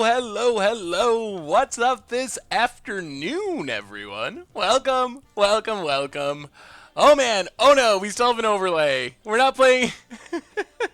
Hello. What's up this afternoon, everyone? Welcome. Oh man, oh no, we still have an overlay. We're not playing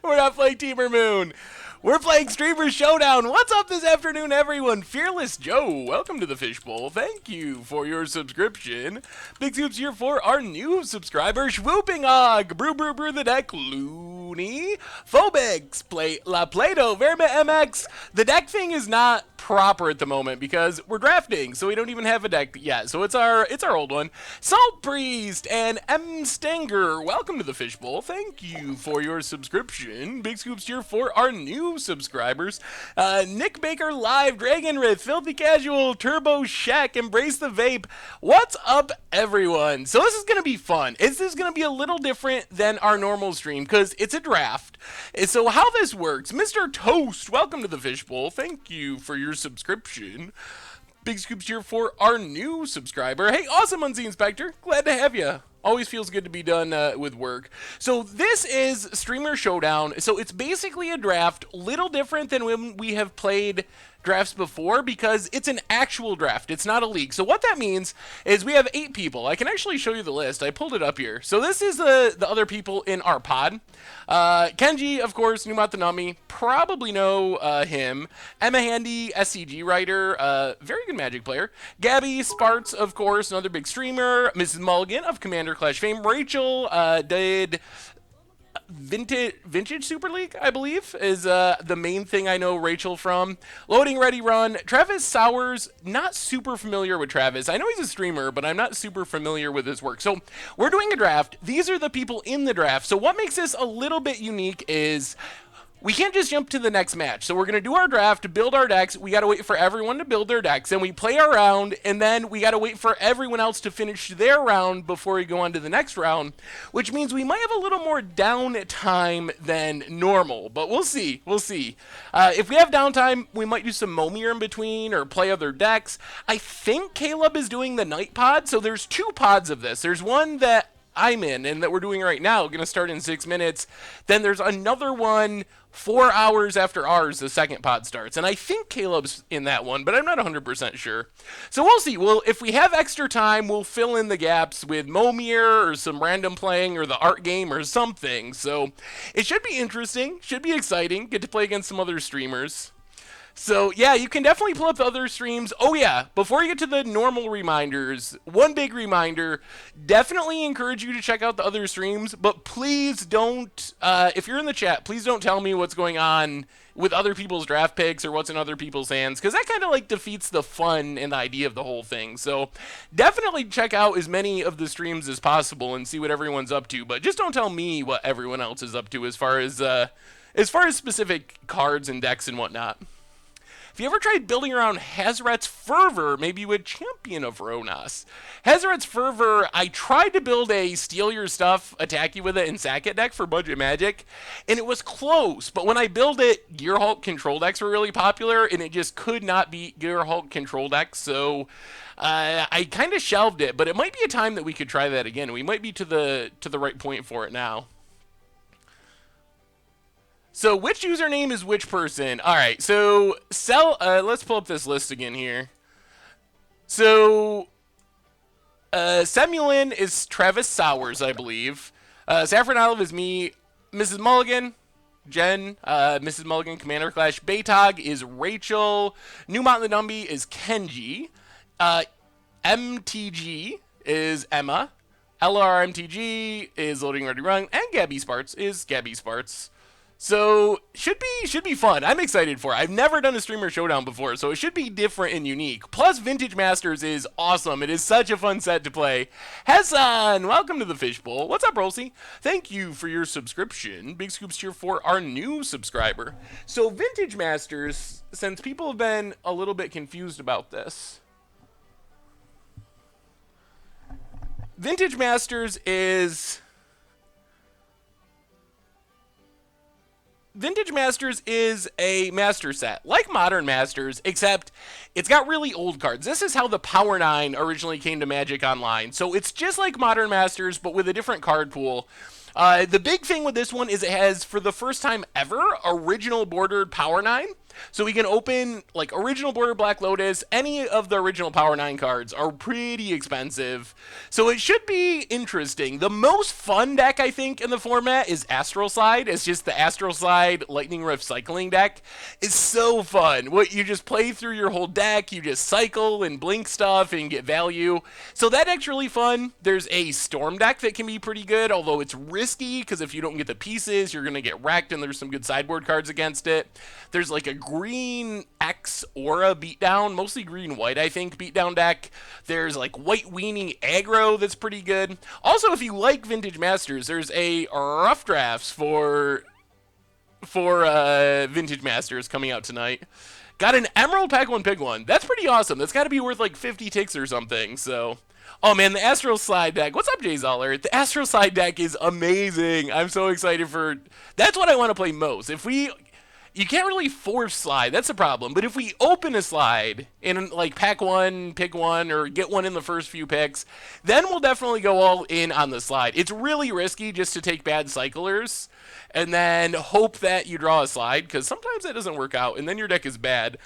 we're not playing Teamer Moon. We're playing Streamer Showdown. What's up this afternoon, everyone? Fearless Joe, welcome to the Fishbowl. Thank you for your subscription. Big Scoops here for our new subscriber, Schwooping Og, Brew the deck, Looney, Phobix, La Plato, Verma MX. The deck thing is not proper at the moment because we're drafting, so we don't even have a deck yet. So it's our old one. Salt Priest and M Stanger, welcome to the Fishbowl. Thank you for your subscription. Big Scoops here for our new subscribers. Nick Baker Live, Dragon Rith, Filthy Casual, Turbo Shack, Embrace the Vape. What's up, everyone? So this is going to be fun. This is going to be a little different than our normal stream because it's a draft. So how this works, Mr. Toast, welcome to the Fishbowl. Thank you for your subscription. Big Scoops here for our new subscriber. Hey, awesome Unseen Inspector. Glad to have you. Always feels good to be done with work. So this is Streamer Showdown. So it's basically a draft, little different than when we have played drafts before because it's an actual draft. It's not a league. So what that means is we have 8 people. I can actually show you the list. I pulled it up here. So this is the other people in our pod. Kenji, of course, Numatanami, probably know him. Emma Handy, SCG writer, very good Magic player. Gabby Sparts, of course, another big streamer. Mrs. Mulligan of Commander Clash fame. Rachel did Vintage Super League, I believe, is the main thing I know Rachel from. Loading Ready Run. Travis Sowers, not super familiar with Travis. I know he's a streamer, but I'm not super familiar with his work. So we're doing a draft. These are the people in the draft. So what makes this a little bit unique is we can't just jump to the next match. So we're going to do our draft to build our decks. We got to wait for everyone to build their decks. And we play our round. And then we got to wait for everyone else to finish their round before we go on to the next round. Which means we might have a little more downtime than normal. But we'll see. If we have downtime, we might do some Momeir in between or play other decks. I think Caleb is doing the night pod. So there's 2 pods of this. There's one that I'm in and that we're doing right now, going to start in 6 minutes. Then there's another one 4 hours after ours, the second pod starts. And I think Caleb's in that one, but I'm not 100% sure. So we'll see. Well, if we have extra time, we'll fill in the gaps with Momeir or some random playing or the art game or something. So it should be interesting, should be exciting, get to play against some other streamers. So, yeah, you can definitely pull up the other streams. Oh, yeah, before you get to the normal reminders, one big reminder, definitely encourage you to check out the other streams, but please don't, if you're in the chat, please don't tell me what's going on with other people's draft picks or what's in other people's hands, because that kind of, defeats the fun and the idea of the whole thing. So, definitely check out as many of the streams as possible and see what everyone's up to, but just don't tell me what everyone else is up to as far as specific cards and decks and whatnot. If you ever tried building around Hazoret's Fervor, maybe you would Champion of Ronas. Hazoret's Fervor, I tried to build a Steal Your Stuff, Attack You With It, and Sack It deck for Budget Magic, and it was close, but when I built it, Gear Hulk control decks were really popular, and it just could not beat Gear Hulk control decks, so I kind of shelved it, but it might be a time that we could try that again. We might be to the right point for it now. So which username is which person? All right, so let's pull up this list again here. So Semulin is Travis Sowers, I believe. Saffron Olive is me. Mrs. Mulligan, Jen. Mrs. Mulligan, Commander Clash. Baytog is Rachel. Newmont the Numby is Kenji. MTG is Emma. LRMTG is Loading Ready Run. And Gabby Sparts is Gabby Sparts. So, should be fun. I'm excited for it. I've never done a Streamer Showdown before, so it should be different and unique. Plus, Vintage Masters is awesome. It is such a fun set to play. Hassan, welcome to the Fishbowl. What's up, Rolsey? Thank you for your subscription. Big Scoops here for our new subscriber. So, Vintage Masters, since people have been a little bit confused about this, Vintage Masters is a master set, like Modern Masters, except it's got really old cards. This is how the Power 9 originally came to Magic Online. So it's just like Modern Masters, but with a different card pool. The big thing with this one is it has, for the first time ever, original bordered Power 9. So we can open like original Border Black Lotus. Any of the original Power 9 cards are pretty expensive. So it should be interesting. The most fun deck, I think, in the format is Astral Slide. It's just the Astral Slide Lightning Rift cycling deck. It's so fun. What you just play through your whole deck, you just cycle and blink stuff and get value. So that deck's really fun. There's a Storm deck that can be pretty good, although it's risky because if you don't get the pieces, you're going to get wrecked, and there's some good sideboard cards against it. There's like a green X Aura beatdown, mostly green-white, I think, beatdown deck. There's like white weenie aggro that's pretty good. Also, if you like Vintage Masters, there's a rough drafts for Vintage Masters coming out tonight. Got an Emerald Pack 1 Pig 1. That's pretty awesome. That's got to be worth like 50 ticks or something, so... Oh man, the Astral Slide deck. What's up, Jay Zoller? The Astral Slide deck is amazing. I'm so excited for... That's what I want to play most. If we... You can't really force slide, that's the problem. But if we open a slide in like pack 1, pick 1, or get one in the first few picks, then we'll definitely go all in on the slide. It's really risky just to take bad cyclers and then hope that you draw a slide, because sometimes that doesn't work out, and then your deck is bad.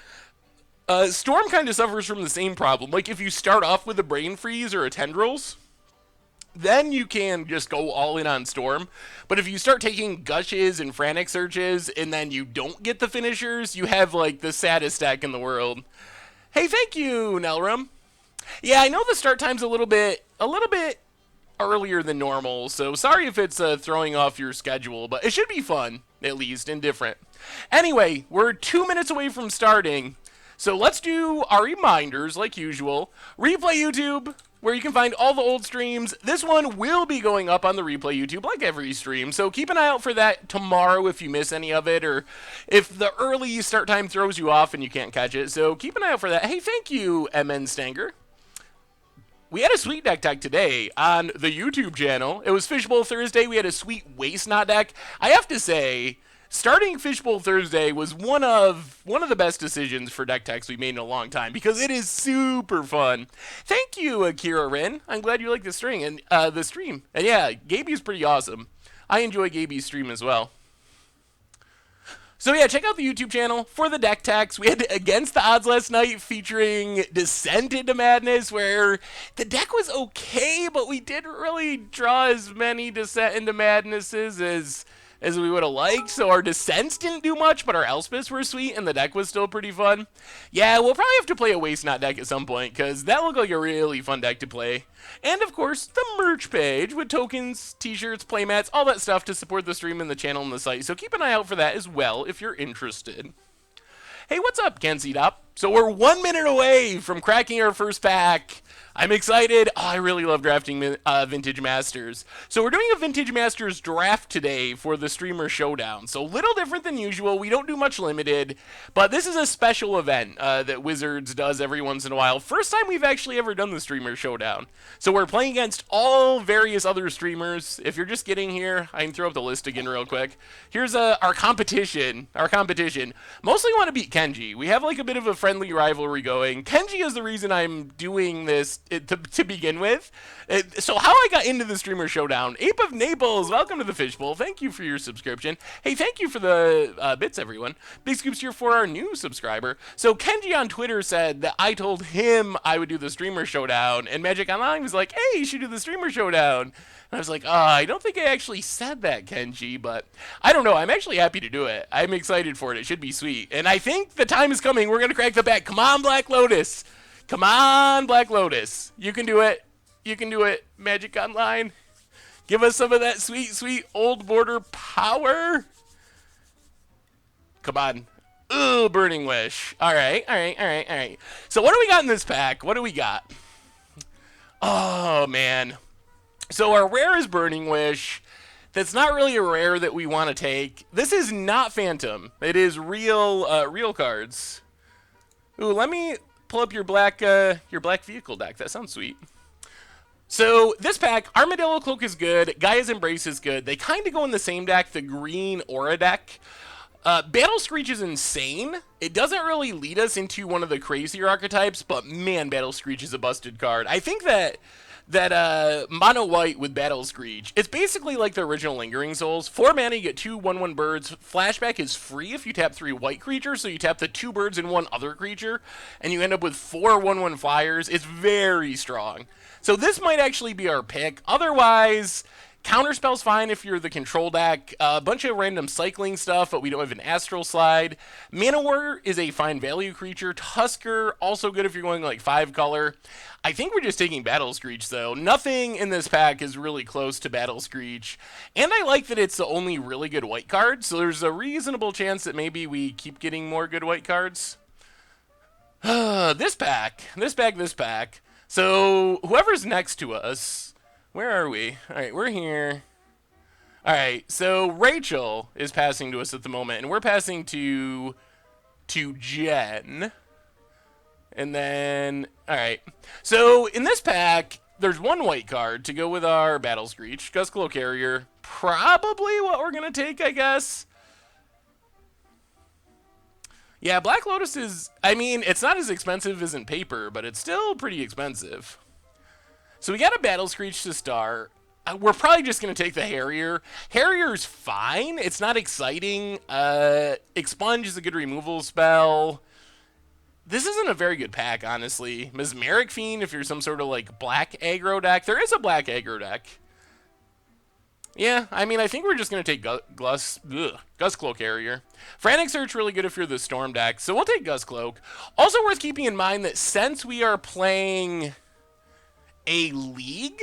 Storm kind of suffers from the same problem. Like if you start off with a Brain Freeze or a Tendrils, then you can just go all in on Storm. But if you start taking Gushes and Frantic Searches and then you don't get the finishers, you have like the saddest deck in the world. Hey, thank you, Nelrum. Yeah, I know the start time's a little bit earlier than normal, so sorry if it's throwing off your schedule, but it should be fun, at least, and different. Anyway, we're 2 minutes away from starting, so let's do our reminders like usual. Replay YouTube, where you can find all the old streams. This one will be going up on the Replay YouTube like every stream, so keep an eye out for that tomorrow if you miss any of it, or if the early start time throws you off and you can't catch it, so keep an eye out for that. Hey, thank you, MN Stanger. We had a sweet deck tag today on the YouTube channel. It was Fishbowl Thursday. We had a sweet Waste Not deck. I have to say, starting Fishbowl Thursday was one of the best decisions for deck techs we've made in a long time, because it is super fun. Thank you, Akira Rin. I'm glad you like the stream. And yeah, Gaby's pretty awesome. I enjoy Gaby's stream as well. So yeah, check out the YouTube channel for the deck techs. We had Against the Odds last night featuring Descent into Madness, where the deck was okay, but we didn't really draw as many Descent into Madnesses as we would have liked, so our Descents didn't do much, but our Elspeths were sweet, and the deck was still pretty fun. Yeah, we'll probably have to play a Waste Not deck at some point, because that looked like a really fun deck to play. And, of course, the merch page with tokens, t-shirts, playmats, all that stuff to support the stream and the channel and the site, so keep an eye out for that as well if you're interested. Hey, what's up, Kenzie Dop? So we're 1 minute away from cracking our first pack. I'm excited. Oh, I really love drafting Vintage Masters. So we're doing a Vintage Masters draft today for the Streamer Showdown. So a little different than usual. We don't do much limited, but this is a special event that Wizards does every once in a while. First time we've actually ever done the Streamer Showdown. So we're playing against all various other streamers. If you're just getting here, I can throw up the list again real quick. Here's our competition. Mostly want to beat Kenji. We have like a bit of a friendly rivalry going. Kenji is the reason I'm doing this to begin with. So how I got into the Streamer Showdown. Ape of Naples, welcome to the Fishbowl. Thank you for your subscription. Hey, thank you for the bits, everyone. Big scoops here for our new subscriber. So Kenji on Twitter said that I told him I would do the Streamer Showdown, and Magic Online was like, hey, you should do the Streamer Showdown. And I was like, I don't think I actually said that, Kenji, but I don't know. I'm actually happy to do it. I'm excited for it. It should be sweet. And I think the time is coming. We're going to crack the pack. Come on, Black Lotus. Come on, Black Lotus. You can do it. You can do it, Magic Online. Give us some of that sweet, sweet old border power. Come on. Ooh, Burning Wish. All right. So what do we got in this pack? What do we got? Oh, man. So our rare is Burning Wish. That's not really a rare that we want to take. This is not Phantom. It is real cards. Ooh, let me pull up your black vehicle deck. That sounds sweet. So this pack, Armadillo Cloak is good. Gaia's Embrace is good. They kind of go in the same deck, the green Aura deck. Battle Screech is insane. It doesn't really lead us into one of the crazier archetypes, but man, Battle Screech is a busted card. I think that that mono white with Battle Screech. It's basically like the original Lingering Souls. 4 mana, you get 2 1/1 birds. Flashback is free if you tap 3 white creatures, so you tap the 2 birds and 1 other creature, and you end up with 4 1/1 flyers. It's very strong. So this might actually be our pick. Otherwise, Counterspell's fine if you're the control deck. A bunch of random cycling stuff, but we don't have an Astral Slide. Mana Warrior is a fine value creature. Tusker, also good if you're going like 5 color. I think we're just taking Battle Screech, though. Nothing in this pack is really close to Battle Screech. And I like that it's the only really good white card, so there's a reasonable chance that maybe we keep getting more good white cards. This pack. So whoever's next to us... Where are we? All right, we're here. All right, so Rachel is passing to us at the moment, and we're passing to Jen. And then, all right. So in this pack, there's 1 white card to go with our Battle Screech. Gustglow Carrier, probably what we're going to take, I guess. Yeah, Black Lotus is, I mean, it's not as expensive as in paper, but it's still pretty expensive. So we got a Battle Screech to start. We're probably just going to take the Harrier. Harrier's fine. It's not exciting. Expunge is a good removal spell. This isn't a very good pack, honestly. Mesmeric Fiend, if you're some sort of, like, black aggro deck. There is a black aggro deck. Yeah, I mean, I think we're just going to take Gustcloak Carrier. Frantic Search, really good if you're the Storm deck. So we'll take Gustcloak. Also worth keeping in mind that since we are playing a league,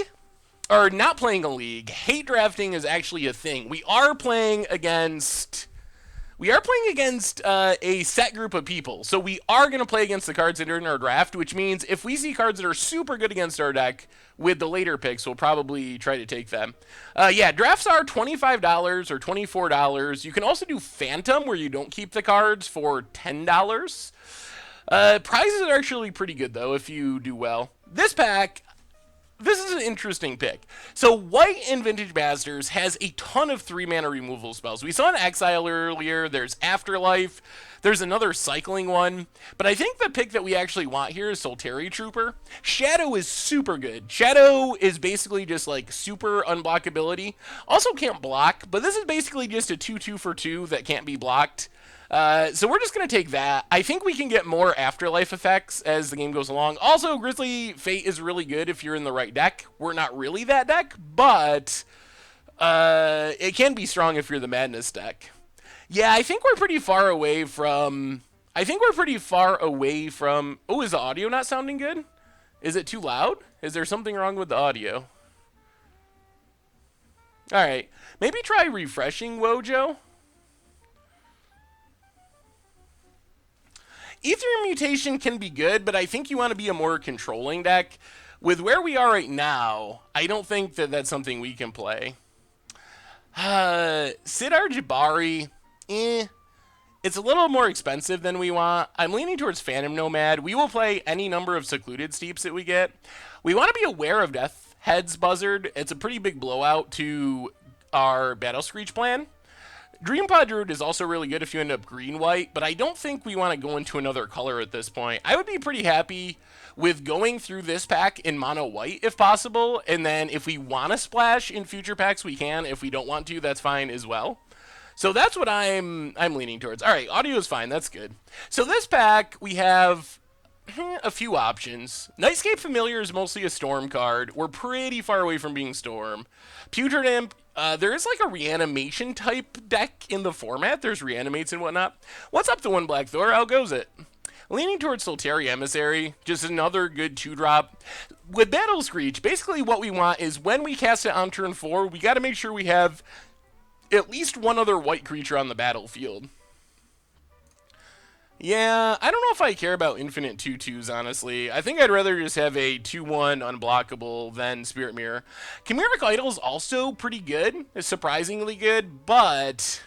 or not playing a league, hate drafting is actually a thing. We are playing against a set group of people, so we are going to play against the cards that are in our draft, which means if we see cards that are super good against our deck with the later picks, we'll probably try to take them. Yeah, drafts are $25 or $24. You can also do Phantom, where you don't keep the cards, for $10. Prizes are actually pretty good, though, if you do well. This pack... This is an interesting pick. So White in Vintage Masters has a ton of 3-mana removal spells. We saw an Exile earlier. There's Afterlife. There's another cycling one. But I think the pick that we actually want here is Solteri Trooper. Shadow is super good. Shadow is basically just like super unblockability. Also can't block, but this is basically just a 2/2 for 2 that can't be blocked. So we're just going to take that. I think we can get more Afterlife effects as the game goes along. Also, Grizzly Fate is really good if you're in the right deck. We're not really that deck, but it can be strong if you're the Madness deck. Yeah, I think we're pretty far away from... Oh, is the audio not sounding good? Is it too loud? Is there something wrong with the audio? All right. Maybe try refreshing Wojo. Aether Mutation can be good, but I think you want to be a more controlling deck. With where we are right now, I don't think that that's something we can play. Sidar Jabari, it's a little more expensive than we want. I'm leaning towards Phantom Nomad. We will play any number of Secluded Steeps that we get. We want to be aware of Death Head's Buzzard. It's a pretty big blowout to our Battle Screech plan. Dreampod Druid is also really good if you end up green-white, but I don't think we want to go into another color at this point. I would be pretty happy with going through this pack in mono-white if possible, and then if we want to splash in future packs, we can. If we don't want to, that's fine as well. So that's what I'm leaning towards. All right, audio is fine. That's good. So this pack, we have a few options. Nightscape Familiar is mostly a Storm card. We're pretty far away from being Storm. Putrid Imp, there is like a reanimation type deck in the format. There's reanimates and whatnot. What's up to one Black Thor? How goes it? Leaning towards Solteri Emissary, just another good 2-drop. With Battle Screech, basically what we want is when we cast it on turn 4, we got to make sure we have at least one other white creature on the battlefield. Yeah, I don't know if I care about infinite 2/2s, honestly. I think I'd rather just have a 2/1 unblockable than Spirit Mirror. Chimeric Idol is also pretty good. It's surprisingly good, but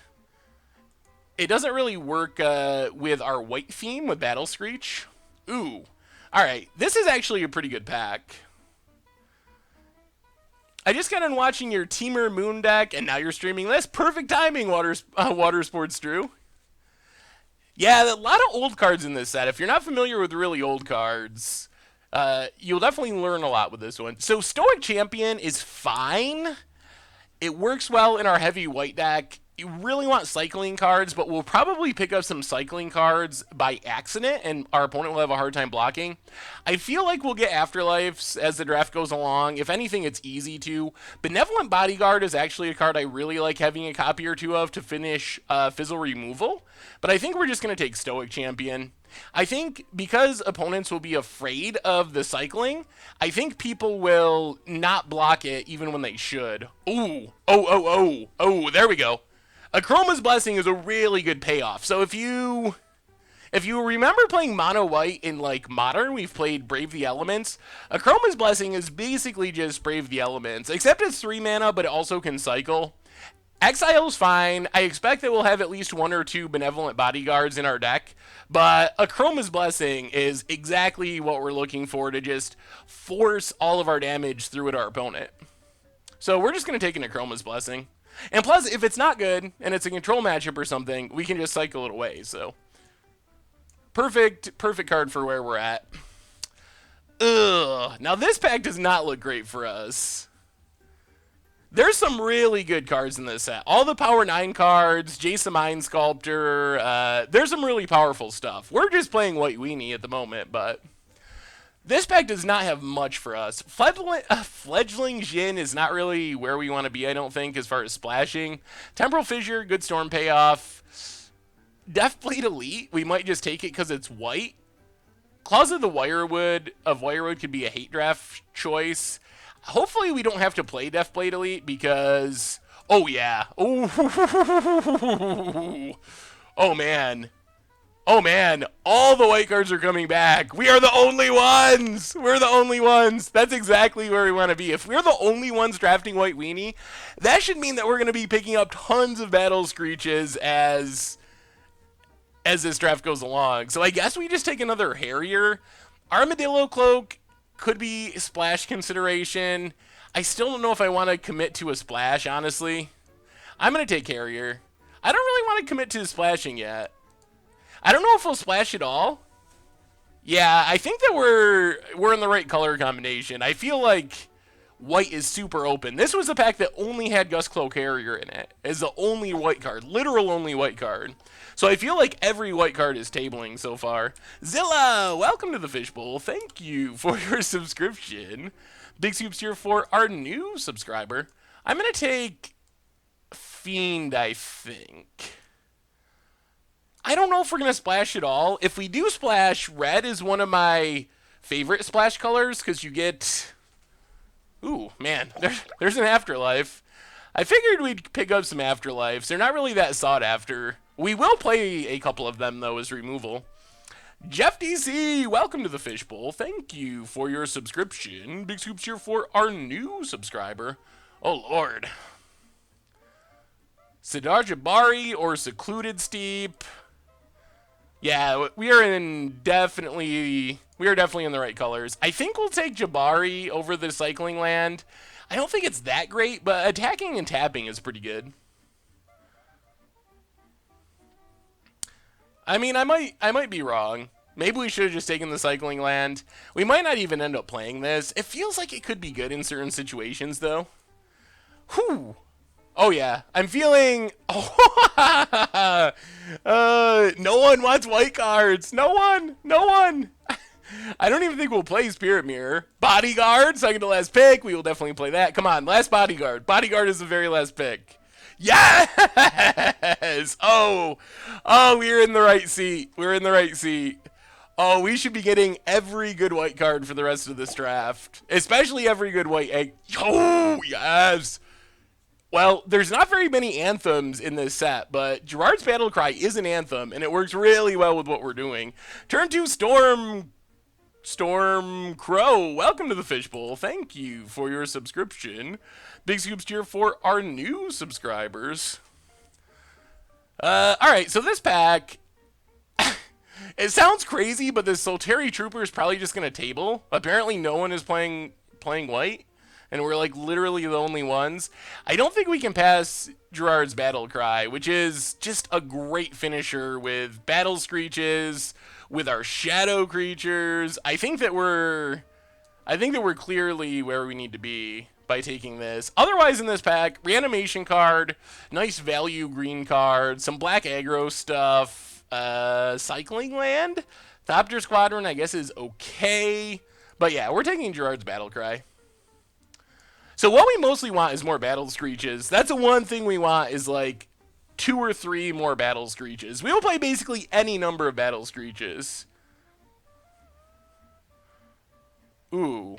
it doesn't really work with our white theme with Battle Screech. Ooh. Alright, this is actually a pretty good pack. I just got on watching your Teamer Moon deck, and now you're streaming this. Perfect timing, Water Sports Drew. Yeah, a lot of old cards in this set. If you're not familiar with really old cards, You'll definitely learn a lot with this one. So Stoic Champion is fine. It works well in our heavy white deck. You really want cycling cards, but we'll probably pick up some cycling cards by accident, and our opponent will have a hard time blocking. I feel like we'll get Afterlives as the draft goes along. If anything, it's easy to. Benevolent Bodyguard is actually a card I really like having a copy or two of to finish Fizzle Removal, but I think we're just going to take Stoic Champion. I think because opponents will be afraid of the cycling, I think people will not block it even when they should. Ooh. Oh, there we go. Akroma's Blessing is a really good payoff. So if you remember playing mono white in like Modern, we've played Brave the Elements. Akroma's Blessing is basically just Brave the Elements, except it's 3 mana, but it also can cycle. Exile's fine. I expect that we'll have at least 1 or 2 Benevolent Bodyguards in our deck, but Akroma's Blessing is exactly what we're looking for to just force all of our damage through at our opponent. So we're just going to take an Akroma's Blessing. And plus, if it's not good, and it's a control matchup or something, we can just cycle it away, so. Perfect card for where we're at. Ugh. Now this pack does not look great for us. There's some really good cards in this set. All the Power 9 cards, Jace the Mind Sculptor, there's some really powerful stuff. We're just playing White Weenie at the moment, but this pack does not have much for us. Fledgling Jhin is not really where we want to be, I don't think, as far as splashing. Temporal Fissure, good Storm payoff. Deathblade Elite, we might just take it because it's white. Claws of the Wirewood could be a hate draft choice. Hopefully we don't have to play Deathblade Elite because... Oh, yeah. Ooh. Oh, man. Oh, man. All the white cards are coming back. We are the only ones. We're the only ones. That's exactly where we want to be. If we're the only ones drafting White Weenie, that should mean that we're going to be picking up tons of Battle Screeches as this draft goes along. So I guess we just take another Harrier. Armadillo Cloak could be splash consideration. I still don't know if I want to commit to a splash, honestly. I'm going to take Harrier. I don't really want to commit to splashing yet. I don't know if we'll splash at all. Yeah, I think that we're in the right color combination. I feel like white is super open. This was a pack that only had Gustcloak Harrier in it. It's the only white card. Literal only white card. So I feel like every white card is tabling so far. Zilla, welcome to the Fishbowl. Thank you for your subscription. Big soups here for our new subscriber. I'm going to take Fiend, I think. I don't know if we're going to splash at all. If we do splash, red is one of my favorite splash colors because you get... Ooh, man, there's an Afterlife. I figured we'd pick up some Afterlives. They're not really that sought after. We will play a couple of them, though, as removal. Jeff DC, welcome to the Fishbowl. Thank you for your subscription. Big scoops here for our new subscriber. Oh, Lord. Sidar Jabari or Secluded Steep. Yeah, we are definitely in the right colors. I think we'll take Jabari over the Cycling Land. I don't think it's that great, but attacking and tapping is pretty good. I mean, I might be wrong. Maybe we should have just taken the Cycling Land. We might not even end up playing this. It feels like it could be good in certain situations, though. Whew. Oh, yeah. I'm feeling... Oh, no one wants white cards. No one. No one. I don't even think we'll play Spirit Mirror. Bodyguard, second to last pick. We will definitely play that. Come on, last Bodyguard. Bodyguard is the very last pick. Yes! Oh, we're in the right seat. We're in the right seat. Oh, we should be getting every good white card for the rest of this draft. Especially every good white egg. Oh, yes! Well, there's not very many anthems in this set, but Gerard's Battle Cry is an anthem, and it works really well with what we're doing. Turn 2 Storm Crow, welcome to the Fishbowl. Thank you for your subscription. Big scoops here for our new subscribers. Alright, so this pack, it sounds crazy, but this Solteri Trooper is probably just going to table. Apparently no one is playing white, and we're like literally the only ones. I don't think we can pass Gerard's Battle Cry, which is just a great finisher with Battle Screeches, with our shadow creatures. I think that we're clearly where we need to be by taking this. Otherwise in this pack, reanimation card, nice value green card, some black aggro stuff, cycling land, Thopter Squadron I guess is okay. But yeah, we're taking Gerard's Battlecry. So what we mostly want is more Battle Screeches. That's the one thing we want is like 2 or 3 more Battle Screeches. We will play basically any number of Battle Screeches. Ooh.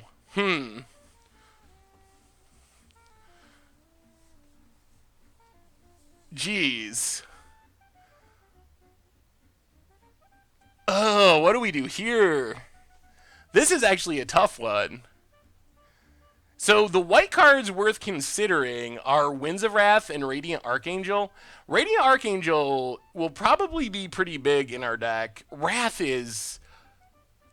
Jeez. Oh, what do we do here? This is actually a tough one. So the white cards worth considering are Winds of Wrath and Radiant Archangel. Radiant Archangel will probably be pretty big in our deck. Wrath is...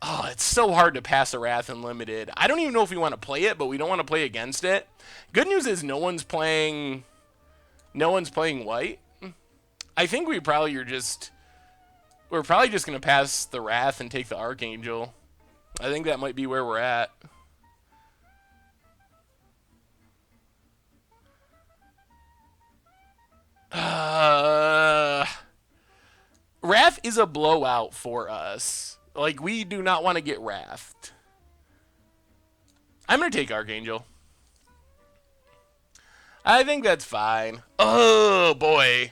Oh, it's so hard to pass a Wrath in Limited. I don't even know if we want to play it, but we don't want to play against it. Good news is no one's playing white. I think we probably are just... We're probably just going to pass the Wrath and take the Archangel. I think that might be where we're at. Wrath is a blowout for us. Like, we do not want to get Wrathed. I'm going to take Archangel. I think that's fine. Oh, boy.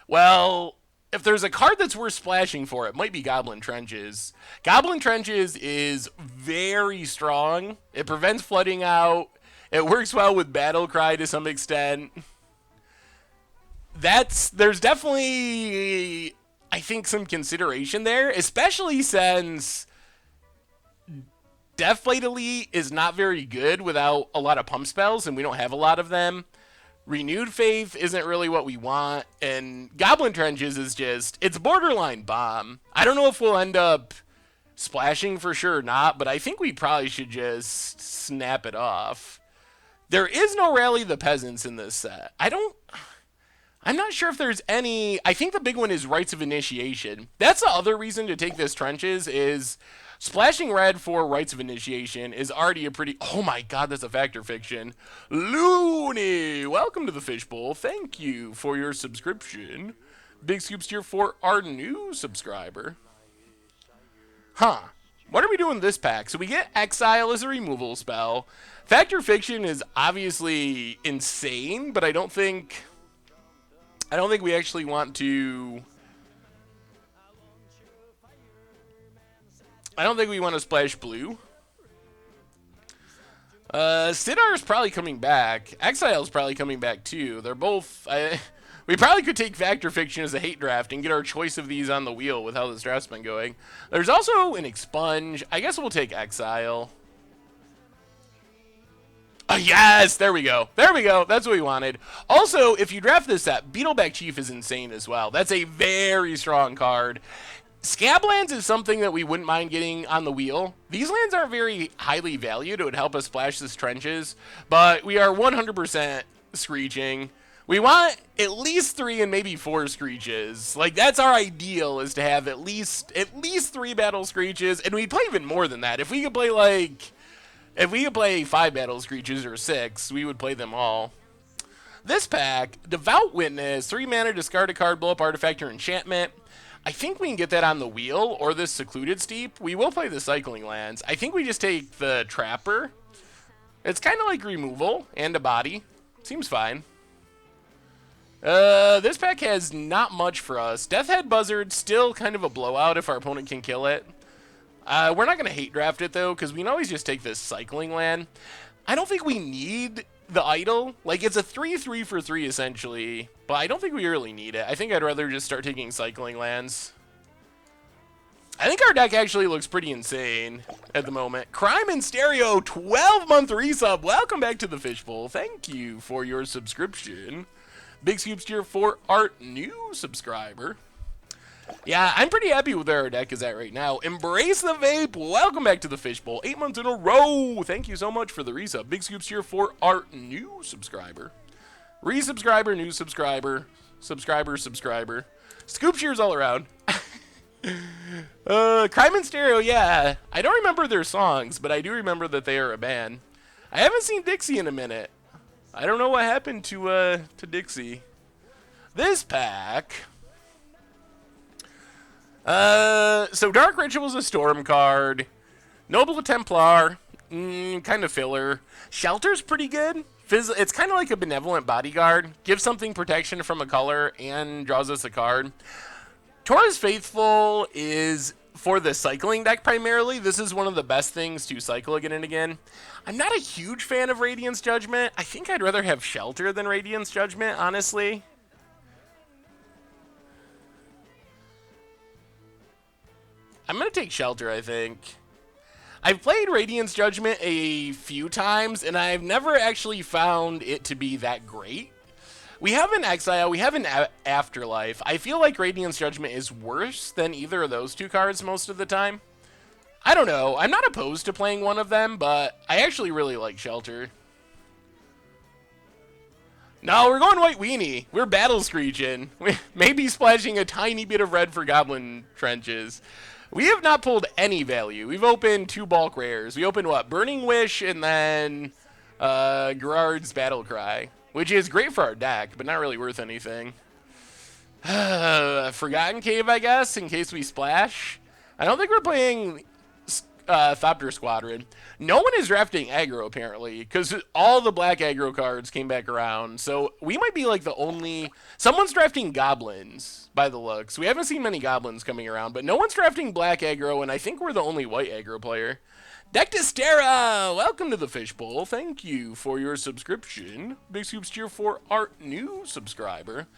Well, if there's a card that's worth splashing for, it might be Goblin Trenches. Goblin Trenches is very strong. It prevents flooding out. It works well with Battlecry to some extent. There's definitely, I think, some consideration there, especially since Deathblade Elite is not very good without a lot of pump spells, and we don't have a lot of them. Renewed Faith isn't really what we want, and Goblin Trenches is just, it's borderline bomb. I don't know if we'll end up splashing for sure or not, but I think we probably should just snap it off. There is no Rally the Peasants in this set. I'm not sure if there's any... I think the big one is Rites of Initiation. That's the other reason to take this Trenches is splashing red for Rites of Initiation is already a pretty... Oh my god, that's a Factor Fiction. Looney! Welcome to the Fishbowl. Thank you for your subscription. Big scoops here for our new subscriber. Huh. What are we doing this pack? So we get Exile as a removal spell. Factor Fiction is obviously insane, but I don't think we actually want to... I don't think we want to splash blue. Sidar is probably coming back. Exile is probably coming back too. They're both... we probably could take Factor Fiction as a hate draft and get our choice of these on the wheel with how this draft's been going. There's also an Expunge. I guess we'll take Exile. Oh, yes! There we go. There we go. That's what we wanted. Also, if you draft this set, Beetleback Chief is insane as well. That's a very strong card. Scablands is something that we wouldn't mind getting on the wheel. These lands aren't very highly valued. It would help us splash this Trenches, but we are 100% Screeching. We want at least 3 and maybe 4 Screeches. Like, that's our ideal, is to have at least 3 Battle Screeches, and we'd play even more than that. If we could play, like... If we could play 5 Battle Screeches or 6, we would play them all. This pack, Devout Witness, 3 mana, discard a card, blow up artifact or enchantment. I think we can get that on the wheel, or this Secluded Steep. We will play the Cycling Lands. I think we just take the Trapper. It's kind of like removal and a body. Seems fine. This pack has not much for us. Deathhead Buzzard, still kind of a blowout if our opponent can kill it. We're not going to hate draft it, though, because we can always just take this Cycling Land. I don't think we need the Idol. Like, it's a 3/3 for 3, essentially, but I don't think we really need it. I think I'd rather just start taking Cycling Lands. I think our deck actually looks pretty insane at the moment. Crime in Stereo, 12-month resub. Welcome back to the Fishbowl. Thank you for your subscription. Big scoops here for our new subscriber. Yeah, I'm pretty happy with where our deck is at right now. Embrace the Vape. Welcome back to the Fishbowl. 8 months in a row. Thank you so much for the resub. Big scoops here for our new subscriber. Resubscriber, new subscriber, subscriber. Scoop cheers all around. Crime and Stereo, yeah. I don't remember their songs, but I do remember that they are a band. I haven't seen Dixie in a minute. I don't know what happened to Dixie. This pack. So Dark Ritual's a Storm card. Noble Templar, kind of filler. Shelter's pretty good. It's kind of like a benevolent bodyguard. Gives something protection from a color and draws us a card. Taurus Faithful is for the cycling deck primarily. This is one of the best things to cycle again and again. I'm not a huge fan of Radiance Judgment. I think I'd rather have Shelter than Radiance Judgment, honestly. I'm going to take Shelter, I think. I've played Radiance Judgment a few times, and I've never actually found it to be that great. We have an Exile, we have an Afterlife. I feel like Radiance Judgment is worse than either of those two cards most of the time. I don't know. I'm not opposed to playing one of them, but I actually really like Shelter. No, we're going White Weenie. We're battle screeching. Maybe splashing a tiny bit of red for Goblin Trenches. We have not pulled any value. We've opened 2 bulk rares. We opened, what, Burning Wish and then Gerard's Battle Cry, which is great for our deck, but not really worth anything. Forgotten Cave, I guess, in case we splash. I don't think we're playing Thopter Squadron. No one is drafting aggro, apparently, because all the black aggro cards came back around. So we might be like the only... Someone's drafting goblins, by the looks. We haven't seen many goblins coming around, but no one's drafting black aggro, and I think we're the only white aggro player. Dectistera, welcome to the Fishbowl. Thank you for your subscription. Big scoops cheer for our new subscriber.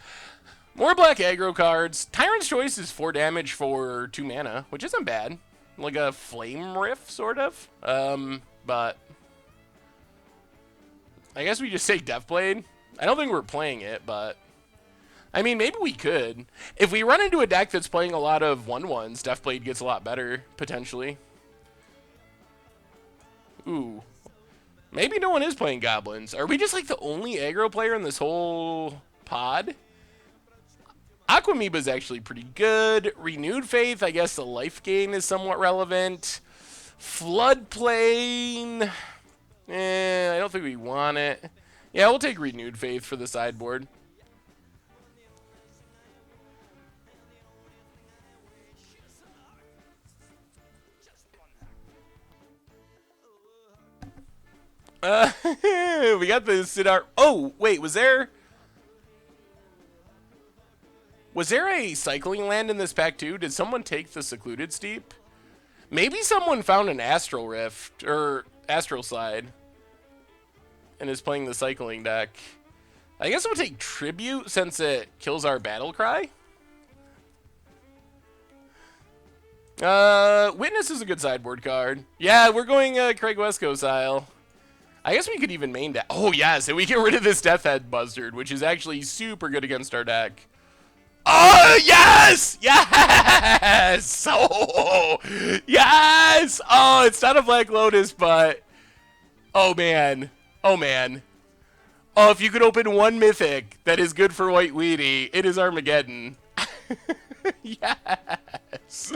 More black aggro cards. Tyrant's Choice is 4 damage for 2 mana, which isn't bad. Like a flame riff, sort of. But I guess we just say Deathblade. I don't think we're playing it, but I mean, maybe we could. If we run into a deck that's playing a lot of 1/1s, Deathblade gets a lot better, potentially. Ooh. Maybe no one is playing goblins. Are we just like the only aggro player in this whole pod? Aquamoeba is actually pretty good. Renewed Faith, I guess the life gain is somewhat relevant. Floodplain. I don't think we want it. Yeah, we'll take Renewed Faith for the sideboard. We got the Sidar. Oh, wait, was there a cycling land in this pack too? Did someone take the Secluded Steep? Maybe someone found an Astral Rift or Astral Slide and is playing the cycling deck. I guess we'll take Tribute since it kills our Battle Cry. Witness is a good sideboard card. Yeah, we're going Craig Wesco style. I guess we could even main deck. Oh, yes, and we get rid of this Death Head Buzzard, which is actually super good against our deck. Oh, yes! Yes! Oh, yes! Oh, it's not a Black Lotus, but... Oh, man. Oh, man. Oh, if you could open one Mythic that is good for White Weenie, it is Armageddon. Yes!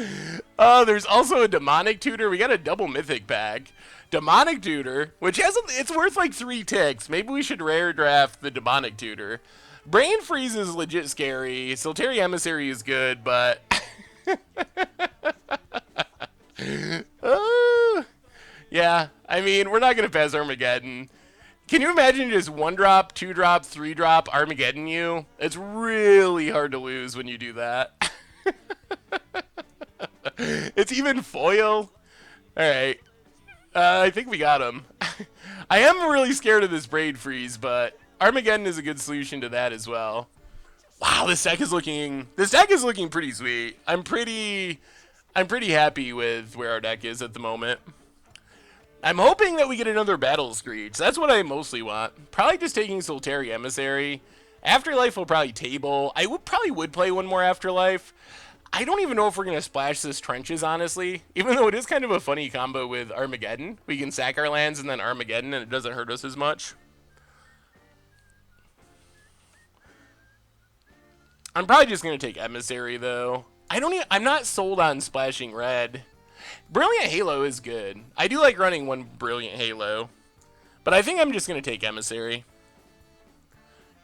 Oh, there's also a Demonic Tutor. We got a double Mythic pack. Demonic Tutor, which has it's worth like 3 ticks. Maybe we should rare draft the Demonic Tutor. Brain Freeze is legit scary. Soltari Emissary is good, but... yeah, I mean, we're not going to pass Armageddon. Can you imagine just 1-drop, 2-drop, 3-drop Armageddon you? It's really hard to lose when you do that. It's even foil. All right. I think we got him. I am really scared of this Braid Freeze, but Armageddon is a good solution to that as well. Wow, this deck is looking pretty sweet. I'm pretty happy with where our deck is at the moment. I'm hoping that we get another Battle Screech. That's what I mostly want. Probably just taking Soltari Emissary. Afterlife will probably table. I probably would play one more Afterlife. I don't even know if we're going to splash this Trenches, honestly. Even though it is kind of a funny combo with Armageddon. We can sack our lands and then Armageddon, and it doesn't hurt us as much. I'm probably just going to take Emissary, though. I'm not sold on splashing red. Brilliant Halo is good. I do like running one Brilliant Halo. But I think I'm just going to take Emissary.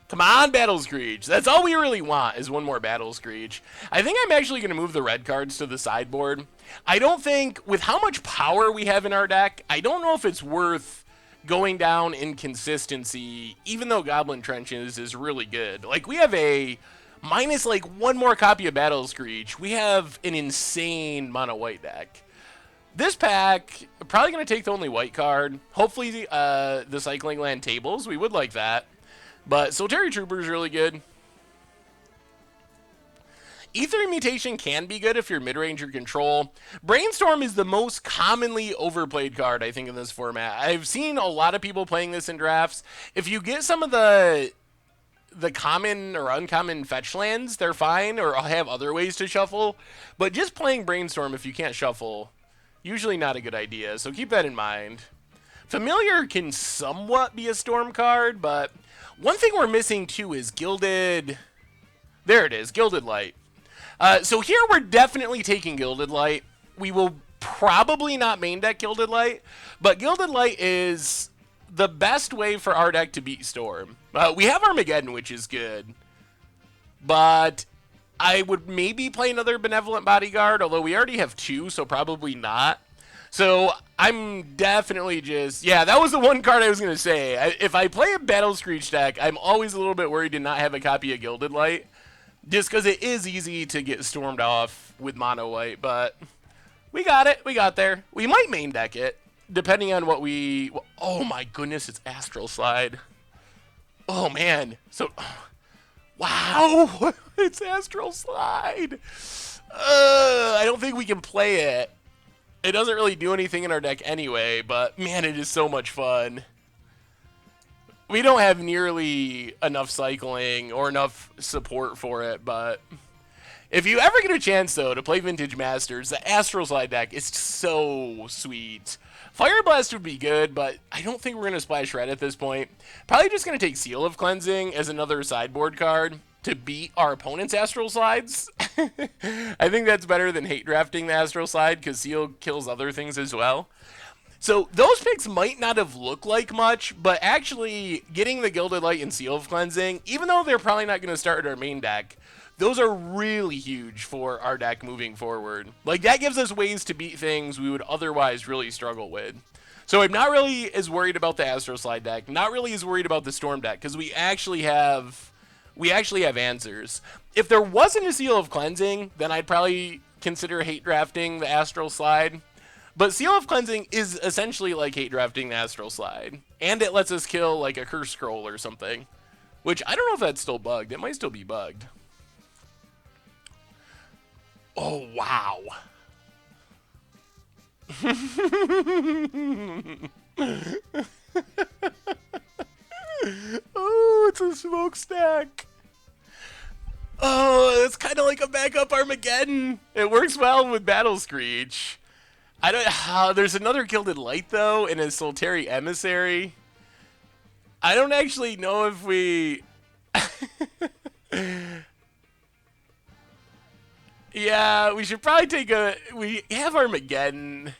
Come on, Battle Screech. That's all we really want is one more Battle Screech. I think I'm actually going to move the red cards to the sideboard. I don't think, with how much power we have in our deck, I don't know if it's worth going down in consistency, even though Goblin Trenches is really good. Like, we have a minus, like, one more copy of Battle Screech. We have an insane mono white deck. This pack, probably going to take the only white card. Hopefully, the Cycling Land tables. We would like that. But Solitary Trooper is really good. Ether Mutation can be good if you're mid-range or control. Brainstorm is the most commonly overplayed card, I think, in this format. I've seen a lot of people playing this in drafts. If you get some of the common or uncommon fetch lands, they're fine, or have other ways to shuffle. But just playing Brainstorm if you can't shuffle, usually not a good idea, so keep that in mind. Familiar can somewhat be a Storm card, but one thing we're missing, too, is Gilded... There it is, Gilded Light. So here we're definitely taking Gilded Light. We will probably not main deck Gilded Light, but Gilded Light is the best way for our deck to beat Storm. We have Armageddon, which is good, but I would maybe play another Benevolent Bodyguard, although we already have two, so probably not. So I'm definitely just... Yeah, that was the one card I was going to say. If I play a Battle Screech deck, I'm always a little bit worried to not have a copy of Gilded Light, just because it is easy to get stormed off with mono white, but we got it. We got there. We might main deck it, depending on what we... Oh my goodness, it's Astral Slide. Oh man. So, wow, it's Astral Slide. I don't think we can play it. It doesn't really do anything in our deck anyway, but man, it is so much fun. We don't have nearly enough cycling or enough support for it, but if you ever get a chance, though, to play Vintage Masters, the Astral Slide deck is so sweet. Fire Blast would be good, but I don't think we're going to splash red at this point. Probably just going to take Seal of Cleansing as another sideboard card to beat our opponent's Astral Slides. I think that's better than hate drafting the Astral Slide, because Seal kills other things as well. So those picks might not have looked like much, but actually getting the Gilded Light and Seal of Cleansing, even though they're probably not going to start our main deck, those are really huge for our deck moving forward. Like, that gives us ways to beat things we would otherwise really struggle with. So I'm not really as worried about the Astro Slide deck, not really as worried about the Storm deck, because we actually have answers. If there wasn't a Seal of Cleansing, then I'd probably consider hate drafting the Astral Slide. But Seal of Cleansing is essentially like hate drafting the Astral Slide. And it lets us kill like a Curse Scroll or something. Which, I don't know if that's still bugged. It might still be bugged. Oh, wow. Oh, it's a smokestack. Oh, it's kind of like a backup Armageddon. It works well with Battle Screech. I don't. There's another Gilded Light though, and a Solitary Emissary. I don't actually know if we. Yeah, we should probably take a. We have Armageddon.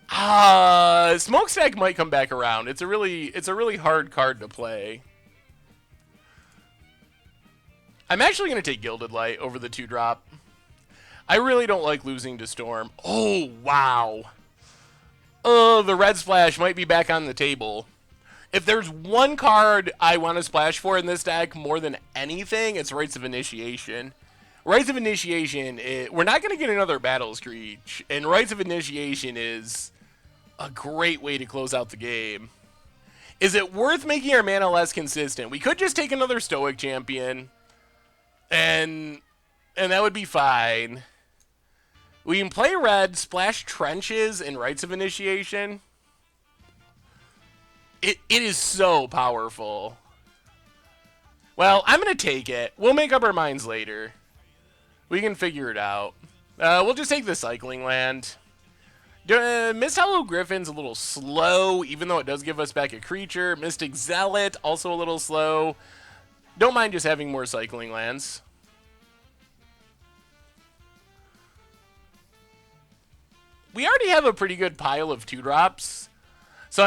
Smokestack might come back around. It's a really hard card to play. I'm actually going to take Gilded Light over the 2-drop. I really don't like losing to Storm. Oh, wow. Oh, the red splash might be back on the table. If there's one card I want to splash for in this deck more than anything, it's Rites of Initiation. Rites of Initiation, we're not going to get another Battle Screech, and Rites of Initiation is a great way to close out the game. Is it worth making our mana less consistent? We could just take another Stoic Champion, and that would be fine. We can play red, splash Trenches, and Rites of Initiation. It is so powerful. Well, I'm going to take it. We'll make up our minds later. We can figure it out. We'll just take the Cycling Land. Mist Hollow Griffin's a little slow, even though it does give us back a creature. Mystic Zealot, also a little slow. Don't mind just having more Cycling Lands. we already have a pretty good pile of 2-drops. So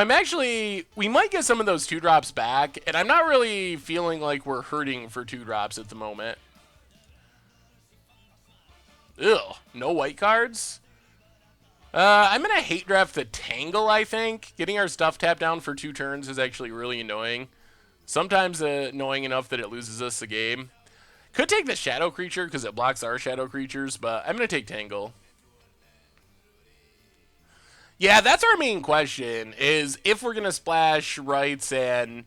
we might get some of those 2-drops back, and I'm not really feeling like we're hurting for 2-drops at the moment. Ugh, no white cards? I'm going to hate draft the Tangle, I think. Getting our stuff tapped down for 2 turns is actually really annoying. Sometimes annoying enough that it loses us the game. Could take the Shadow Creature because it blocks our Shadow Creatures, but I'm going to take Tangle. Yeah, that's our main question, is if we're going to splash Rites, and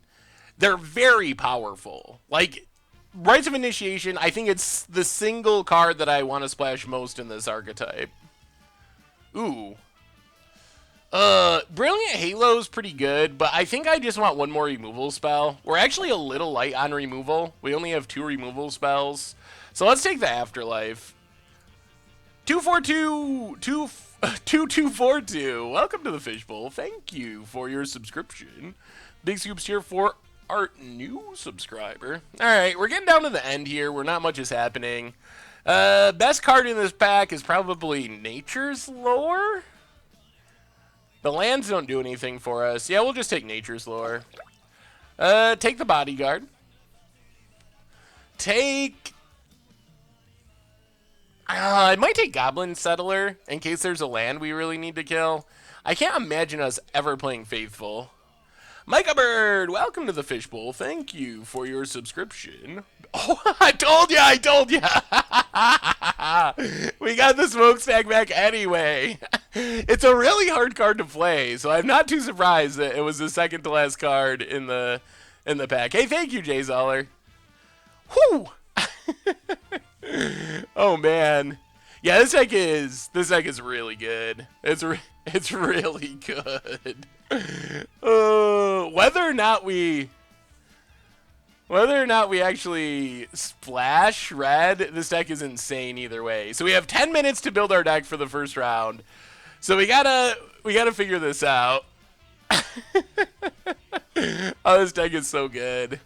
they're very powerful. Like, Rites of Initiation, I think it's the single card that I want to splash most in this archetype. Ooh. Brilliant Halo's pretty good, but I think I just want one more removal spell. We're actually a little light on removal. We only have 2 removal spells. So let's take the Afterlife. 242, 2242. Welcome to the Fishbowl. Thank you for your subscription. Big scoops here for our new subscriber. All right, we're getting down to the end here where not much is happening. Best card in this pack is probably Nature's Lore. The lands don't do anything for us. Yeah, we'll just take Nature's Lore. Take the Bodyguard. I might take Goblin Settler in case there's a land we really need to kill. I can't imagine us ever playing Faithful. Micah Bird, welcome to the Fishbowl. Thank you for your subscription. Oh, I told ya! We got the smokestack back anyway. It's a really hard card to play, so I'm not too surprised that it was the second to last card in the pack. Hey, thank you, Jay Zoller. Whew! Oh man, yeah, this deck is really good. It's really good. Whether or not we actually splash red, this deck is insane either way. So we have 10 minutes to build our deck for the first round. So we gotta figure this out. Oh, this deck is so good.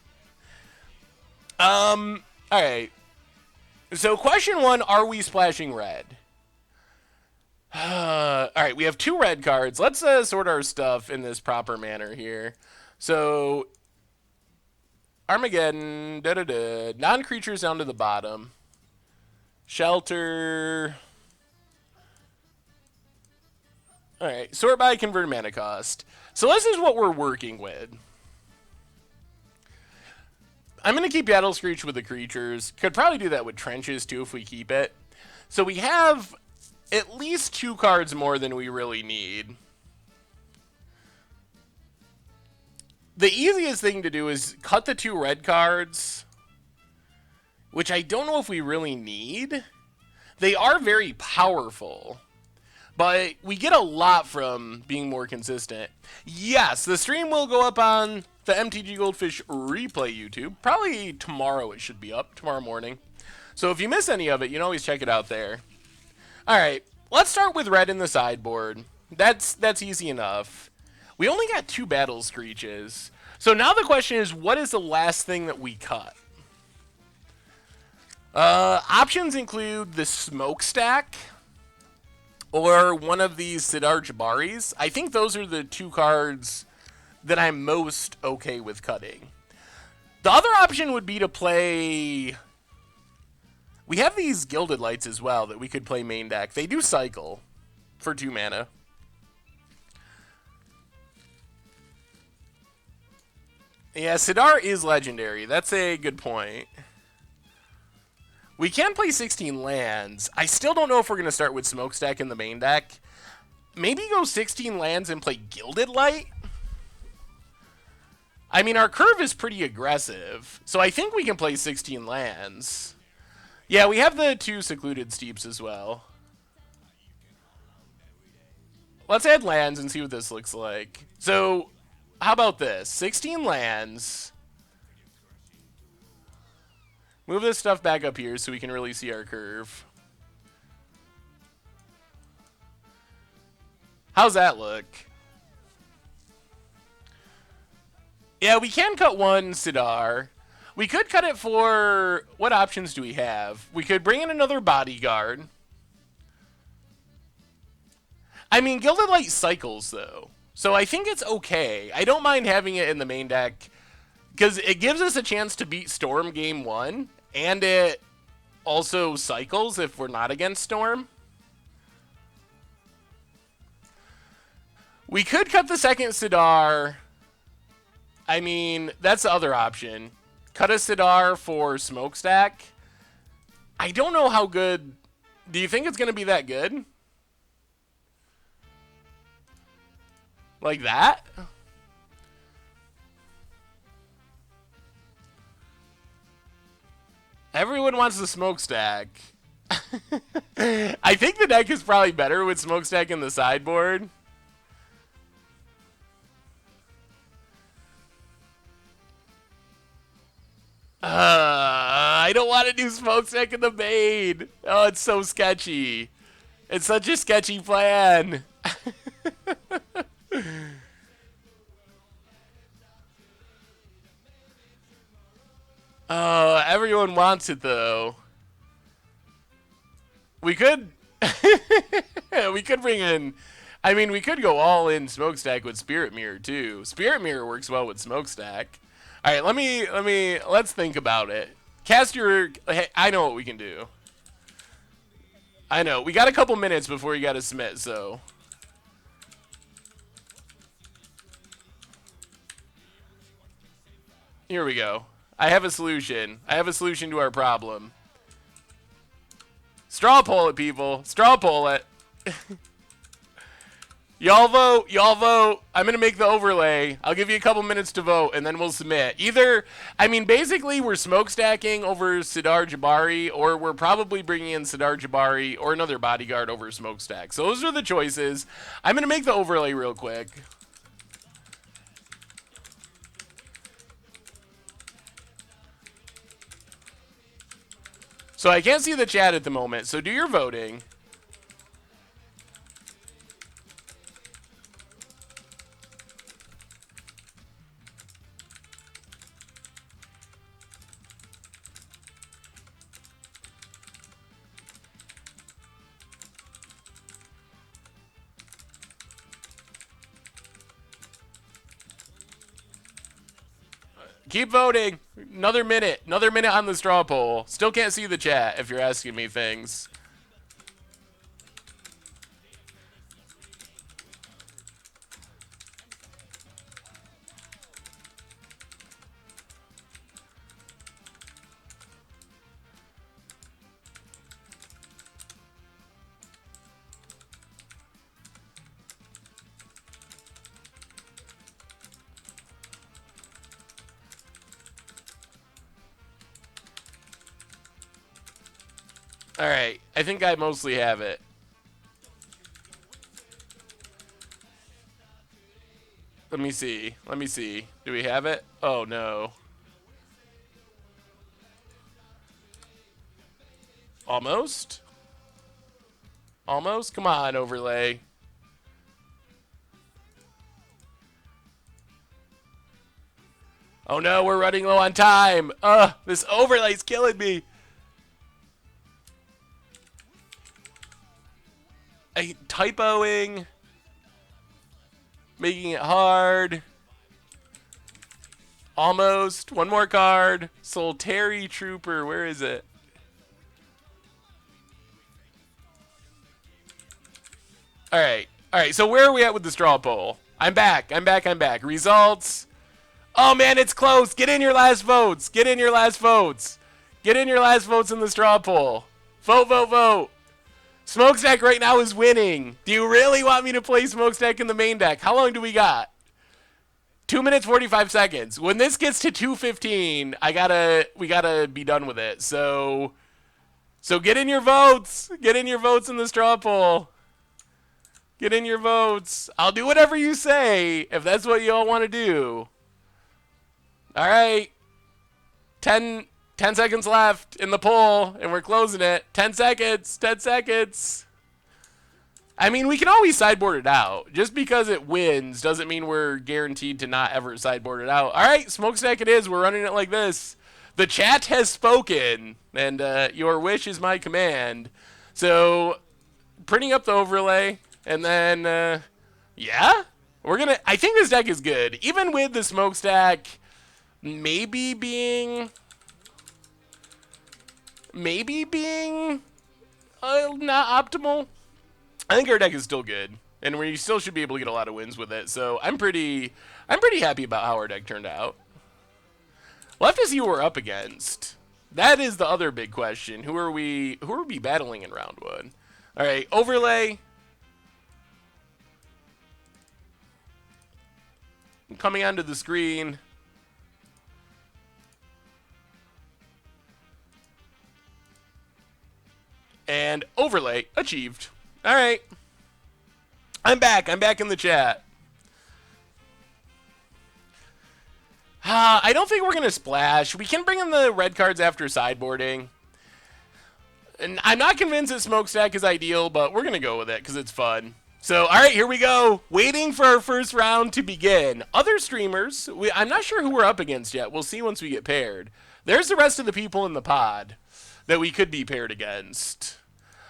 All right. So question 1, are we splashing red? All right, we have 2 red cards. Let's sort our stuff in this proper manner here. So Armageddon, non-creatures down to the bottom. Shelter. All right, sort by converted mana cost. So this is what we're working with. I'm going to keep Battle Screech with the creatures. Could probably do that with Trenches, too, if we keep it. So we have at least 2 cards more than we really need. The easiest thing to do is cut the 2 red cards, which I don't know if we really need. They are very powerful, but we get a lot from being more consistent. Yes, the stream will go up on the MTG Goldfish replay YouTube. Probably tomorrow it should be up, tomorrow morning. So if you miss any of it, you can always check it out there. All right, let's start with red in the sideboard. That's easy enough. We only got 2 Battle Screeches. So now the question is, what is the last thing that we cut? Options include the Smokestack or one of these Sidar Jabaris. I think those are the 2 cards that I'm most okay with cutting. The other option would be to play... We have these Gilded Lights as well that we could play main deck. They do cycle for 2 mana. Yeah, Sidar is legendary. That's a good point. We can play 16 lands. I still don't know if we're going to start with Smokestack in the main deck. Maybe go 16 lands and play Gilded Light? I mean, our curve is pretty aggressive, so I think we can play 16 lands. Yeah, we have the 2 Secluded Steeps as well. Let's add lands and see what this looks like. So, how about this? 16 lands. Move this stuff back up here so we can really see our curve. How's that look? Yeah, we can cut 1 Sidar. We could cut it for... What options do we have? We could bring in another Bodyguard. I mean, Gilded Light cycles, though. So I think it's okay. I don't mind having it in the main deck, because it gives us a chance to beat Storm game 1, and it also cycles if we're not against Storm. We could cut the second Sidar. I mean, that's the other option. Cut a Sidar for Smokestack. I don't know how good... Do you think it's going to be that good? Like that? Everyone wants the Smokestack. I think the deck is probably better with Smokestack in the sideboard. I don't want to do Smokestack in the main. Oh, it's so sketchy. It's such a sketchy plan. Oh, everyone wants it though. We could we could bring in, I mean, we could go all in Smokestack with Spirit Mirror too. Spirit Mirror works well with Smokestack. All right, let's think about it. Cast your, hey, I know what we can do. I know. We got a couple minutes before you got to submit, so. Here we go. I have a solution. I have a solution to our problem. Straw poll it, people. Straw poll it. Y'all vote. Y'all vote. I'm going to make the overlay. I'll give you a couple minutes to vote, and then we'll submit. Either, I mean, basically, we're smokestacking over Sidar Jabari, or we're probably bringing in Sidar Jabari or another bodyguard over smokestack. So those are the choices. I'm going to make the overlay real quick. So I can't see the chat at the moment, so do your voting. Keep voting. Another minute. Another minute on the straw poll. Still can't see the chat if you're asking me things. All right, I think I mostly have it. Let me see. Let me see. Do we have it? Oh, no. Almost? Almost? Come on, overlay. Oh, no, we're running low on time. Ugh, this overlay's killing me. Typoing, making it hard. Almost. One more card. Solteri Trooper. Where is it? All right. All right. So where are we at with the straw poll? I'm back. I'm back. I'm back. Results. Oh, man, it's close. Get in your last votes. Get in your last votes. Get in your last votes in the straw poll. Vote, vote, vote. Smokestack right now is winning. Do you really want me to play Smokestack in the main deck? How long do we got? 2 minutes, 45 seconds. When this gets to 2:15, we gotta be done with it. So get in your votes. Get in your votes in the straw poll. Get in your votes. I'll do whatever you say if that's what you all want to do. All right. 10 seconds left in the poll, and we're closing it. 10 seconds. 10 seconds. I mean, we can always sideboard it out. Just because it wins doesn't mean we're guaranteed to not ever sideboard it out. All right, smokestack it is. We're running it like this. The chat has spoken, and your wish is my command. So, printing up the overlay. And then, yeah, I think this deck is good. Even with the smokestack maybe being not optimal, I think our deck is still good. And we still should be able to get a lot of wins with it. So I'm pretty happy about how our deck turned out. We'll have to see who we're up against. That is the other big question. Who are we battling in round one? All right, overlay. Coming onto the screen. And overlay achieved. All right. I'm back. I'm back in the chat. I don't think we're going to splash. We can bring in the red cards after sideboarding. And I'm not convinced that smokestack is ideal, but we're going to go with it because it's fun. So, all right, here we go. Waiting for our first round to begin. Other streamers, I'm not sure who we're up against yet. We'll see once we get paired. There's the rest of the people in the pod that we could be paired against.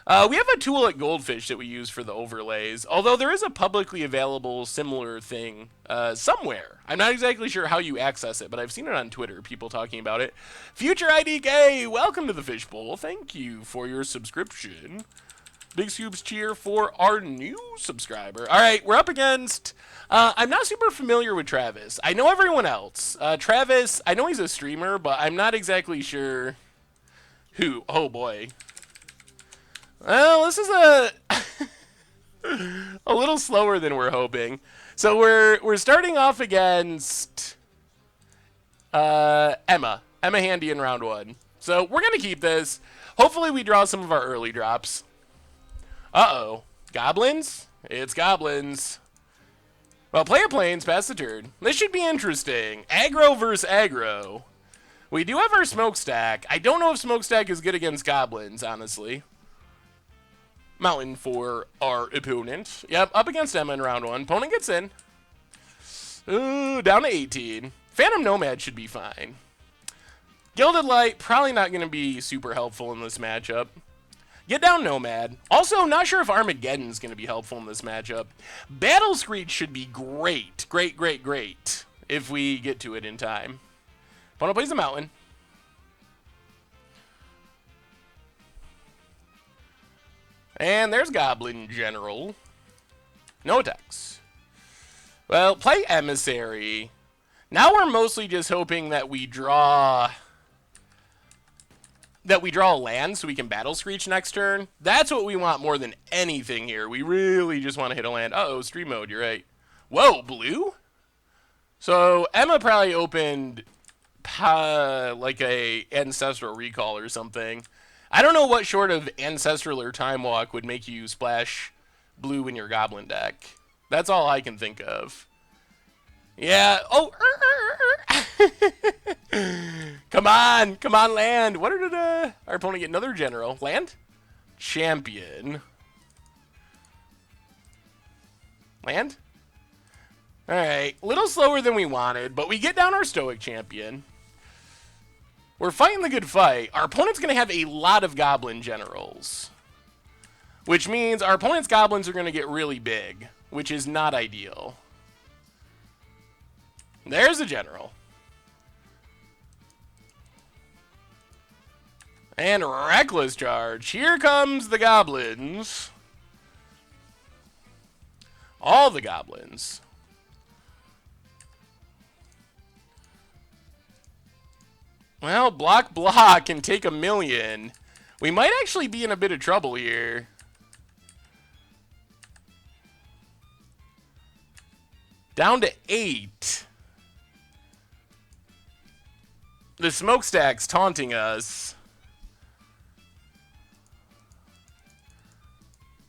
We have a tool at Goldfish that we use for the overlays, although there is a publicly available similar thing somewhere. I'm not exactly sure how you access it, but I've seen it on Twitter, people talking about it. Future IDK, welcome to the Fishbowl. Thank you for your subscription. Big Scoops cheer for our new subscriber. All right, we're up against... I'm not super familiar with Travis. I know everyone else. Travis, I know he's a streamer, but I'm not exactly sure who. Oh, boy. Well, this is a little slower than we're hoping. So we're starting off against Emma Handy in round one. So we're gonna keep this. Hopefully we draw some of our early drops. Uh-oh. Goblins? It's goblins. Well, play a plains, pass the turn. This should be interesting. Aggro versus aggro. We do have our smokestack. I don't know if smokestack is good against goblins, honestly. Mountain for our opponent. Yep, up against Emma in round one. Opponent gets in. Ooh, down to 18. Phantom Nomad should be fine. Gilded Light, probably not going to be super helpful in this matchup. Get down Nomad. Also, not sure if Armageddon's going to be helpful in this matchup. Battle Screech should be great. Great. If we get to it in time. Opponent plays a Mountain. And there's Goblin General. No attacks. Well, play Emissary. Now we're mostly just hoping that we draw a land so we can Battle Screech next turn. That's what we want more than anything here. We really just want to hit a land. Uh-oh, stream mode, you're right. Whoa, blue? So Emma probably opened like a Ancestral Recall or something. I don't know what short of Ancestral or Time Walk would make you splash blue in your Goblin deck. That's all I can think of. Yeah. Oh. Come on, land. What did our opponent get? Another general. Land? Champion. Land? All right. A little slower than we wanted, but we get down our Stoic Champion. We're fighting the good fight. Our opponent's going to have a lot of Goblin Generals, which means our opponent's Goblins are going to get really big, which is not ideal. There's a General. And Reckless Charge. Here comes the Goblins. All the Goblins. Well, block and take a million. We might actually be in a bit of trouble here. Down to 8. The smokestack's taunting us.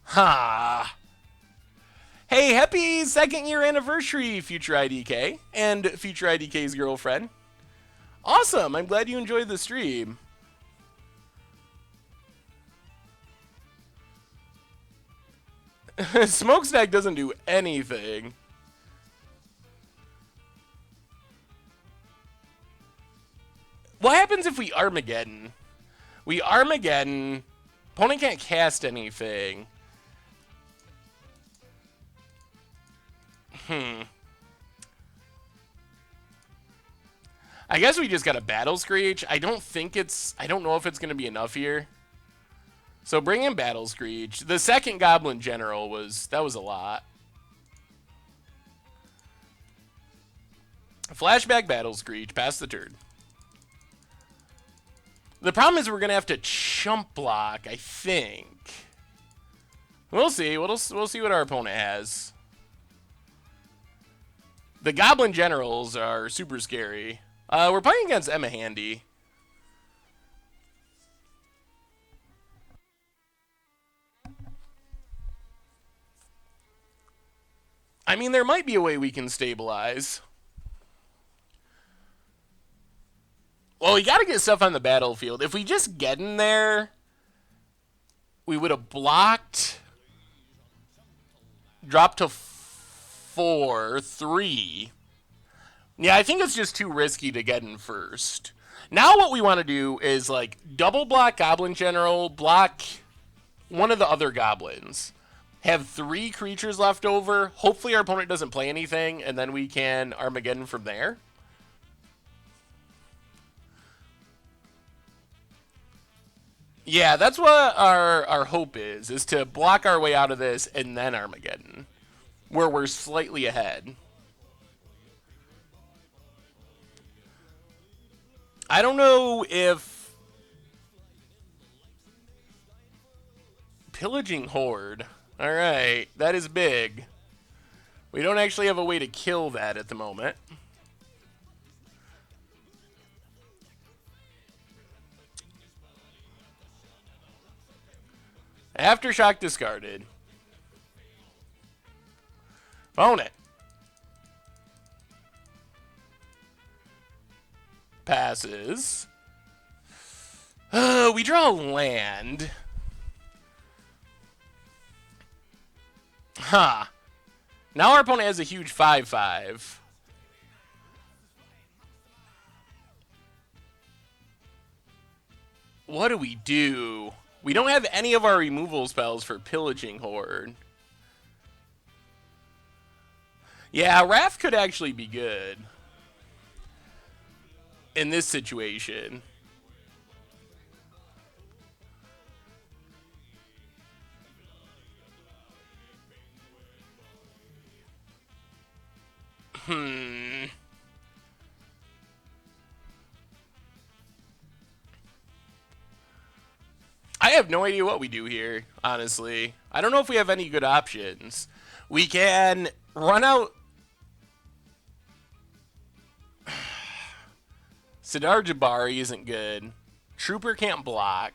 Ha! Hey, happy 2nd year anniversary, Future IDK, and Future IDK's girlfriend. Awesome! I'm glad you enjoyed the stream. Smokestack doesn't do anything. What happens if we Armageddon? We Armageddon. Opponent can't cast anything. I guess we just got a Battle Screech. I don't know if it's going to be enough here. So bring in Battle Screech. The second Goblin General was a lot. Flashback Battle Screech, pass the turn. The problem is we're going to have to chump block, I think. We'll see. We'll see what our opponent has. The Goblin Generals are super scary. We're playing against Emma Handy. I mean, there might be a way we can stabilize. Well, we got to get stuff on the battlefield. If we just get in there, we would have blocked. Dropped to 4, 3. Yeah, I think it's just too risky to get in first. Now what we want to do is, like, double block Goblin General, block one of the other goblins. Have 3 creatures left over. Hopefully our opponent doesn't play anything, and then we can Armageddon from there. Yeah, that's what our hope is to block our way out of this and then Armageddon, where we're slightly ahead. I don't know if Pillaging Horde. All right, that is big. We don't actually have a way to kill that at the moment. Aftershock discarded. Own it. Passes. We draw land. Huh. Now our opponent has a huge 5/5. What do we do? We don't have any of our removal spells for Pillaging Horde. Yeah, Wrath could actually be good in this situation. I have no idea what we do here, honestly. I don't know if we have any good options. We can run out... Sidar Jabari isn't good. Trooper can't block.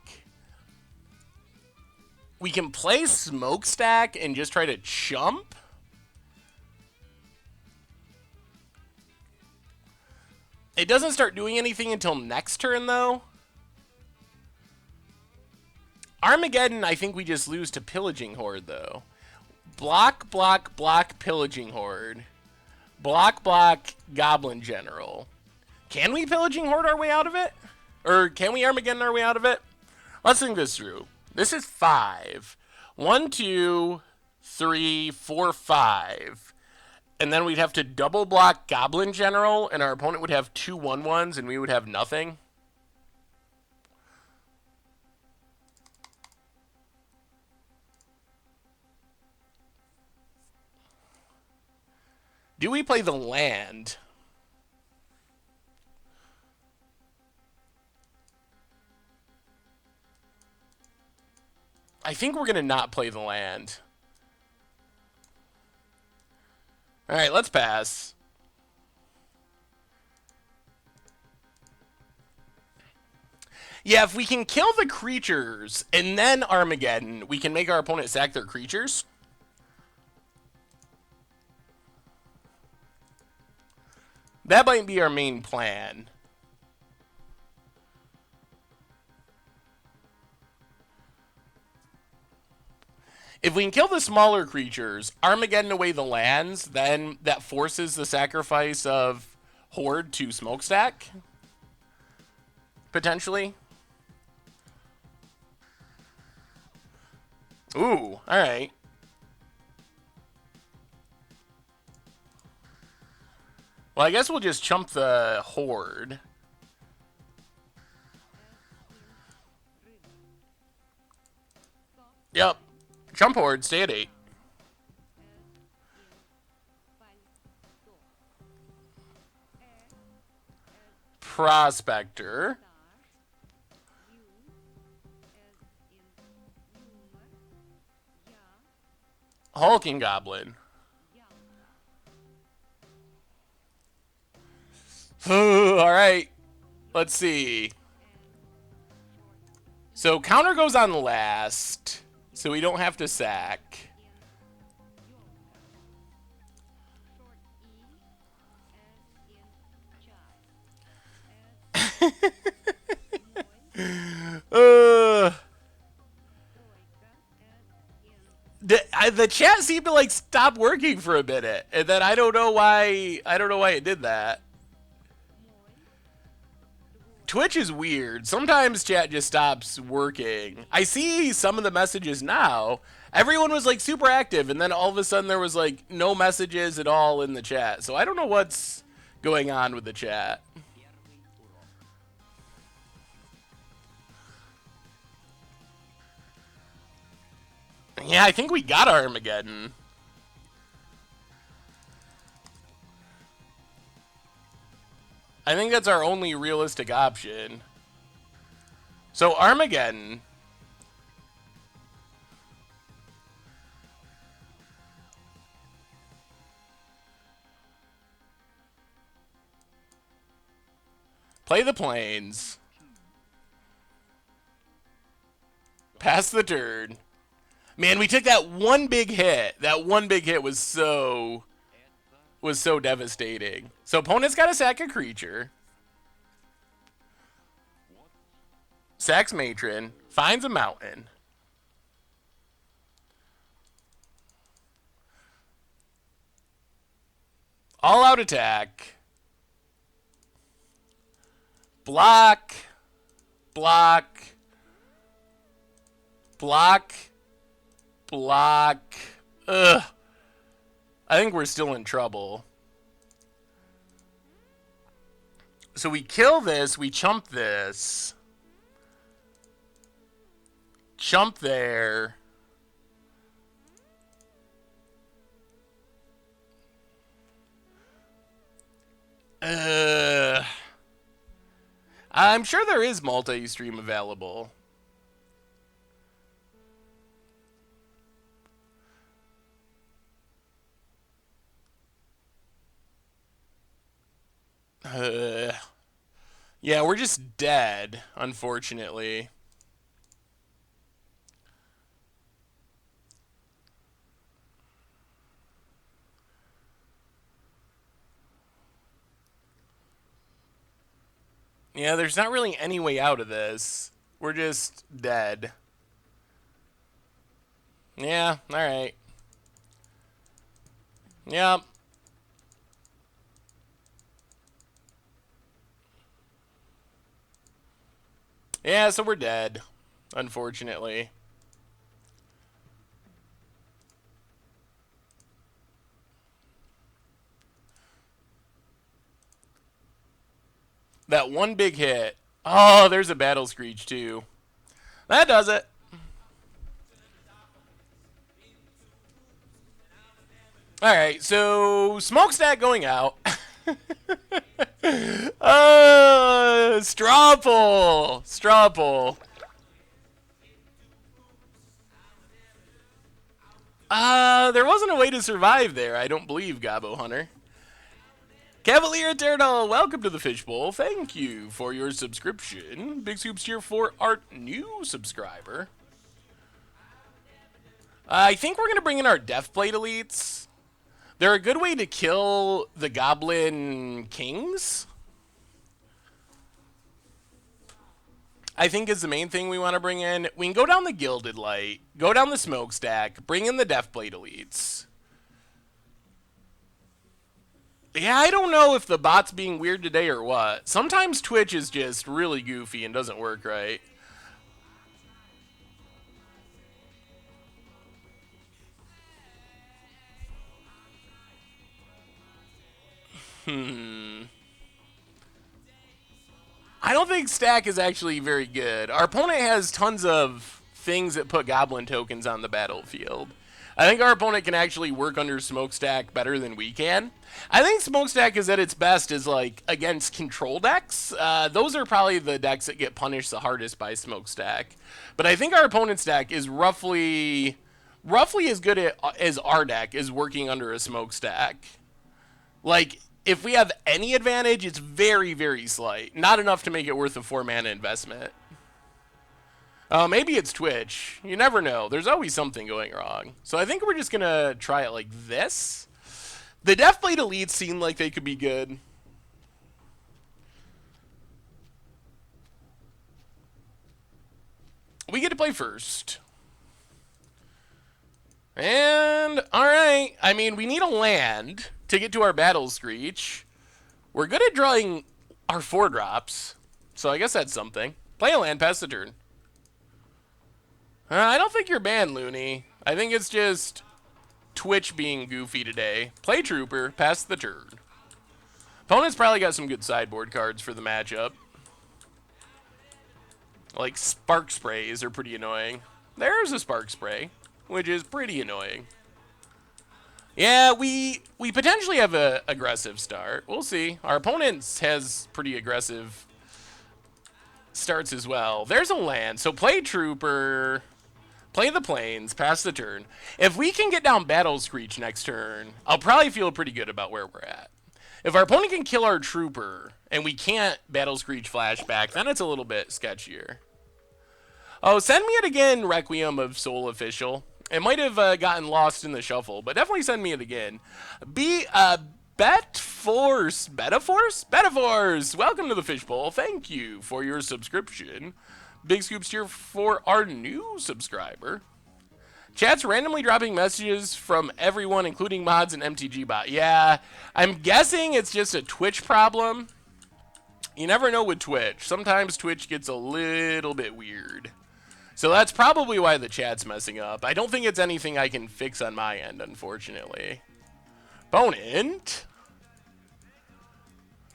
We can play Smokestack and just try to chump. It doesn't start doing anything until next turn, though. Armageddon, I think we just lose to Pillaging Horde, though. Block, block, block, Pillaging Horde. Block, block, Goblin General. Can we Pillaging Horde our way out of it? Or can we Armageddon our way out of it? Let's think this through. This is 5. 1, 2, 3, 4, 5. And then we'd have to double block Goblin General, and our opponent would have 2 1/1s, and we would have nothing. Do we play the land? I think we're going to not play the land. All right, let's pass. Yeah, if we can kill the creatures and then Armageddon, we can make our opponent sack their creatures. That might be our main plan. If we can kill the smaller creatures, Armageddon away the lands, then that forces the sacrifice of Horde to Smokestack. Potentially. Ooh, alright. Well, I guess we'll just chump the horde. Yep. Chump horde, stay at 8. Prospector. Hulking Goblin. Alright. Let's see. So counter goes on last, so we don't have to sack. The chat seemed to like stop working for a minute, and then I don't know why. I don't know why it did that. Twitch is weird. Sometimes chat just stops working. I see some of the messages now. Everyone was like super active, and then all of a sudden there was like no messages at all in the chat. So I don't know what's going on with the chat. Yeah, I think we got Armageddon. I think that's our only realistic option. So Armageddon. Play the planes. Pass the turn. Man, we took that one big hit. That one big hit was so devastating. So opponent's got to sack a creature. Sacks Matron. Finds a mountain. All out attack. Block. Block. Block. Block. Ugh. I think we're still in trouble. So we kill this. We chump this. Chump there. I'm sure there is multi-stream available. Yeah, we're just dead, unfortunately. Yeah, there's not really any way out of this. We're just dead. Yeah, alright. Yep. Yeah, so we're dead, unfortunately. That one big hit. Oh, there's a Battle Screech, too. That does it. Alright, so Smokestack going out. Straw pull. Straw pull. There wasn't a way to survive there, I don't believe, Gabo Hunter. Cavalier Eternal, welcome to the Fishbowl. Thank you for your subscription. Big soups here for our new subscriber. I think we're going to bring in our Deathblade elites. They're a good way to kill the Goblin Kings. I think is the main thing we want to bring in. We can go down the Gilded Light, go down the Smokestack, bring in the Deathblade elites. Yeah, I don't know if the bot's being weird today or what. Sometimes Twitch is just really goofy and doesn't work right. I don't think stack is actually very good. Our opponent has tons of things that put goblin tokens on the battlefield. I think our opponent can actually work under smokestack better than we can. I think smokestack is at its best is like against control decks. Those are probably the decks that get punished the hardest by smokestack. But I think our opponent's deck is roughly as good as our deck is working under a smokestack. Like, if we have any advantage, it's very, very slight. Not enough to make it worth a 4-mana investment. Maybe it's Twitch. You never know. There's always something going wrong. So I think we're just going to try it like this. The Deathblade Elites seem like they could be good. We get to play first. And, alright. I mean, we need a land to get to our Battle Screech. We're good at drawing our 4-drops. So I guess that's something. Play a land, pass the turn. I don't think you're banned, Looney. I think it's just Twitch being goofy today. Play Trooper, pass the turn. Opponent's probably got some good sideboard cards for the matchup. Like Spark Sprays are pretty annoying. There's a Spark Spray, which is pretty annoying. Yeah, we potentially have a aggressive start. We'll see. Our opponent has pretty aggressive starts as well. There's a land, so play Trooper, play the Plains, pass the turn. If we can get down Battle Screech next turn, I'll probably feel pretty good about where we're at. If our opponent can kill our Trooper, and we can't Battle Screech flashback, then it's a little bit sketchier. Oh, send me it again, Requiem of Soul Official. It might have gotten lost in the shuffle, but definitely send me it again. Betaforce, welcome to the Fishbowl. Thank you for your subscription. Big scoops here for our new subscriber. Chat's randomly dropping messages from everyone, including mods and MTG bot. Yeah, I'm guessing it's just a Twitch problem. You never know with Twitch. Sometimes Twitch gets a little bit weird. So that's probably why the chat's messing up. I don't think it's anything I can fix on my end, unfortunately. Opponent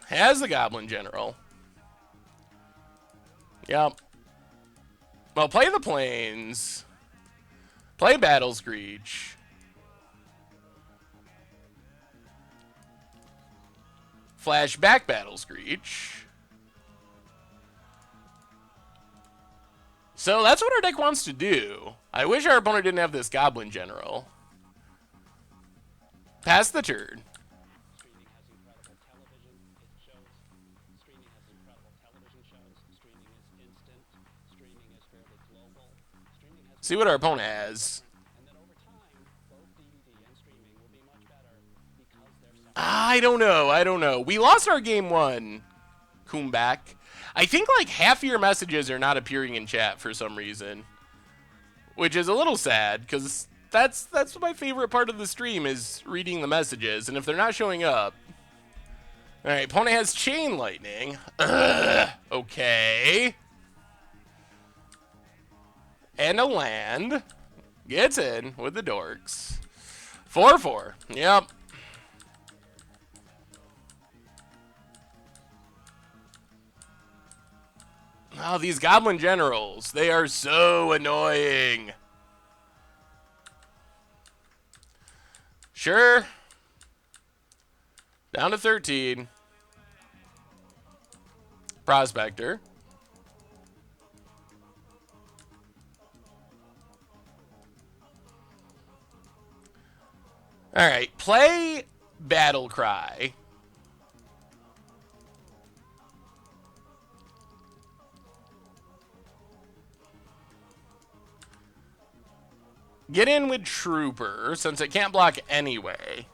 has the Goblin General. Yep. Well, play the Plains. Play Battle Screech. Flashback Battle Screech. So that's what our deck wants to do. I wish our opponent didn't have this Goblin General. Pass the turn. See what our opponent has. I don't know. We lost our game 1, Kumbak. I think like half of your messages are not appearing in chat for some reason, which is a little sad because that's my favorite part of the stream is reading the messages, and if they're not showing up. All right, opponent has Chain Lightning. Okay. And a land. Gets in with the dorks. 4/4. Yep. Oh, these Goblin Generals. They are so annoying. Sure. Down to 13. Prospector. All right, play Battle Cry. Get in with Trooper, since it can't block anyway.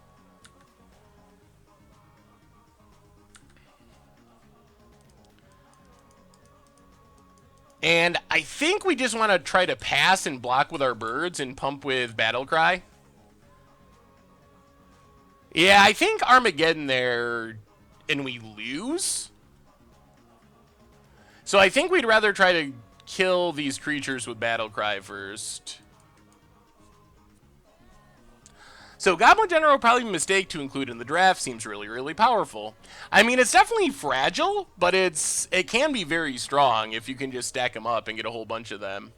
And I think we just want to try to pass and block with our birds and pump with Battle Cry. Yeah, I think Armageddon there, and we lose. So I think we'd rather try to kill these creatures with Battle Cry first. So Goblin General probably a mistake to include in the draft. Seems really, really powerful. I mean, it's definitely fragile, but it can be very strong if you can just stack them up and get a whole bunch of them.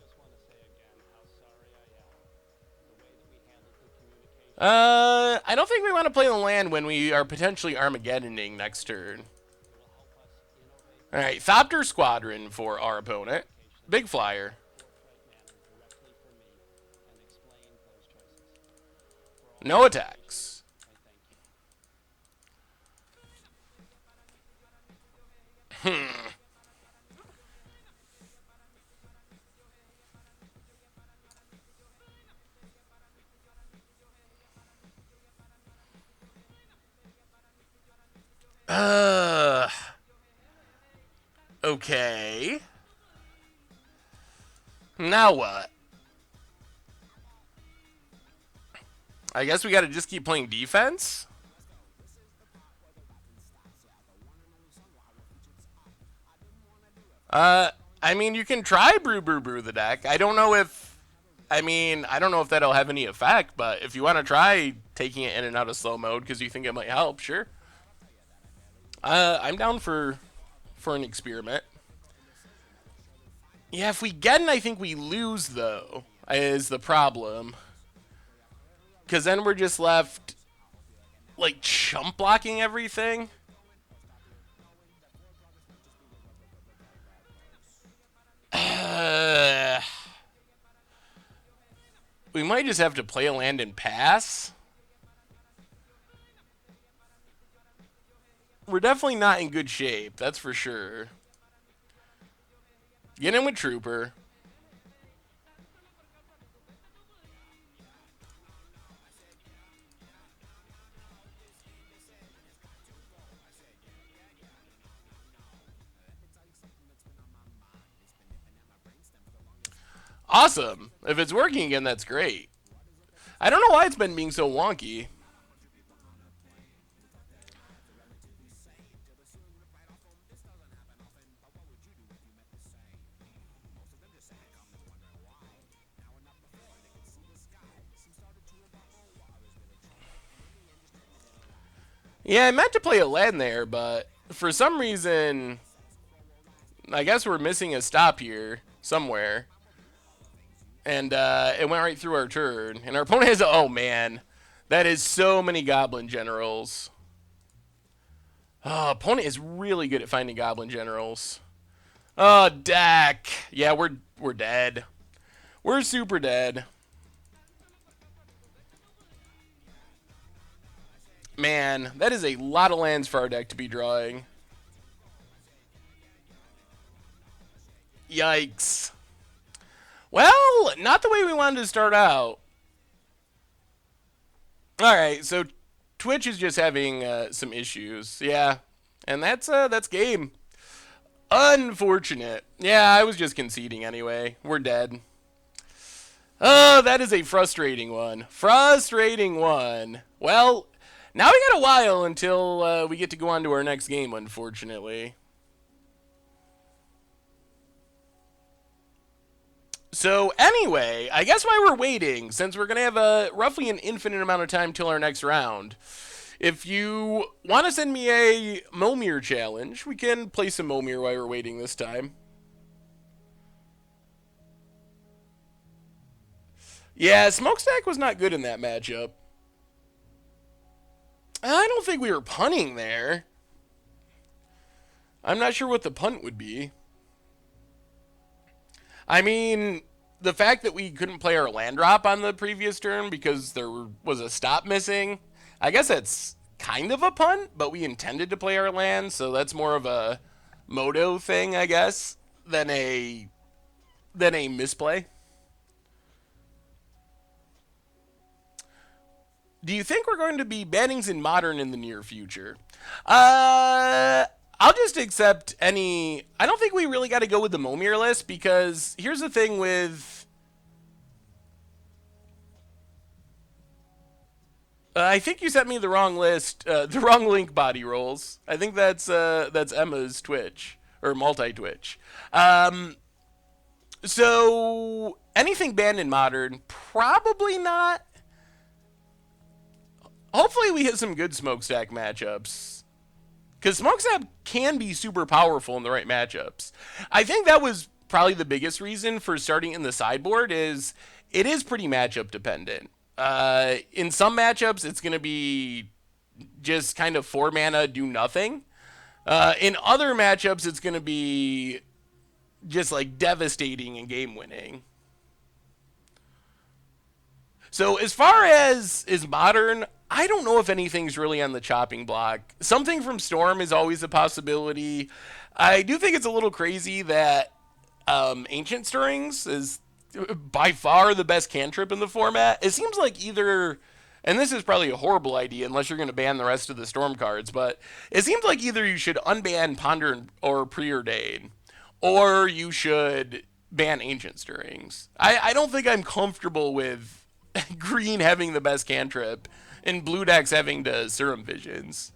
I don't think we want to play the land when we are potentially Armageddoning next turn. All right, Thopter Squadron for our opponent. Big flyer. No attacks. Uh, okay. Now what? I guess we got to just keep playing defense? I mean, you can try brew the deck. I don't know if I don't know if that'll have any effect, but if you want to try taking it in and out of slow mode because you think it might help, sure. I'm down for an experiment. Yeah, if we get it, I think we lose, though, is the problem. Because then we're just left, like, chump blocking everything. We might just have to play a land and pass. We're definitely not in good shape, that's for sure. Get in with Trooper. Awesome. If it's working again, that's great. I don't know why it's been being so wonky. Yeah, I meant to play a land there, but for some reason, I guess we're missing a stop here somewhere. And it went right through our turn. And our opponent has, oh man, that is so many Goblin Generals. Oh, opponent is really good at finding Goblin Generals. Oh, deck. Yeah, we're dead. We're super dead. Man, that is a lot of lands for our deck to be drawing. Yikes. Well, not the way we wanted to start out. Alright, so Twitch is just having some issues. Yeah, and that's game. Unfortunate. Yeah, I was just conceding anyway. We're dead. Oh, that is a frustrating one. Frustrating one. Well, now we got a while until we get to go on to our next game, unfortunately. So anyway, I guess while we're waiting, since we're going to have roughly an infinite amount of time till our next round, if you want to send me a Momeir challenge, we can play some Momeir while we're waiting this time. Yeah, Smokestack was not good in that matchup. I don't think we were punting there. I'm not sure what the punt would be. I mean, the fact that we couldn't play our land drop on the previous turn because there was a stop missing, I guess that's kind of a punt, but we intended to play our land, so that's more of a moto thing, I guess, than a misplay. Do you think we're going to be bannings in Modern in the near future? I'll just accept any... I don't think we really got to go with the Momeir list, because here's the thing with... I think you sent me the wrong list, the wrong link body rolls. I think that's Emma's Twitch, or multi-Twitch. So, anything banned in Modern? Probably not. hopefully we hit some good smokestack matchups. Because smokestack can be super powerful in the right matchups. I think that was probably the biggest reason for starting in the sideboard is it is pretty matchup dependent. In some matchups, it's going to be just kind of 4 mana, do nothing. In other matchups, it's going to be just like devastating and game winning. So as far as is modern, I don't know if anything's really on the chopping block. Something from Storm is always a possibility. I do think it's a little crazy that Ancient Stirrings is by far the best cantrip in the format. It seems like either, and this is probably a horrible idea unless you're going to ban the rest of the Storm cards, but it seems like either you should unban Ponder or Preordain, or you should ban Ancient Stirrings. I don't think I'm comfortable with green having the best cantrip and blue decks having to Serum Visions.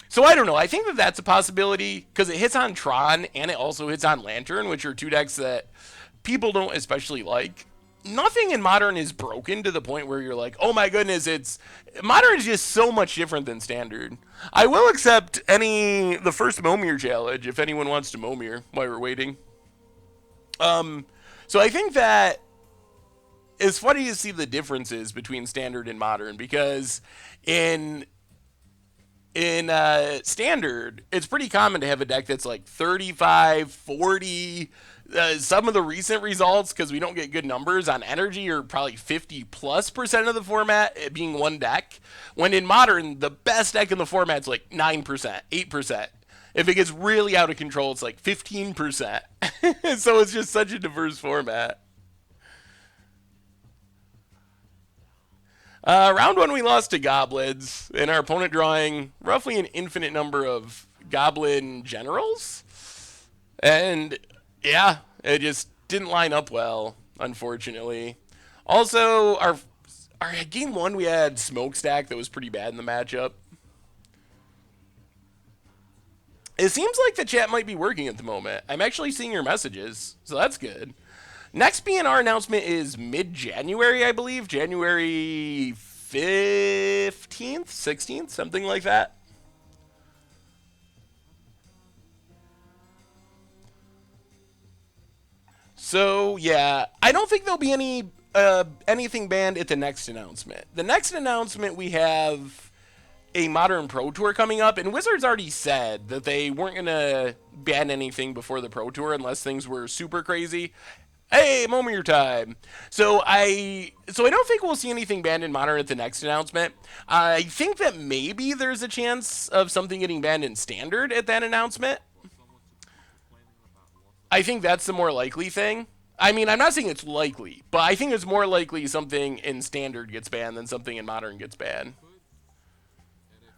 So I don't know. I think that that's a possibility because it hits on Tron and it also hits on Lantern, which are 2 decks that people don't especially like. Nothing in Modern is broken to the point where you're like, oh my goodness, it's Modern is just so much different than Standard. I will accept the first Momeir challenge if anyone wants to Momeir while we're waiting. So I think that it's funny to see the differences between Standard and Modern because in Standard, it's pretty common to have a deck that's like 35, 40. Some of the recent results, because we don't get good numbers on energy, are probably 50+% of the format being one deck. When in Modern, the best deck in the format's like 9%, 8%. If it gets really out of control, it's like 15%. So it's just such a diverse format. Round 1, we lost to Goblins, and our opponent drawing roughly an infinite number of Goblin Generals. And, yeah, it just didn't line up well, unfortunately. Also, our game 1, we had Smokestack that was pretty bad in the matchup. It seems like the chat might be working at the moment. I'm actually seeing your messages, so that's good. Next BNR announcement is mid-January, I believe. January 15th, 16th, something like that. So, yeah, I don't think there'll be anything banned at the next announcement. The next announcement, we have a Modern Pro Tour coming up, and Wizards already said that they weren't going to ban anything before the Pro Tour unless things were super crazy. Hey, Momeir time. So I don't think we'll see anything banned in Modern at the next announcement. I think that maybe there's a chance of something getting banned in Standard at that announcement. I think that's the more likely thing. I mean, I'm not saying it's likely, but I think it's more likely something in Standard gets banned than something in Modern gets banned.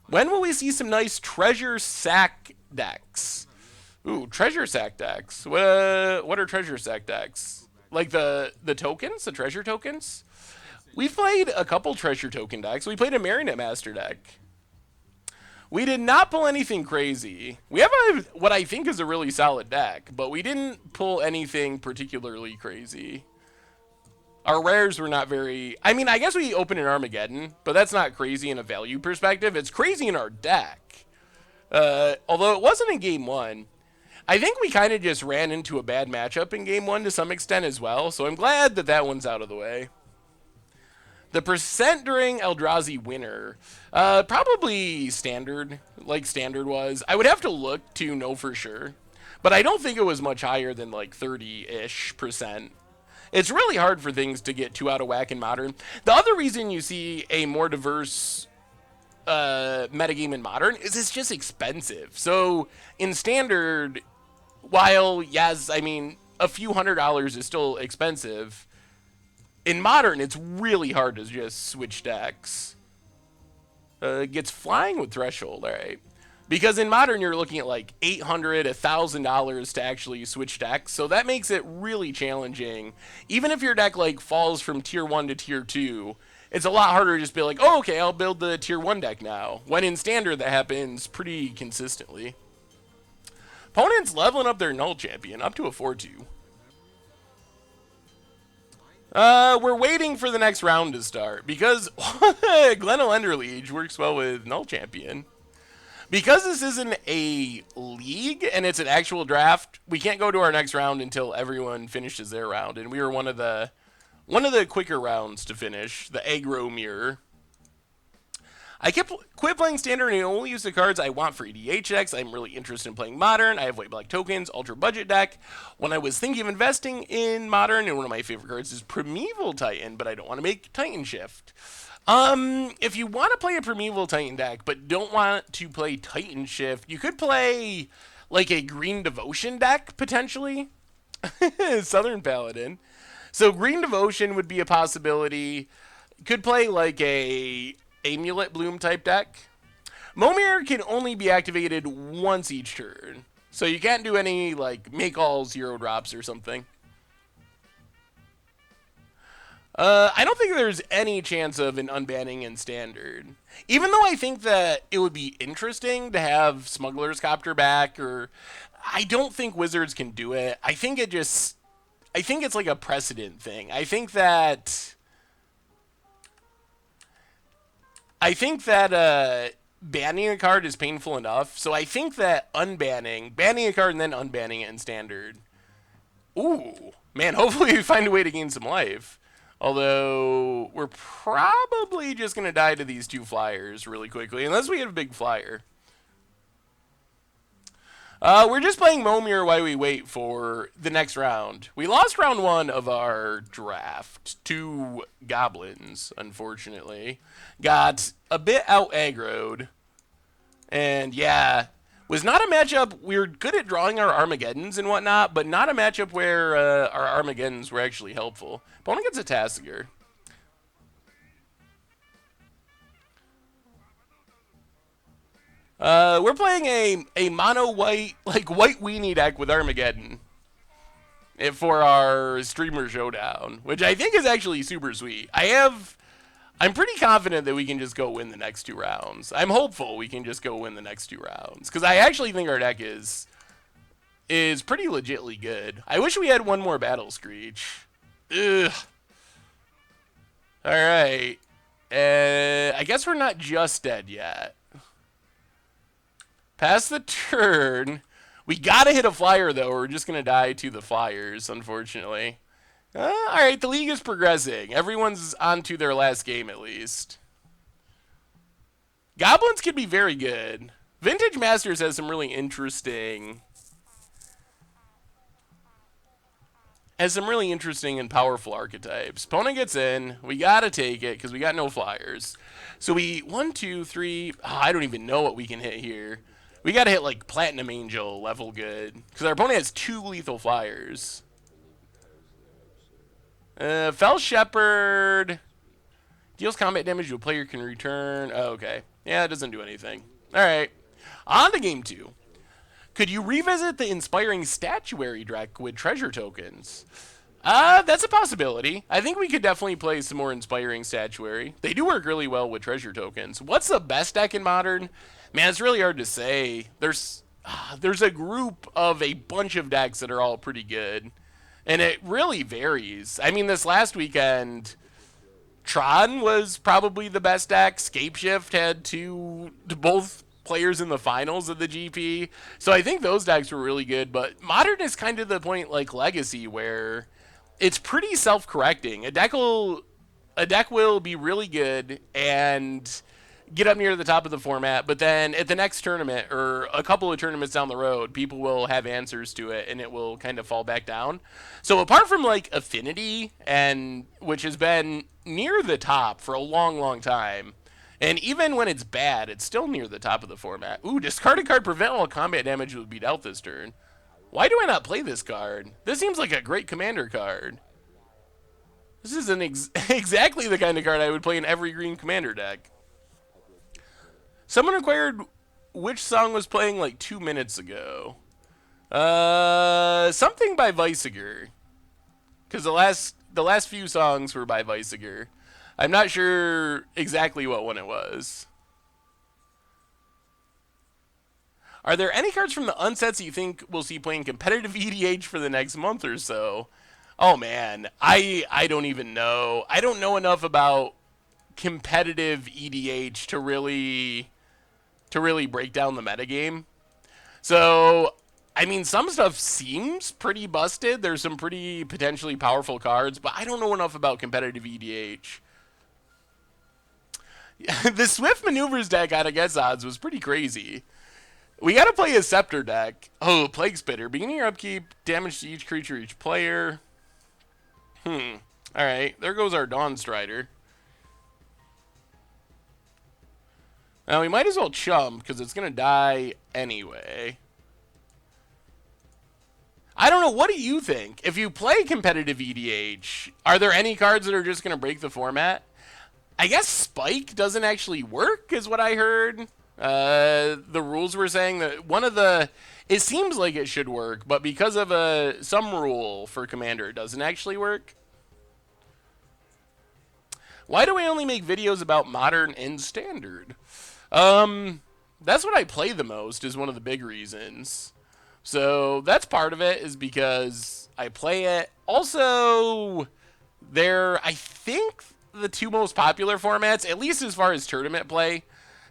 When will we see some nice Treasure Sack decks? Ooh, Treasure Sack decks. What are Treasure Sack decks? Like the tokens? The treasure tokens? We've played a couple treasure token decks. We played a Marionette Master deck. We did not pull anything crazy. We have what I think is a really solid deck, but we didn't pull anything particularly crazy. Our rares were not very... I mean, I guess we opened an Armageddon, but that's not crazy in a value perspective. It's crazy in our deck. Although it wasn't in Game 1. I think we kind of just ran into a bad matchup in Game 1 to some extent as well, so I'm glad that that one's out of the way. The percent during Eldrazi Winter, probably Standard, like Standard was. I would have to look to know for sure, but I don't think it was much higher than like 30-ish%. It's really hard for things to get too out of whack in Modern. The other reason you see a more diverse metagame in Modern is it's just expensive. So in Standard, while, yes, I mean, a few $100s is still expensive, in Modern, it's really hard to just switch decks. It gets flying with Threshold, all right. Because in Modern, you're looking at like $800, $1,000 to actually switch decks. So that makes it really challenging. Even if your deck like falls from tier 1 to tier 2, it's a lot harder to just be like, oh, okay, I'll build the tier 1 deck now. When in Standard, that happens pretty consistently. Opponents leveling up their Null Champion up to a 4-2. We're waiting for the next round to start because Glenn Enderleach works well with Null Champion. Because this isn't a league and it's an actual draft, we can't go to our next round until everyone finishes their round, and we were one of the quicker rounds to finish, the aggro mirror. I quit playing standard and only use the cards I want for EDHX. I'm really interested in playing modern. I have white black tokens, ultra budget deck. When I was thinking of investing in modern, and one of my favorite cards is Primeval Titan, but I don't want to make Titan Shift. If you want to play a Primeval Titan deck, but don't want to play Titan Shift, you could play like a Green Devotion deck potentially. Southern Paladin. So Green Devotion would be a possibility. Could play like a Amulet Bloom type deck. Momeir can only be activated once each turn. So you can't do any like make all 0 drops or something. I don't think there's any chance of an unbanning in standard. Even though I think that it would be interesting to have Smuggler's Copter back, or I don't think Wizards can do it. I think it's like a precedent thing. I think that banning a card is painful enough, so I think that banning a card and then unbanning it in standard. Ooh, man, hopefully we find a way to gain some life. Although, we're probably just going to die to these 2 flyers really quickly, unless we have a big flyer. We're just playing Momeir while we wait for the next round. We lost round 1 of our draft to Goblins, unfortunately. Got a bit out-aggroed. And yeah, was not a matchup. We were good at drawing our Armageddons and whatnot, but not a matchup where our Armageddons were actually helpful. Opponent gets a Tasigur. We're playing a mono white, like white weenie deck with Armageddon for our streamer showdown, which I think is actually super sweet. I'm pretty confident that we can just go win the next 2 rounds. I'm hopeful we can just go win the next 2 rounds, because I actually think our deck is pretty legitly good. I wish we had one more Battle Screech. Ugh. All right. I guess we're not just dead yet. Pass the turn. We gotta hit a flyer, though, or we're just gonna die to the flyers, unfortunately. Alright, the league is progressing. Everyone's on to their last game, at least. Goblins can be very good. Vintage Masters has some really interesting... and powerful archetypes. Opponent gets in. We gotta take it, because we got no flyers. So 1, 2, 3... Oh, I don't even know what we can hit here. We gotta hit, like, Platinum Angel level good. Because our opponent has 2 lethal flyers. Fell Shepherd deals combat damage to a player can return. Oh, okay. Yeah, it doesn't do anything. Alright. On to game 2. Could you revisit the Inspiring Statuary deck with treasure tokens? That's a possibility. I think we could definitely play some more Inspiring Statuary. They do work really well with treasure tokens. What's the best deck in Modern? Man, it's really hard to say. There's a group of a bunch of decks that are all pretty good. And it really varies. I mean, this last weekend, Tron was probably the best deck. Scapeshift had both players in the finals of the GP. So I think those decks were really good. But Modern is kind of the point like Legacy where it's pretty self-correcting. A deck will be really good and get up near the top of the format, but then at the next tournament or a couple of tournaments down the road, people will have answers to it and it will kind of fall back down. So apart from like Affinity, and which has been near the top for a long, long time, and even when it's bad, it's still near the top of the format. Ooh, discard a card, prevent all combat damage will be dealt this turn. Why do I not play this card? This seems like a great commander card. This is exactly the kind of card I would play in every green commander deck. Someone inquired which song was playing like 2 minutes ago. Something by Weisiger. Because the last few songs were by Weisiger. I'm not sure exactly what one it was. Are there any cards from the unsets you think we'll see playing competitive EDH for the next month or so? Oh man, I don't even know. I don't know enough about competitive EDH to really break down the metagame. So, I mean, some stuff seems pretty busted. There's some pretty potentially powerful cards, but I don't know enough about competitive EDH. The Swift Maneuvers deck out of Guess Odds was pretty crazy. We gotta play a Scepter deck. Oh, Plague Spitter. Beginning your upkeep, damage to each creature, each player. Alright, there goes our Dawn Strider. Now, we might as well chump, because it's going to die anyway. I don't know. What do you think? If you play competitive EDH, are there any cards that are just going to break the format? I guess Spike doesn't actually work, is what I heard. The rules were saying that one of the... It seems like it should work, but because of some rule for Commander, it doesn't actually work. Why do we only make videos about Modern and Standard? That's what I play the most, is one of the big reasons. So that's part of it, is because I play it. Also, I think the two most popular formats, at least as far as tournament play,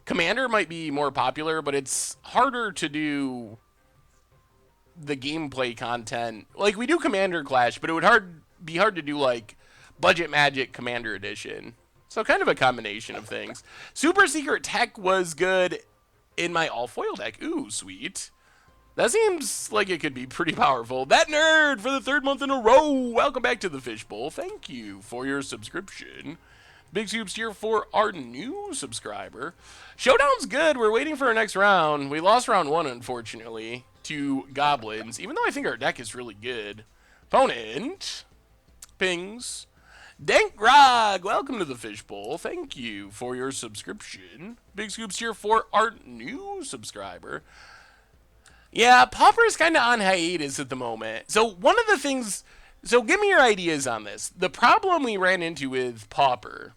Commander might be more popular, but it's harder to do the gameplay content. Like, we do Commander Clash, but it would be hard to do, like, Budget Magic Commander Edition. So kind of a combination of things. Super Secret Tech was good in my all-foil deck. Ooh, sweet. That seems like it could be pretty powerful. That Nerd for the 3rd month in a row. Welcome back to the Fishbowl. Thank you for your subscription. Big soups here for our new subscriber. Showdown's good. We're waiting for our next round. We lost round 1, unfortunately, to Goblins, even though I think our deck is really good. Opponent. Pings. Dank Grog, welcome to the Fishbowl. Thank you for your subscription. Big scoops here for our new subscriber. Yeah, Pauper's kind of on hiatus at the moment. So one of the things... So give me your ideas on this. The problem we ran into with Pauper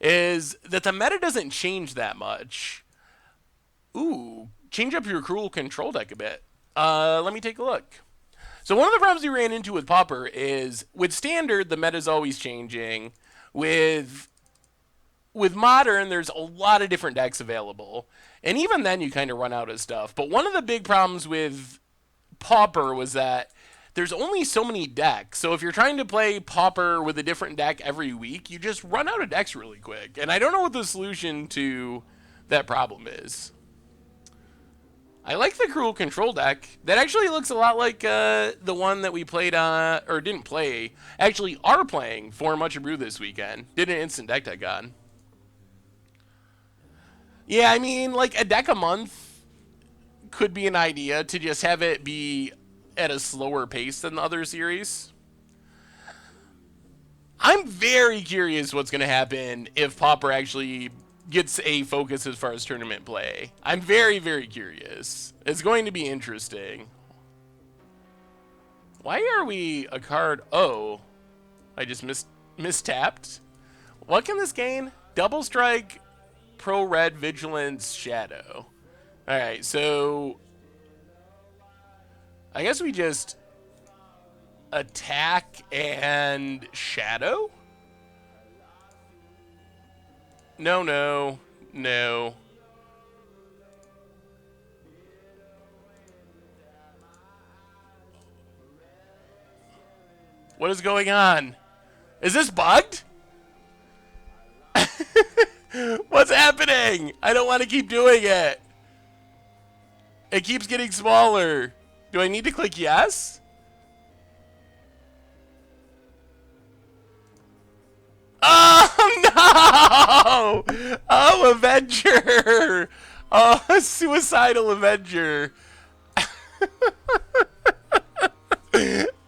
is that the meta doesn't change that much. Ooh, change up your Cruel Control deck a bit. Let me take a look. So one of the problems we ran into with Pauper is, with Standard, the meta's always changing. With Modern, there's a lot of different decks available. And even then, you kind of run out of stuff. But one of the big problems with Pauper was that there's only so many decks. So if you're trying to play Pauper with a different deck every week, you just run out of decks really quick. And I don't know what the solution to that problem is. I like the Cruel Control deck. That actually looks a lot like the one that we played on, or didn't play, actually are playing for Much Brew this weekend. Did an instant deck on. Yeah, I mean, like a deck a month could be an idea, to just have it be at a slower pace than the other series. I'm very curious what's going to happen if Pauper actually gets a focus as far as tournament play. I'm very, very curious. It's going to be interesting. Why are we a card? Oh, I just mistapped. What can this gain? Double Strike, Pro Red, Vigilance, Shadow. Alright, so I guess we just attack and Shadow? No, no, no. What is going on? Is this bugged? What's happening? I don't want to keep doing it. It keeps getting smaller. Do I need to click yes? Oh, no! Oh, Avenger! Oh, suicidal Avenger.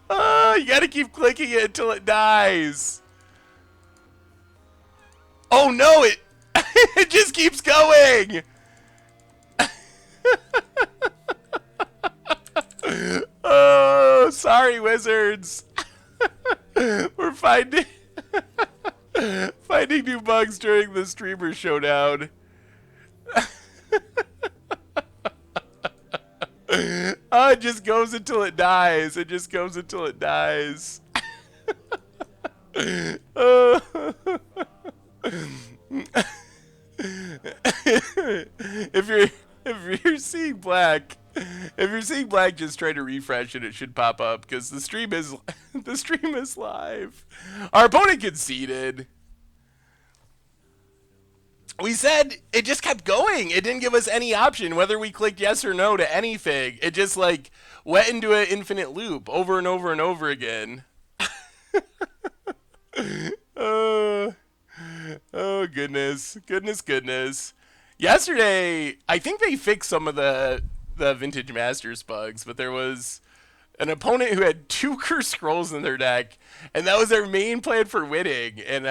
Oh, you gotta keep clicking it until it dies. Oh, no, it just keeps going. Oh, sorry, wizards. We're finding new bugs during the streamer showdown. Oh, it just goes until it dies. It just goes until it dies. Uh, if you're if you're seeing black, if you're seeing black, just try to refresh and it should pop up because the stream is the stream is live. Our opponent conceded. We said it just kept going. It didn't give us any option whether we clicked yes or no to anything. It just like went into an infinite loop over and over and over again. uh, oh goodness, goodness. Yesterday, I think they fixed some of the Vintage Masters bugs, but there was an opponent who had 2 Cursed Scrolls in their deck, and that was their main plan for winning. And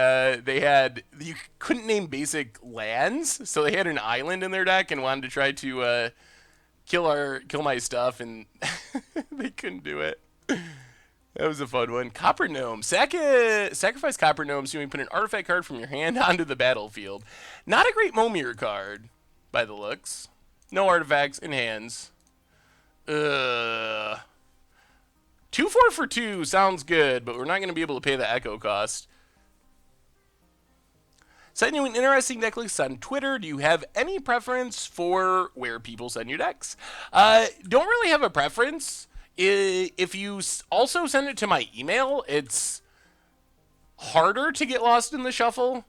you couldn't name basic lands, so they had an island in their deck and wanted to try to kill my stuff, and they couldn't do it. That was a fun one. Copper Gnome. Sacrifice Copper Gnome so you can put an artifact card from your hand onto the battlefield. Not a great Momeir card, by the looks. No artifacts in hands. 2/4 for 2 sounds good, but we're not going to be able to pay the echo cost. Send you an interesting deck list on Twitter. Do you have any preference for where people send you decks? Don't really have a preference. If you also send it to my email, it's harder to get lost in the shuffle.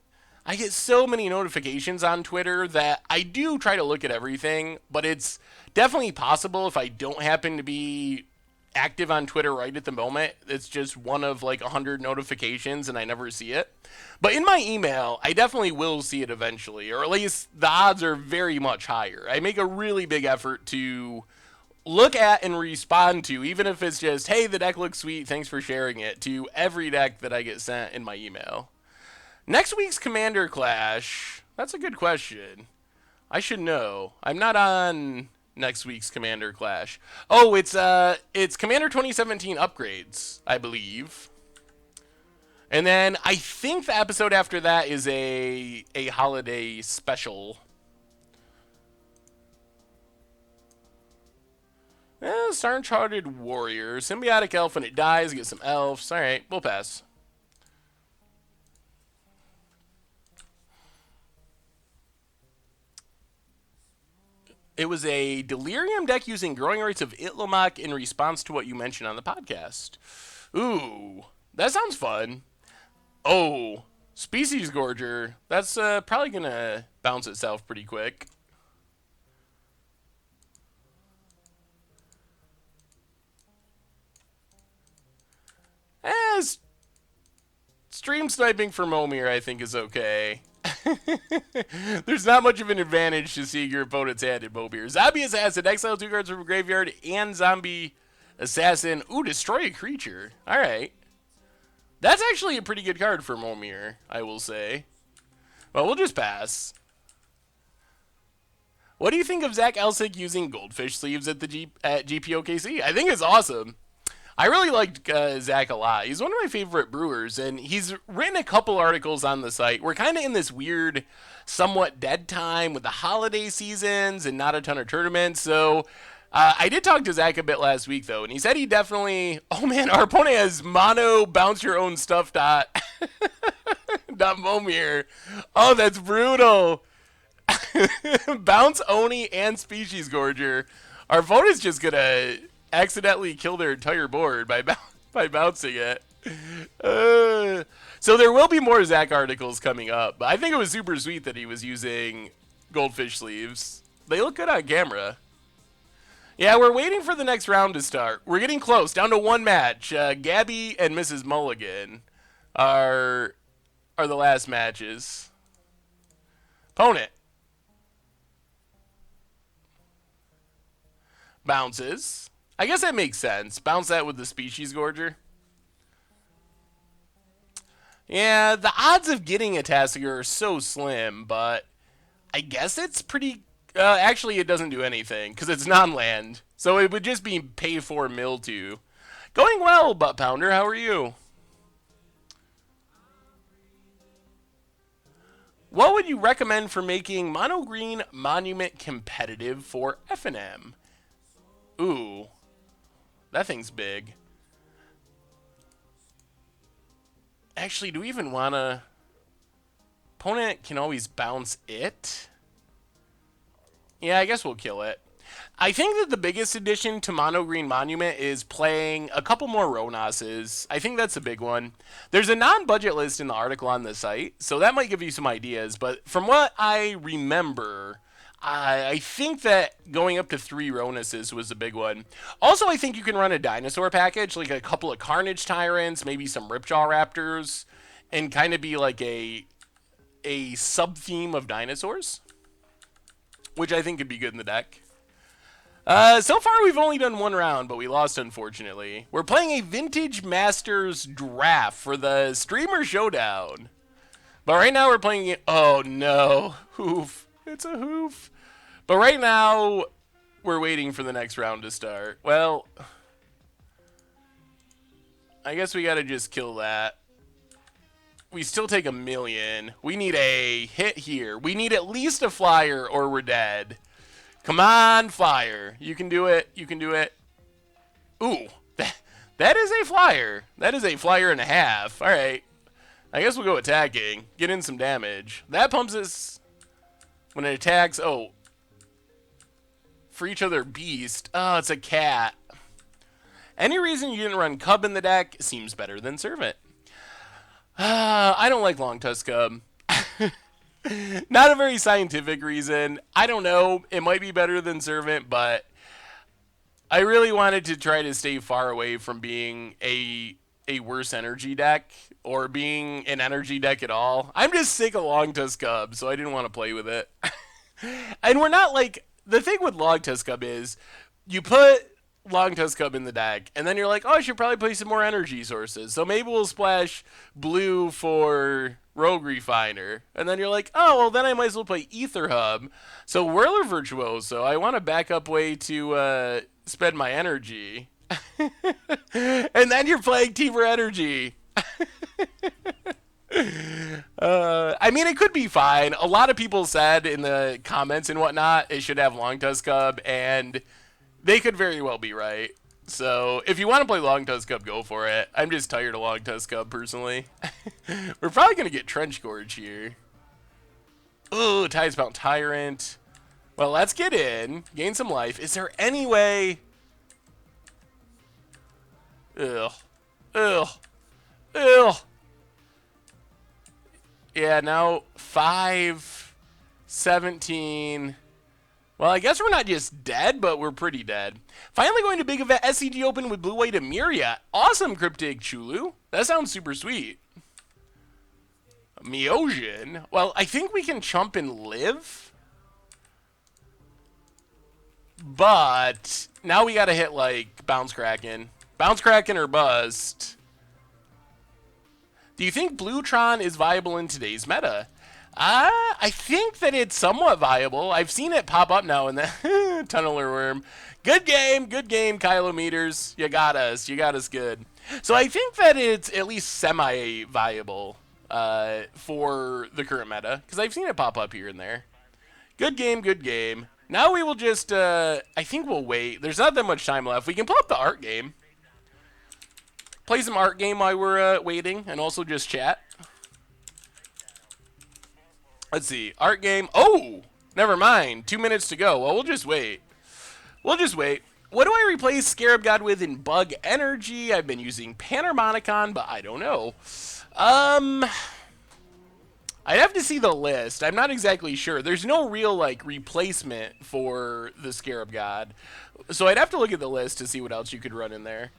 I get so many notifications on Twitter that I do try to look at everything, but it's definitely possible if I don't happen to be active on Twitter right at the moment. It's just one of like 100 notifications and I never see it. But in my email, I definitely will see it eventually, or at least the odds are very much higher. I make a really big effort to look at and respond to, even if it's just, hey, the deck looks sweet, thanks for sharing it, to every deck that I get sent in my email. Next week's Commander Clash, that's a good question. I should know. I'm not on next week's Commander Clash. Oh, it's Commander 2017 upgrades, I believe. And then I think the episode after that is a holiday special. Star-Charted Warrior. Symbiotic Elf, when it dies, get some elves. Alright, we'll pass. It was a Delirium deck using Growing Rates of Itlimoc in response to what you mentioned on the podcast. Ooh, that sounds fun. Oh, Species Gorger. That's probably going to bounce itself pretty quick. Stream sniping for Momeir, I think, is okay. There's not much of an advantage to seeing your opponent's hand in Momeir. Zombie Assassin, exile 2 cards from a graveyard, and Zombie Assassin. Ooh, destroy a creature. Alright. That's actually a pretty good card for Momeir, I will say. Well, we'll just pass. What do you think of Zach Elsick using goldfish sleeves at GPOKC? I think it's awesome. I really liked Zach a lot. He's one of my favorite brewers, and he's written a couple articles on the site. We're kind of in this weird, somewhat dead time with the holiday seasons and not a ton of tournaments. So I did talk to Zach a bit last week, though, and he said he definitely... Oh, man, our opponent has mono bounce your own stuff dot Momeir. Oh, that's brutal. Bounce Oni and Species Gorger. Our opponent's just going to accidentally kill their entire board by bouncing it. So there will be more Zach articles coming up, but I think it was super sweet that he was using goldfish sleeves. They look good on camera. Yeah, we're waiting for the next round to start. We're getting close, down to one match. Gabby and Mrs. Mulligan are the last matches. Opponent bounces. I guess that makes sense. Bounce that with the Species Gorger. Yeah, the odds of getting a Tasigur are so slim, but I guess it's pretty... actually, it doesn't do anything, because it's non-land. So it would just be pay for Mildew. Going well, Butt Pounder. How are you? What would you recommend for making Mono Green Monument competitive for FNM? Ooh. That thing's big. Actually, do we even want to... Opponent can always bounce it. Yeah, I guess we'll kill it. I think that the biggest addition to Mono Green Monument is playing a couple more Ronas's. I think that's a big one. There's a non-budget list in the article on the site, so that might give you some ideas. But from what I remember, I think that going up to 3 Ronas's was a big one. Also, I think you can run a dinosaur package, like a couple of Carnage Tyrants, maybe some Ripjaw Raptors, and kind of be like a sub-theme of dinosaurs, which I think could be good in the deck. So far, we've only done 1 round, but we lost, unfortunately. We're playing a Vintage Masters draft for the Streamer Showdown. But right now, we're playing it... Oh, no. Hoof. It's a hoof. But right now, we're waiting for the next round to start. Well, I guess we gotta just kill that. We still take 1,000,000. We need a hit here. We need at least a flyer or we're dead. Come on, flyer. You can do it. You can do it. Ooh, that is a flyer. That is a flyer and a half. All right. I guess we'll go attacking. Get in some damage. That pumps us when it attacks. Oh. For each other beast. Oh, it's a cat. Any reason you didn't run Cub in the deck seems better than Servant. I don't like Long Tusk Cub. Not a very scientific reason. I don't know. It might be better than Servant, but I really wanted to try to stay far away from being a worse energy deck or being an energy deck at all. I'm just sick of Long Tusk Cub, so I didn't want to play with it. And we're not like... The thing with Long Tusk Cub is you put Long Tusk Cub in the deck, and then you're like, oh, I should probably play some more energy sources. So maybe we'll splash blue for Rogue Refiner. And then you're like, oh, well, then I might as well play Ether Hub. So Whirler Virtuoso, I want a backup way to spend my energy. And then you're playing Teamer Energy. I mean, it could be fine. A lot of people said in the comments and whatnot, it should have Long Tusk Cub, and they could very well be right. So, if you want to play Long Tusk Cub, go for it. I'm just tired of Long Tusk Cub, personally. We're probably going to get Trench Gorge here. Ooh, Tides Mount Tyrant. Well, let's get in. Gain some life. Is there any way... Ugh. Ugh. Ugh. Yeah, now 5, 17. Well, I guess we're not just dead, but we're pretty dead. Finally going to big event SCG Open with Blue-White Emiria. Awesome Cryptic Chulu. That sounds super sweet. Meosian. Well, I think we can chump and live. But now we got to hit, like, Bounce Kraken. Bounce Kraken or bust. Do you think Bluetron is viable in today's meta? I think that it's somewhat viable. I've seen it pop up now in the Tunneler Worm. Good game, Kilometers. You got us good. So I think that it's at least semi-viable for the current meta, because I've seen it pop up here and there. Good game. Now we will just, I think we'll wait. There's not that much time left. We can pull up the art game. Play some art game while we're waiting, and also just chat. Let's see. Art game. Oh! Never mind. 2 minutes to go. Well, we'll just wait. What do I replace Scarab God with in Bug Energy? I've been using Panharmonicon, but I don't know. I'd have to see the list. I'm not exactly sure. There's no real, like, replacement for the Scarab God. So I'd have to look at the list to see what else you could run in there.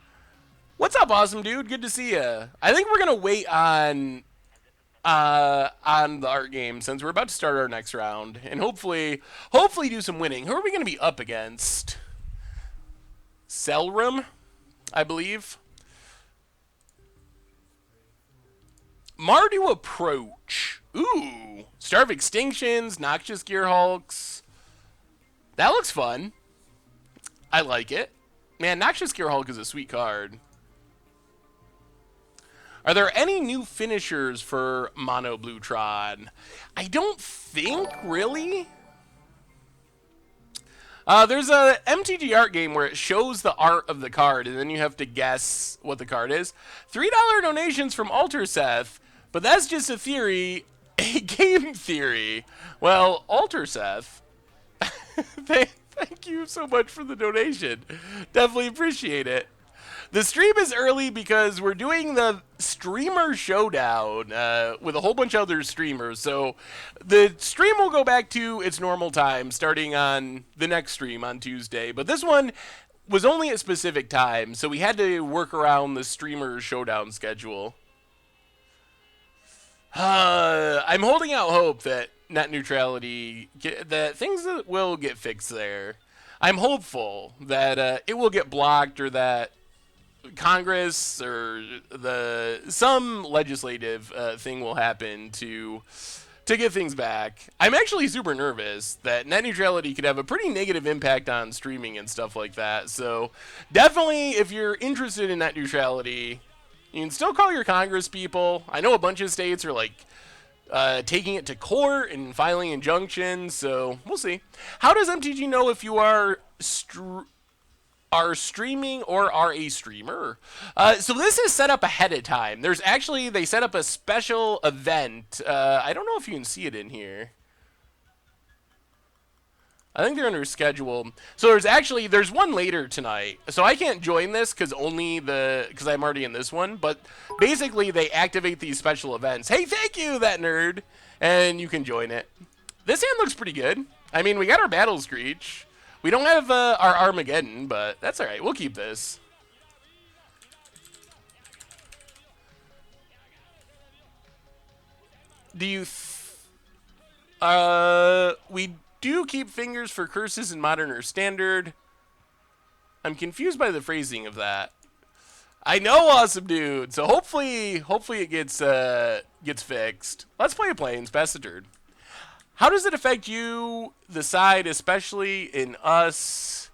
What's up, awesome dude? Good to see ya. I think we're gonna wait on the art game since we're about to start our next round, and hopefully do some winning. Who are we gonna be up against? Selrum, I believe. Mardu Approach. Ooh, Starve Extinctions, Noxious Gearhulks. That looks fun. I like it. Man, Noxious Gearhulk is a sweet card. Are there any new finishers for Mono Bluetron? I don't think, really. There's a MTG art game where it shows the art of the card, and then you have to guess what the card is. $3 donations from Alterseth, but that's just a theory, a game theory. Well, Alterseth, thank you so much for the donation. Definitely appreciate it. The stream is early because we're doing the streamer showdown with a whole bunch of other streamers. So the stream will go back to its normal time starting on the next stream on Tuesday. But this one was only at specific times, so we had to work around the streamer showdown schedule. I'm holding out hope that net neutrality, that things will get fixed there. I'm hopeful that it will get blocked, or that Congress or some legislative thing will happen to get things back. I'm actually super nervous that net neutrality could have a pretty negative impact on streaming and stuff like that. So definitely, if you're interested in net neutrality, you can still call your Congress people. I know a bunch of states are like taking it to court and filing injunctions, so we'll see. How does MTG know if you are streaming or are a streamer? So this is set up ahead of time. There's actually, they set up a special event. I don't know if you can see it in here. I think they're under schedule. So there's one later tonight. So I can't join this because I'm already in this one. But basically they activate these special events. Hey, thank you, that nerd. And you can join it. This hand looks pretty good. I mean, we got our Battle Screech. We don't have our Armageddon, but that's all right. We'll keep this. We do keep fingers for curses in Modern or Standard. I'm confused by the phrasing of that. I know, awesome dude. So hopefully it gets fixed. Let's play a Plains, best of turn. How does it affect you, the side, especially in us,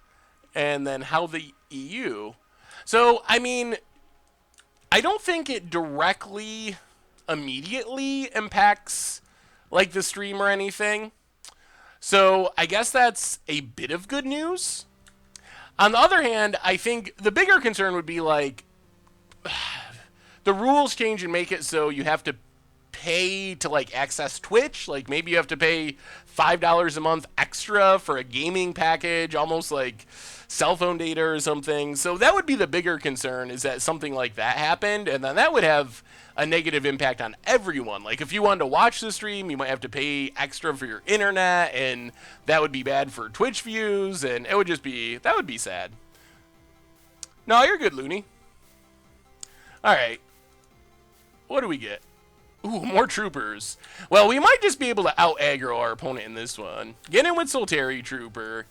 and then how the EU? So, I mean, I don't think it directly, immediately impacts, like, the stream or anything. So, I guess that's a bit of good news. On the other hand, I think the bigger concern would be, like, the rules change and make it so you have to pay to like access Twitch. Like maybe you have to pay $5 a month extra for a gaming package, almost like cell phone data or something. So that would be the bigger concern, is that something like that happened, and then that would have a negative impact on everyone. Like if you wanted to watch the stream, you might have to pay extra for your internet, and that would be bad for Twitch views, and it would just be, that would be sad. No, you're good, Looney. All right. What do we get? Ooh, more troopers. Well, we might just be able to out-aggro our opponent in this one. Get in with Solteri Trooper.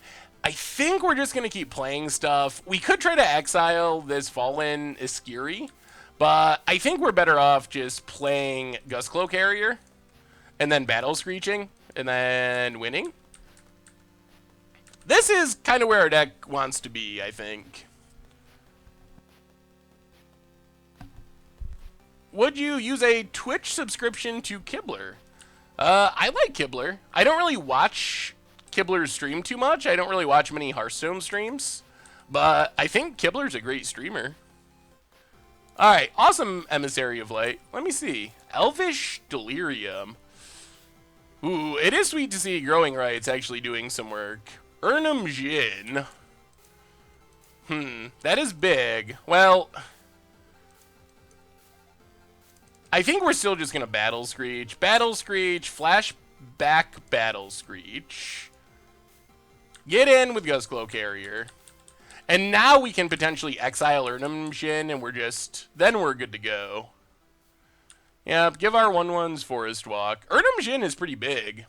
I think we're just going to keep playing stuff. We could try to exile this Fallen Iskiri, but I think we're better off just playing Gustclow Carrier, and then Battle Screeching, and then winning. This is kind of where our deck wants to be, I think. Would you use a Twitch subscription to Kibler? I like Kibler. I don't really watch Kibler's stream too much. I don't really watch many Hearthstone streams. But I think Kibler's a great streamer. Alright, awesome Emissary of Light. Let me see. Elvish Delirium. Ooh, it is sweet to see Growing Rights actually doing some work. Urnum Jin. That is big. Well, I think we're still just going to Battle Screech. Battle Screech, flashback Battle Screech. Get in with Gustclow Carrier. And now we can potentially exile Urnum Jin, and then we're good to go. Yeah, give our 1/1s Forest Walk. Urnum Jin is pretty big.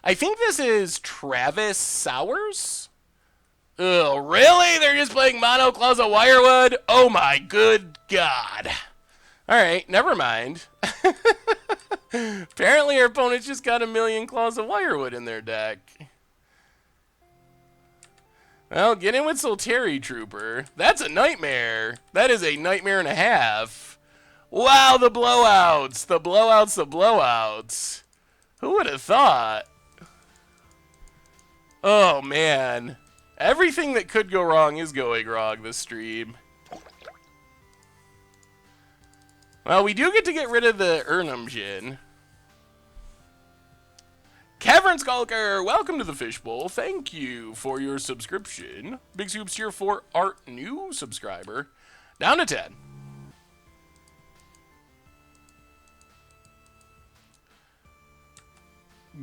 I think this is Travis Sowers. Oh, really? They're just playing Mono Claws of Wirewood? Oh my good God. Alright, never mind. Apparently our opponent's just got 1,000,000 Claws of Wirewood in their deck. Well, get in with Solteri Trooper. That's a nightmare. That is a nightmare and a half. Wow, the blowouts. The blowouts, the blowouts. Who would have thought? Oh, man. Everything that could go wrong is going wrong this stream. Well, we do get rid of the Urnamjin. Cavern Skulker, welcome to the Fishbowl. Thank you for your subscription. Big Soups here for our new subscriber. Down to 10.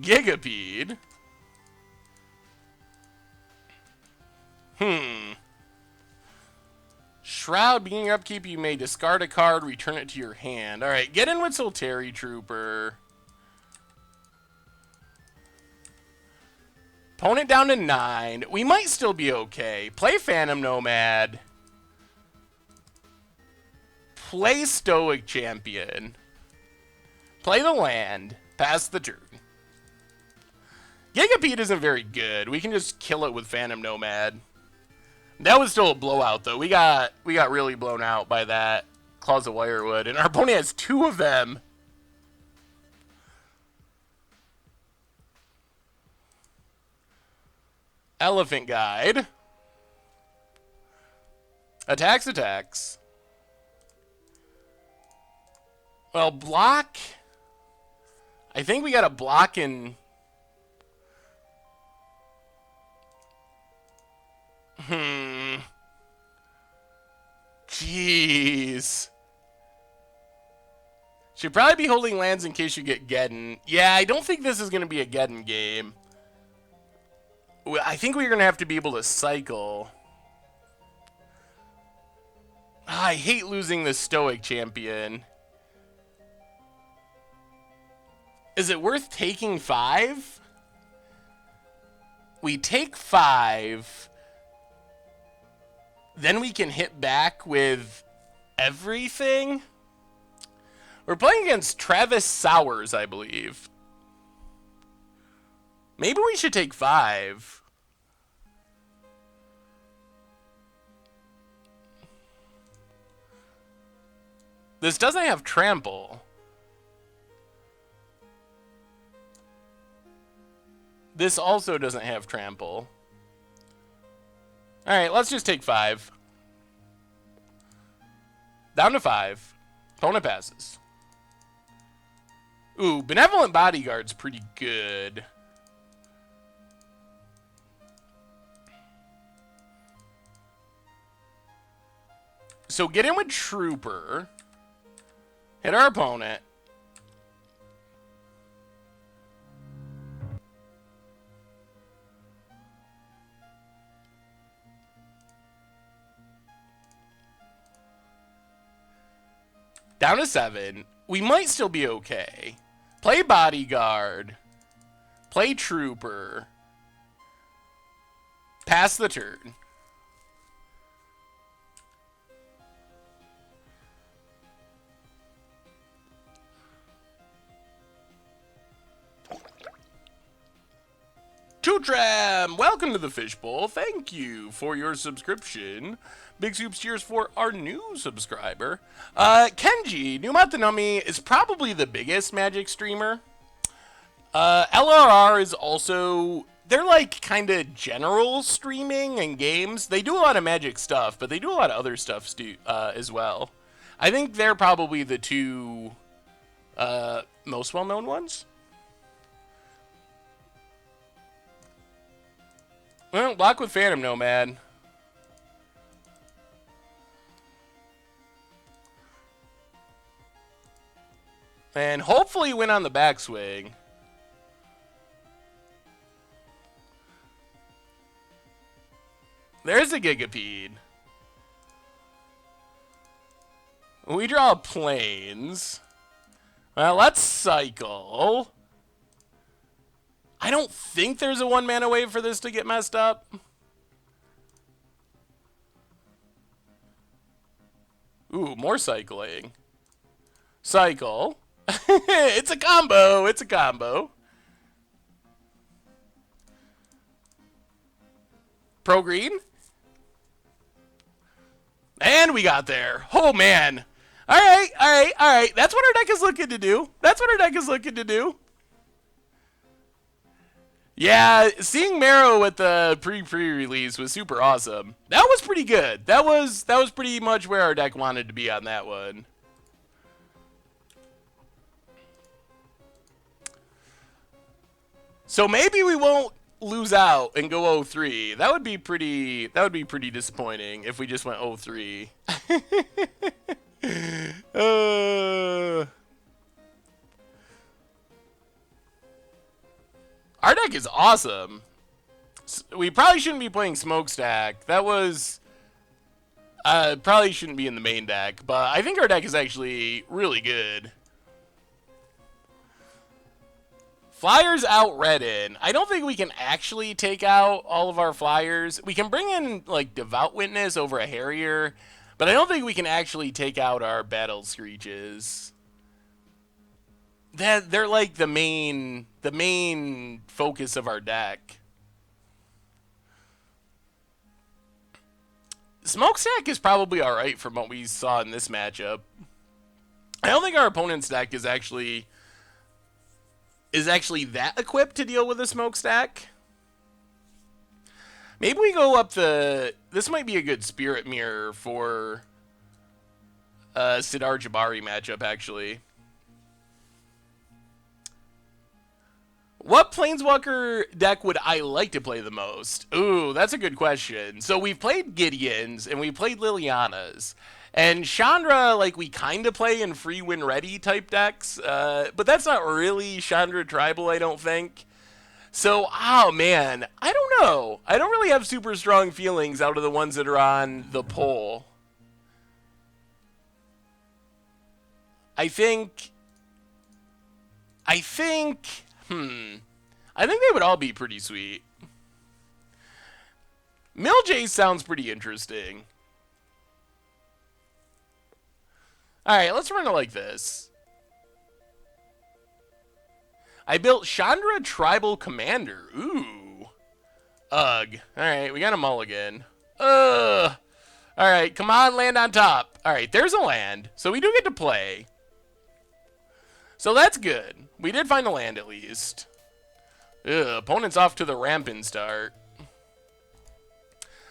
Gigapede. Shroud, being upkeep, you may discard a card, return it to your hand. Alright, get in with Solteri Trooper. Opponent down to 9. We might still be okay. Play Phantom Nomad. Play Stoic Champion. Play the land. Pass the turn. Gigapede isn't very good. We can just kill it with Phantom Nomad. That was still a blowout, though. We got really blown out by that Claws of Wirewood, and our opponent has 2 of them. Elephant Guide. Attacks. Well, block. I think we got to block in. Jeez. Should probably be holding lands in case you get Geddon. Yeah, I don't think this is going to be a Geddon game. I think we're going to have to be able to cycle. I hate losing the Stoic Champion. Is it worth taking 5? We take 5. Then we can hit back with everything. We're playing against Travis Sowers, I believe. Maybe we should take 5. This doesn't have trample. This also doesn't have trample. Alright, let's just take 5. Down to 5. Opponent passes. Ooh, Benevolent Bodyguard's pretty good. So get in with Trooper. Hit our opponent. Down to 7. We might still be okay. Play Bodyguard. Play Trooper. Pass the turn. Tutram, welcome to the Fishbowl. Thank you for your subscription. Big Soups cheers for our new subscriber. Kenji, Numatanami is probably the biggest Magic streamer. LRR is also, they're like kind of general streaming and games. They do a lot of Magic stuff, but they do a lot of other stuff as well. I think they're probably the 2 most well-known ones. Well, block with Phantom Nomad. And hopefully win on the backswing. There's a Gigapede. We draw planes. Well, let's cycle. I don't think there's a 1-mana wave for this to get messed up. Ooh, more cycling. Cycle. It's a combo. It's a combo. Pro green. And we got there. Oh, man. All right, all right, all right. That's what our deck is looking to do. That's what our deck is looking to do. Yeah, seeing Marrow at the pre-release was super awesome. That was pretty good. That was pretty much where our deck wanted to be on that one. So maybe we won't lose out and go 0-3. That would be pretty disappointing if we just went 0-3. Our deck is awesome. We probably shouldn't be playing Smokestack. That was probably shouldn't be in the main deck, but I think our deck is actually really good. Flyers out Redden. I don't think we can actually take out all of our flyers. We can bring in like Devout Witness over a Harrier, but I don't think we can actually take out our Battle Screeches. They're like the main focus of our deck. Smokestack is probably all right from what we saw in this matchup. I don't think our opponent's deck is actually that equipped to deal with a Smokestack. Maybe we go up the... This might be a good Spirit Mirror for Sidar Jabari matchup, actually. What Planeswalker deck would I like to play the most? Ooh, that's a good question. So we've played Gideon's and we played Liliana's. And Chandra, like, we kind of play in free win ready type decks. But that's not really Chandra Tribal, I don't think. So, oh man, I don't know. I don't really have super strong feelings out of the ones that are on the poll. I think they would all be pretty sweet. Miljace sounds pretty interesting. Alright, let's run it like this. I built Chandra Tribal Commander. Ooh. Ugh. Alright, we got a mulligan. Ugh. Alright, come on, land on top. Alright, there's a land. So we do get to play. So that's good. We did find a land at least. Ugh, opponent's off to the rampant start.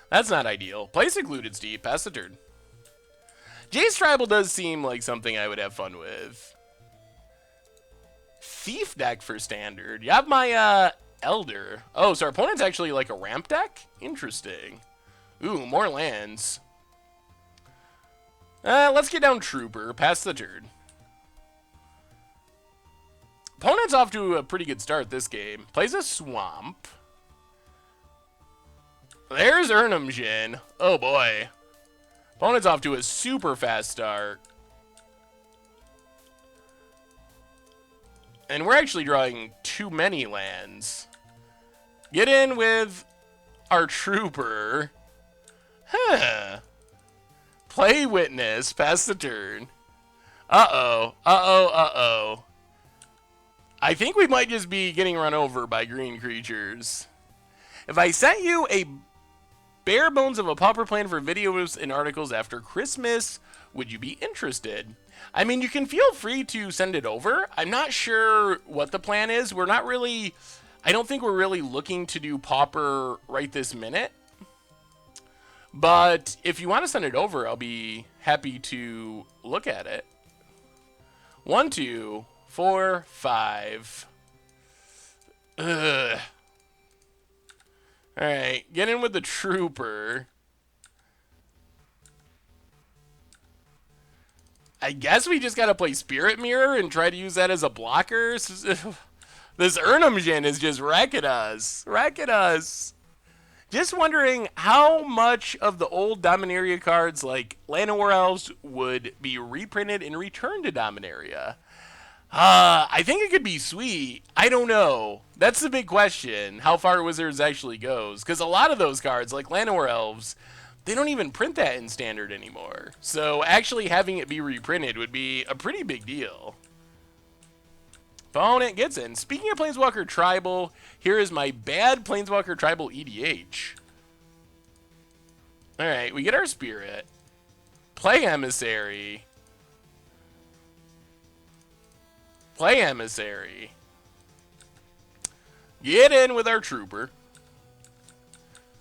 That's not ideal. Play Secluded Steep. Pass the turn. Jace Tribal does seem like something I would have fun with. Thief deck for standard. You have my Elder. Oh, so our opponent's actually like a ramp deck? Interesting. Ooh, more lands. Let's get down Trooper. Pass the turn. Opponent's off to a pretty good start this game. Plays a Swamp. There's Urnamjin. Oh boy. Opponent's off to a super fast start. And we're actually drawing too many lands. Get in with our Trooper. Huh. Play Witness. Pass the turn. Uh-oh. Uh-oh. Uh-oh. I think we might just be getting run over by green creatures. If I sent you a bare bones of a pauper plan for videos and articles after Christmas, would you be interested? I mean, you can feel free to send it over. I'm not sure what the plan is. We're not really... I don't think we're really looking to do pauper right this minute. But if you want to send it over, I'll be happy to look at it. 1, 2, 4, 5. Ugh. Alright, get in with the Trooper. I guess we just gotta play Spirit Mirror and try to use that as a blocker. This Urnamjin is just wrecking us. Wrecking us. Just wondering how much of the old Dominaria cards like Llanowar Elves would be reprinted and returned to Dominaria. I think it could be sweet. I don't know. That's the big question, how far Wizards actually goes. Because a lot of those cards, like Llanowar Elves, they don't even print that in Standard anymore. So actually having it be reprinted would be a pretty big deal. Opponent gets in. Speaking of Planeswalker Tribal, here is my bad Planeswalker Tribal EDH. Alright, we get our Spirit. Play Emissary. Play Emissary. Get in with our trooper.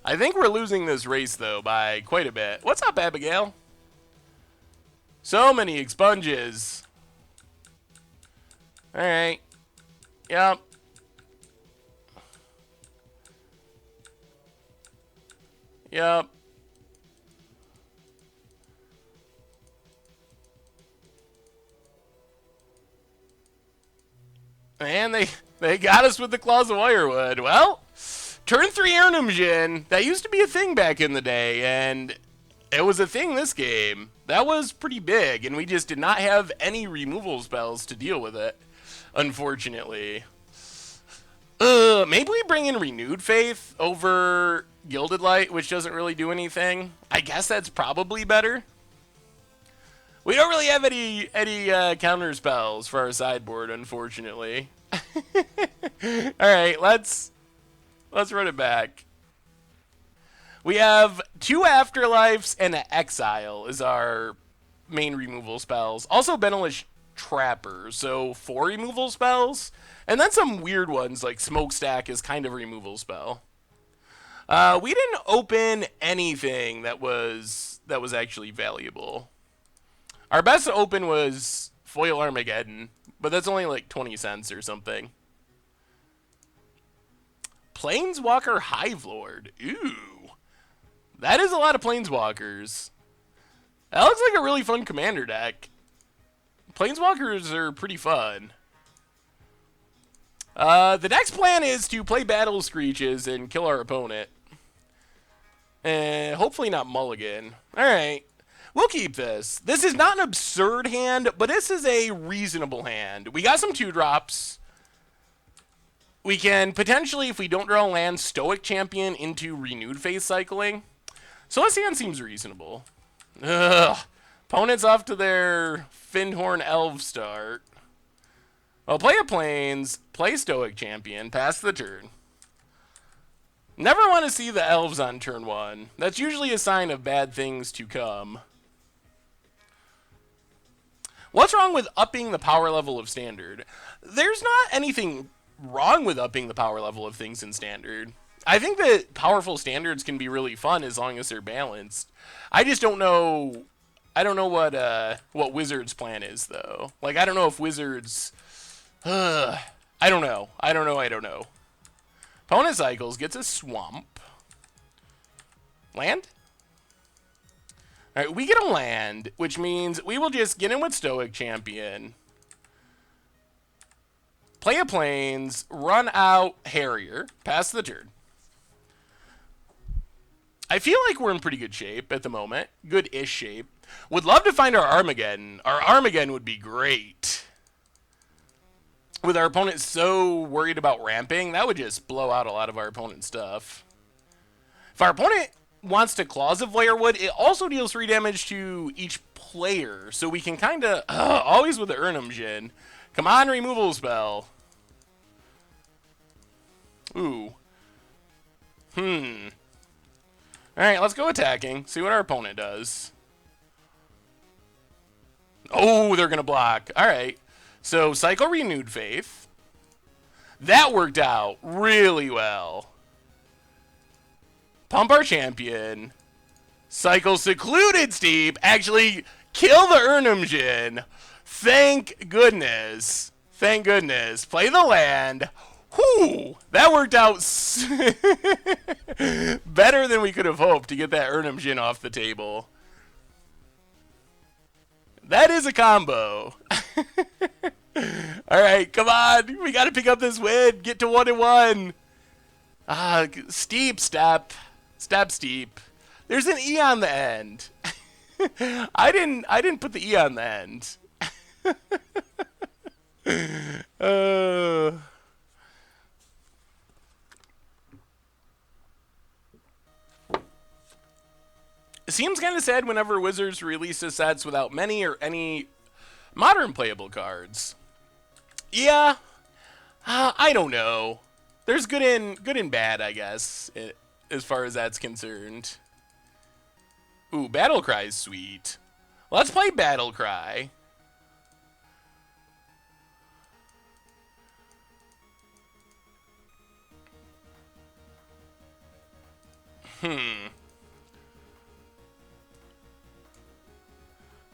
I think we're losing this race, though, by quite a bit. What's up, Abigail? So many expunges. Alright. Yep. Yep. And they got us with the Claws of Wirewood. Well, turn 3 Intermission. That used to be a thing back in the day, and it was a thing this game. That was pretty big, and we just did not have any removal spells to deal with it, unfortunately. Maybe we bring in Renewed Faith over Gilded Light, which doesn't really do anything. I guess that's probably better. We don't really have any counter spells for our sideboard, unfortunately. All right, let's run it back. We have 2 Afterlives and an Exile is our main removal spells. Also, Benelish Trapper, so 4 removal spells, and then some weird ones like Smokestack is kind of a removal spell. We didn't open anything that was actually valuable. Our best open was Foil Armageddon, but that's only like 20 cents or something. Planeswalker Hive Lord. Ooh. That is a lot of Planeswalkers. That looks like a really fun commander deck. Planeswalkers are pretty fun. The next plan is to play Battle Screeches and kill our opponent. And hopefully not mulligan. Alright. We'll keep this. This is not an absurd hand, but this is a reasonable hand. We got some 2-drops. We can potentially, if we don't draw land, Stoic Champion into Renewed Faith cycling. So this hand seems reasonable. Ugh. Opponent's off to their Findhorn Elf start. Well, play a Plains, play Stoic Champion, pass the turn. Never want to see the Elves on turn 1. That's usually a sign of bad things to come. What's wrong with upping the power level of Standard? There's not anything wrong with upping the power level of things in Standard. I think that powerful Standards can be really fun as long as they're balanced. I just don't know. I don't know what Wizards' plan is, though. Like, I don't know if Wizards. I don't know. I don't know. Opponent cycles, gets a swamp. Land? Alright, we get a land, which means we will just get in with Stoic Champion. Play a Plains, run out Harrier, pass the turn. I feel like we're in pretty good shape at the moment. Good-ish shape. Would love to find our Armageddon. Our Armageddon would be great. With our opponent so worried about ramping, that would just blow out a lot of our opponent's stuff. If our opponent wants to Claws of Wirewood, it also deals 3 damage to each player, so we can kind of, always with the Intermission. Come on, removal spell. Ooh. Alright, let's go attacking, see what our opponent does. Oh, they're going to block. Alright. So, Cycle Renewed Faith. That worked out really well. Pump our champion. Cycle Secluded Steep. Actually, kill the Intermission. Thank goodness. Thank goodness. Play the land. Whew. That worked out better than we could have hoped to get that Intermission off the table. That is a combo. Alright, come on. We got to pick up this win. Get to 1-1. Steep step. Step steep. There's an E on the end. I didn't put the E on the end. It seems kind of sad whenever Wizards releases sets without many or any modern playable cards. Yeah, I don't know. There's good and bad, I guess, as far as that's concerned. Ooh, Battle Cry's sweet. Let's play Battle Cry.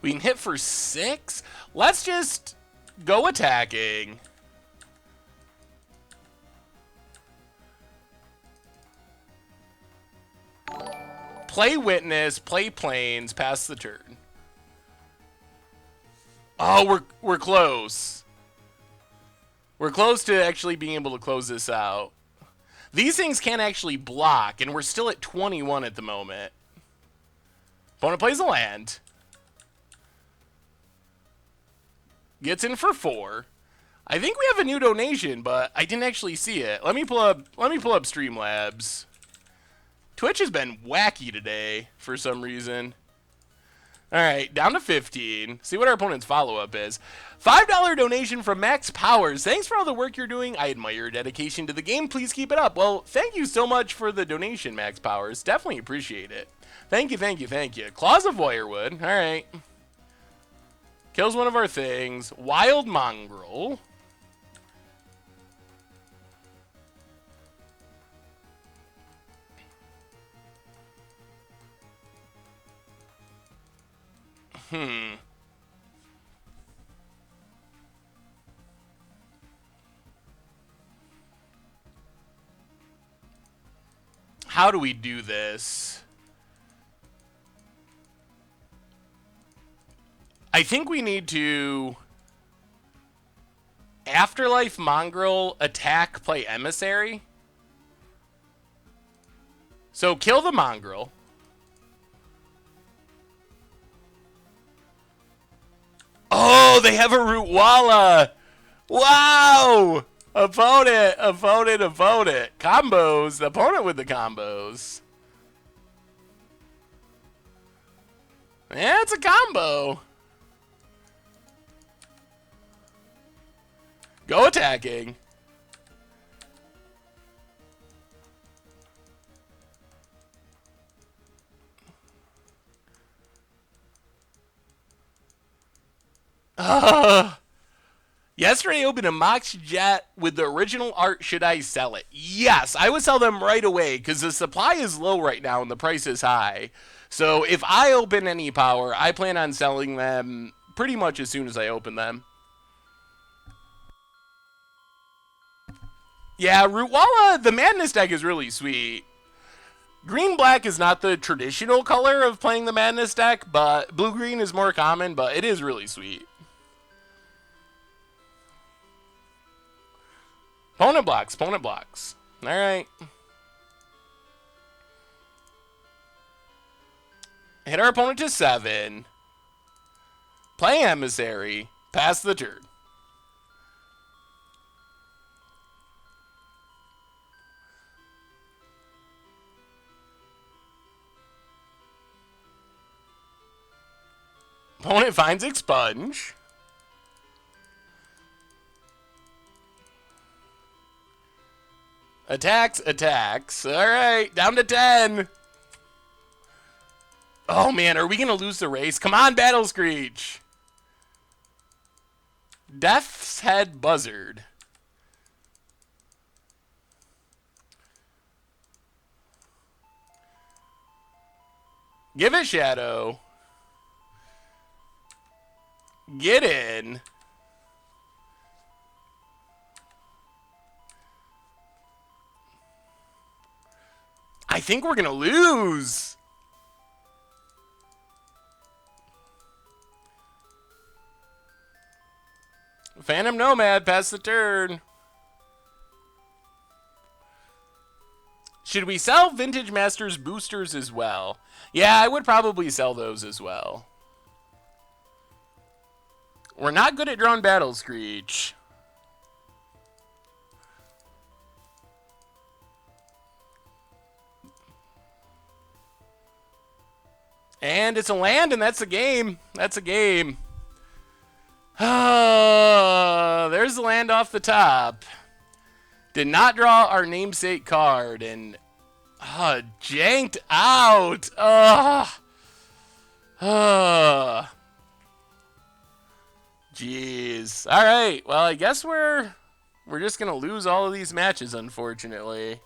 We can hit for 6? Let's just go attacking. Play Witness, play Plains, pass the turn. Oh, we're close. We're close to actually being able to close this out. These things can't actually block, and we're still at 21 at the moment. Opponent plays a land. Gets in for 4. I think we have a new donation, but I didn't actually see it. Let me pull up Streamlabs. Twitch has been wacky today for some reason. All right, down to 15. See what our opponent's follow-up is. $5 donation from Max Powers. Thanks for all the work you're doing. I admire your dedication to the game. Please keep it up. Well, thank you so much for the donation, Max Powers. Definitely appreciate it. Thank you, thank you, thank you. Claws of Voirwood. All right. Kills one of our things. Wild Mongrel. How do we do this? I think we need to Afterlife Mongrel, attack, play Emissary. So kill the Mongrel. Oh, they have a Rootwalla. Wow. Opponent. Combos. The opponent with the combos. Yeah, it's a combo. Go attacking. Yesterday I opened a Mox Jet with the original art. Should I sell it? Yes, I would sell them right away because the supply is low right now and the price is high. So if I open any power, I plan on selling them pretty much as soon as I open them. Yeah, Rootwalla, the Madness deck is really sweet. Green-black is not the traditional color of playing the Madness deck, but blue-green is more common, but it is really sweet. Opponent blocks. All right. Hit our opponent to 7. Play Emissary. Pass the turn. Opponent finds Expunge. Attacks. All right, down to 10. Oh, man, are we going to lose the race? Come on, Battle Screech. Death's Head Buzzard. Give it Shadow. Get in. I think we're going to lose. Phantom Nomad, pass the turn. Should we sell Vintage Masters boosters as well? Yeah, I would probably sell those as well. We're not good at drawing Battle Screech. And it's a land, and that's a game. That's a game. There's the land off the top. Did not draw our namesake card, and janked out. Jeez. All right. Well, I guess we're just gonna lose all of these matches, unfortunately.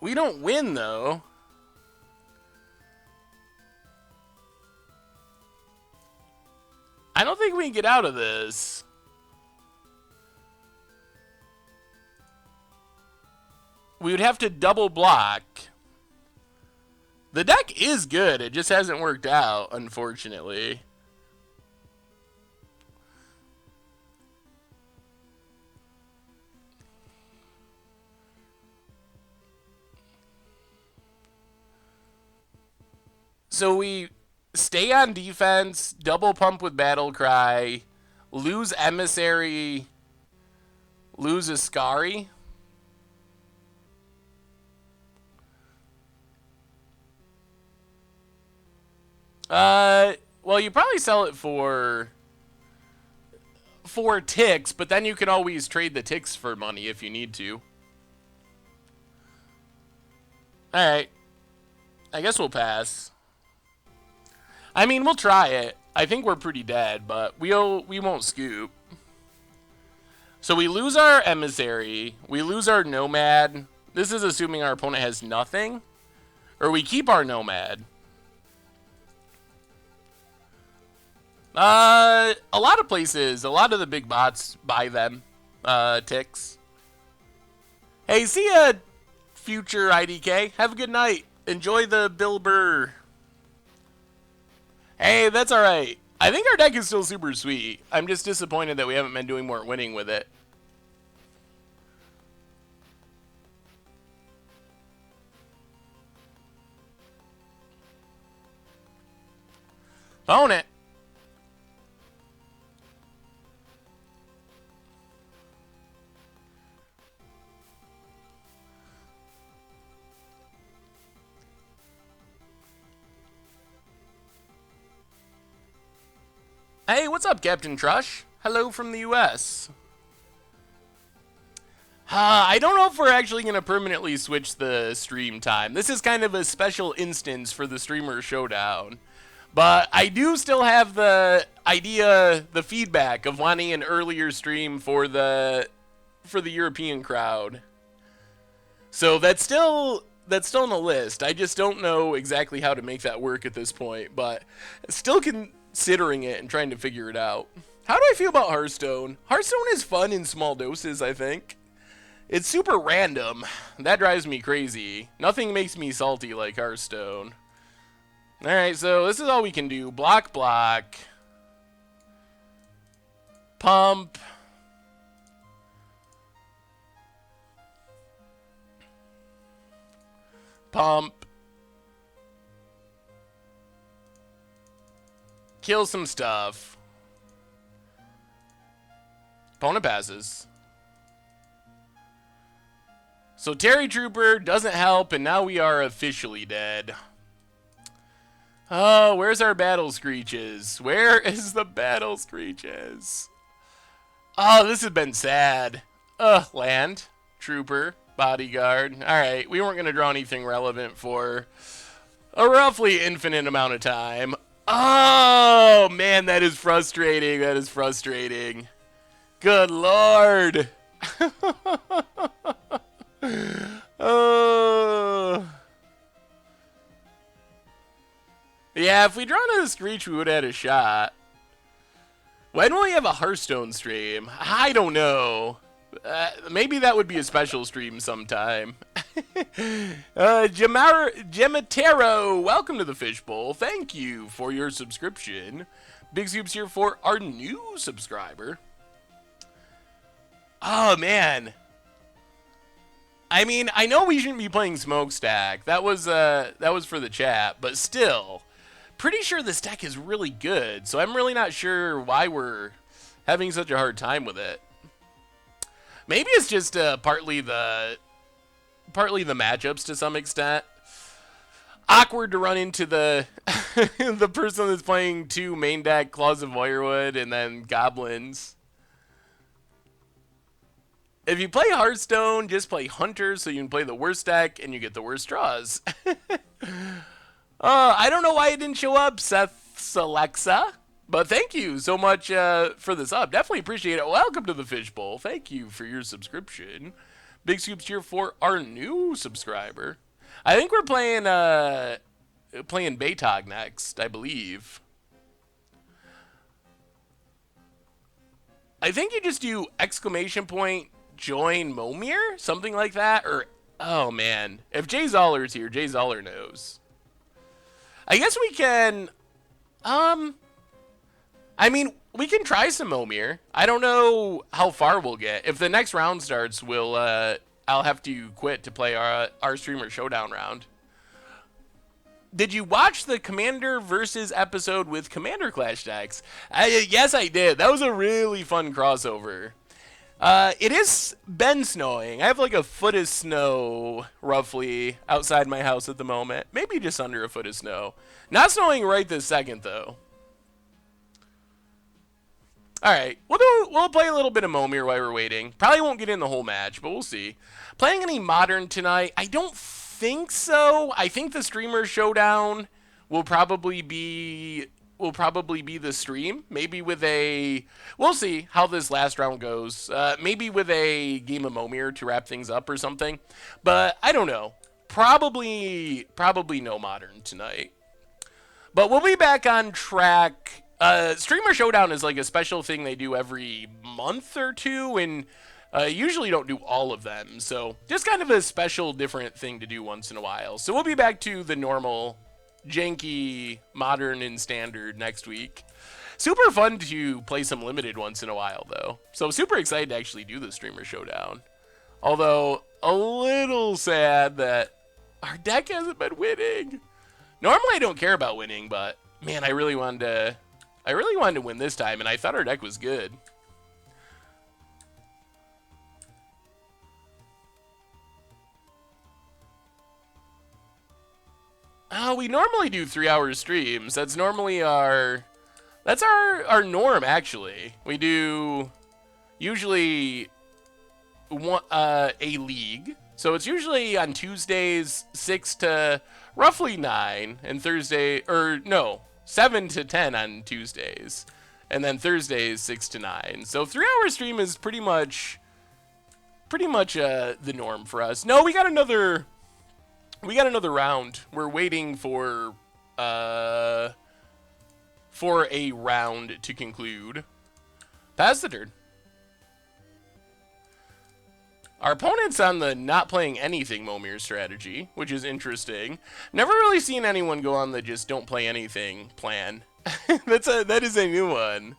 We don't win, though. I don't think we can get out of this. We would have to double block. The deck is good. It just hasn't worked out, unfortunately. So we stay on defense, double pump with Battle Cry, lose Emissary, lose Ascari. Well, you probably sell it for 4 ticks, but then you can always trade the ticks for money if you need to. Alright. I guess we'll pass. I mean, we'll try it. I think we're pretty dead, but we won't scoop. So we lose our Emissary. We lose our Nomad. This is assuming our opponent has nothing. Or we keep our Nomad. A lot of places, a lot of the big bots buy them, ticks. Hey, see ya, future IDK. Have a good night. Enjoy the Bill Burr. Hey, that's alright. I think our deck is still super sweet. I'm just disappointed that we haven't been doing more winning with it. Own it. Hey, what's up, Captain Trush? Hello from the US. I don't know if we're actually going to permanently switch the stream time. This is kind of a special instance for the streamer showdown. But I do still have the idea, the feedback of wanting an earlier stream for the European crowd. So that's still on the list. I just don't know exactly how to make that work at this point, but still considering it and trying to figure it out. How do I feel about Hearthstone? Hearthstone is fun in small doses, I think. It's super random. That drives me crazy. Nothing makes me salty like Hearthstone. Alright, so this is all we can do. Block, block. Pump. Pump. Kill some stuff. Opponent passes. So Terry Trooper doesn't help, and now we are officially dead. Oh, where's our battle screeches? Where is the battle screeches? Oh, this has been sad. Land, Trooper, Bodyguard. Alright, we weren't going to draw anything relevant for a roughly infinite amount of time. Oh, man, that is frustrating. That is frustrating. Good Lord. Oh. Yeah, if we'd drawn a Screech, we would have had a shot. When will we have a Hearthstone stream? I don't know. Maybe that would be a special stream sometime. Gematero, welcome to the Fishbowl. Thank you for your subscription. Big Scoops here for our new subscriber. Oh, man. I mean, I know we shouldn't be playing Smokestack. That was for the chat, but still, pretty sure this deck is really good. So I'm really not sure why we're having such a hard time with it. Maybe it's just partly the matchups to some extent. Awkward to run into the the person that's playing 2 main deck Claws of Voirwood and then Goblins. If you play Hearthstone, just play Hunter so you can play the worst deck and you get the worst draws. I don't know why it didn't show up, Seth's Alexa, but thank you so much for the sub. Definitely appreciate it. Welcome to the Fishbowl. Thank you for your subscription. Big scoops here for our new subscriber. I think we're playing Baytog next, I believe. I think you just do exclamation point join Momeir, something like that, or oh man, if Jay Zoller's here, Jay Zoller knows. I guess we can. I mean, we can try some Momeir. I don't know how far we'll get. If the next round starts, I'll have to quit to play our streamer showdown round. Did you watch the Commander versus episode with Commander Clash decks? Yes, I did. That was a really fun crossover. It is been snowing. I have like a foot of snow, roughly, outside my house at the moment. Maybe just under a foot of snow. Not snowing right this second, though. Alright, we'll play a little bit of Momeir while we're waiting. Probably won't get in the whole match, but we'll see. Playing any Modern tonight? I don't think so. I think the streamer showdown will probably be the stream. Maybe with a... We'll see how this last round goes. Maybe with a game of Momeir to wrap things up or something. But I don't know. Probably no Modern tonight. But we'll be back on track. Streamer Showdown is like a special thing they do every month or two, and usually don't do all of them. So just kind of a special, different thing to do once in a while. So we'll be back to the normal, janky, Modern, and Standard next week. Super fun to play some Limited once in a while, though. So super excited to actually do the Streamer Showdown. Although, a little sad that our deck hasn't been winning. Normally I don't care about winning, but man, I really wanted to win this time, and I thought our deck was good. We normally do 3-hour streams. That's normally our norm, actually. We do usually a league. So it's usually on Tuesdays 6 to roughly 9, and Thursday, or no, 7 to 10 on Tuesdays, and then Thursdays 6 to 9. So 3-hour stream is pretty much the norm for us. No, we got another round. We're waiting for a round to conclude. Pass the turn. Our opponent's on the not playing anything Momeir strategy, which is interesting. Never really seen anyone go on the just don't play anything plan. That is a new one.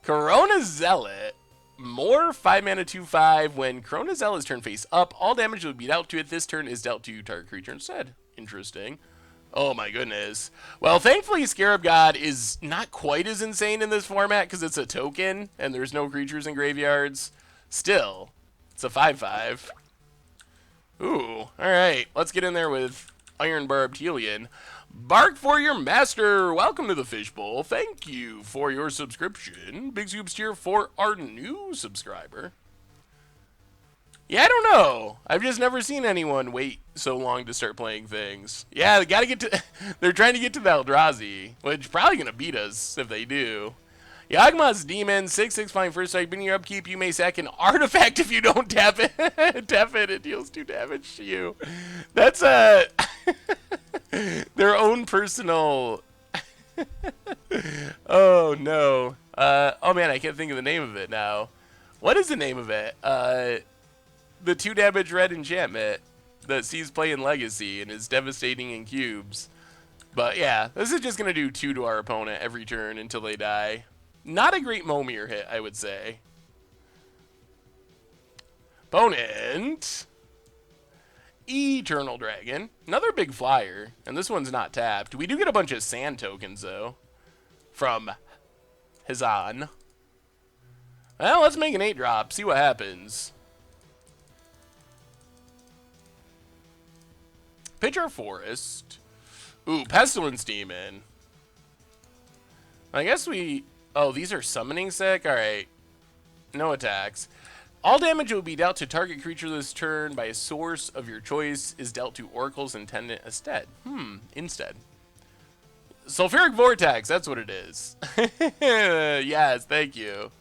Corona Zealot. More 5-mana 2/5. When Corona Zealot's turn face up, all damage will be dealt to it this turn is dealt to target creature instead. Interesting. Oh my goodness. Well, thankfully Scarab God is not quite as insane in this format because it's a token and there's no creatures in graveyards. Still, it's a 5/5. Ooh, alright. Let's get in there with Iron Barbed Helion. Bark for your master. Welcome to the Fishbowl. Thank you for your subscription. Big scoops here for our new subscriber. Yeah, I don't know. I've just never seen anyone wait so long to start playing things. Yeah, they gotta get to... They're trying to get to the Eldrazi, which probably gonna beat us if they do. Yawgmoth's Demon, 6/6 flying first strike. Beginning your upkeep, you may sack an artifact if you don't tap it. Tap it, it deals 2 damage to you. That's their own personal... Oh, no. Oh, man, I can't think of the name of it now. What is the name of it? The 2 damage red enchantment that sees play in Legacy and is devastating in cubes. But, yeah, this is just going to do 2 to our opponent every turn until they die. Not a great Momeir hit, I would say. Opponent. Eternal Dragon. Another big flyer. And this one's not tapped. We do get a bunch of sand tokens, though. From Hazan. Well, let's make an 8-drop. See what happens. Pitch our Forest. Ooh, Pestilence Demon. I guess we... Oh, these are summoning sick? Alright. No attacks. All damage will be dealt to target creature this turn by a source of your choice is dealt to Oracle's Intendant instead. Instead. Sulfuric Vortex, that's what it is. Yes, thank you.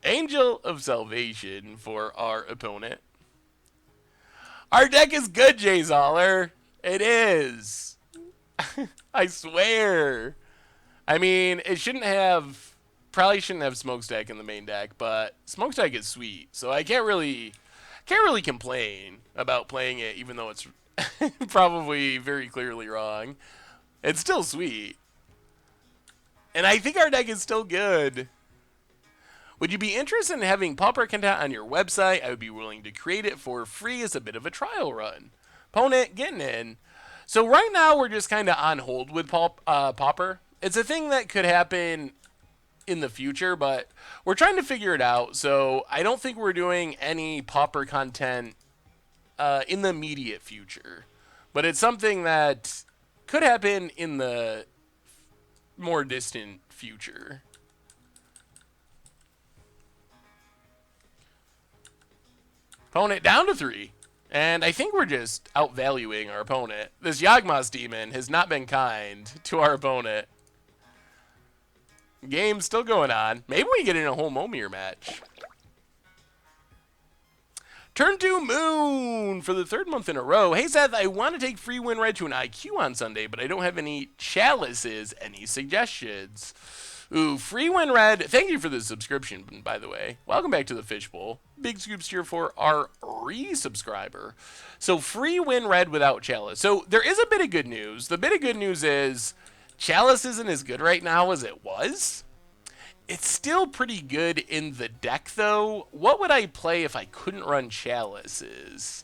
Angel of Salvation for our opponent. Our deck is good, Jay Zoller. It is. I swear. I mean, it shouldn't have, probably shouldn't have Smokestack in the main deck, but Smokestack is sweet, so I can't really complain about playing it, even though it's probably very clearly wrong. It's still sweet. And I think our deck is still good. Would you be interested in having pauper content on your website? I would be willing to create it for free as a bit of a trial run. Opponent getting in. So right now we're just kind of on hold with pauper. It's a thing that could happen in the future, but we're trying to figure it out. So I don't think we're doing any pauper content in the immediate future. But it's something that could happen in the more distant future. Opponent down to 3. And I think we're just outvaluing our opponent. This Yawgmoth's Demon has not been kind to our opponent. Game's still going on. Maybe we get in a whole Momeir match. Turn 2 Moon for the 3rd month in a row. Hey Seth, I want to take free win red to an IQ on Sunday, but I don't have any chalices. Any suggestions? Ooh, free win red. Thank you for the subscription, by the way. Welcome back to the Fishbowl. Big scoops here for our resubscriber. So free win red without chalice. So there is a bit of good news. The bit of good news is chalice isn't as good right now as it was. It's still pretty good in the deck, though. What would I play if I couldn't run chalices?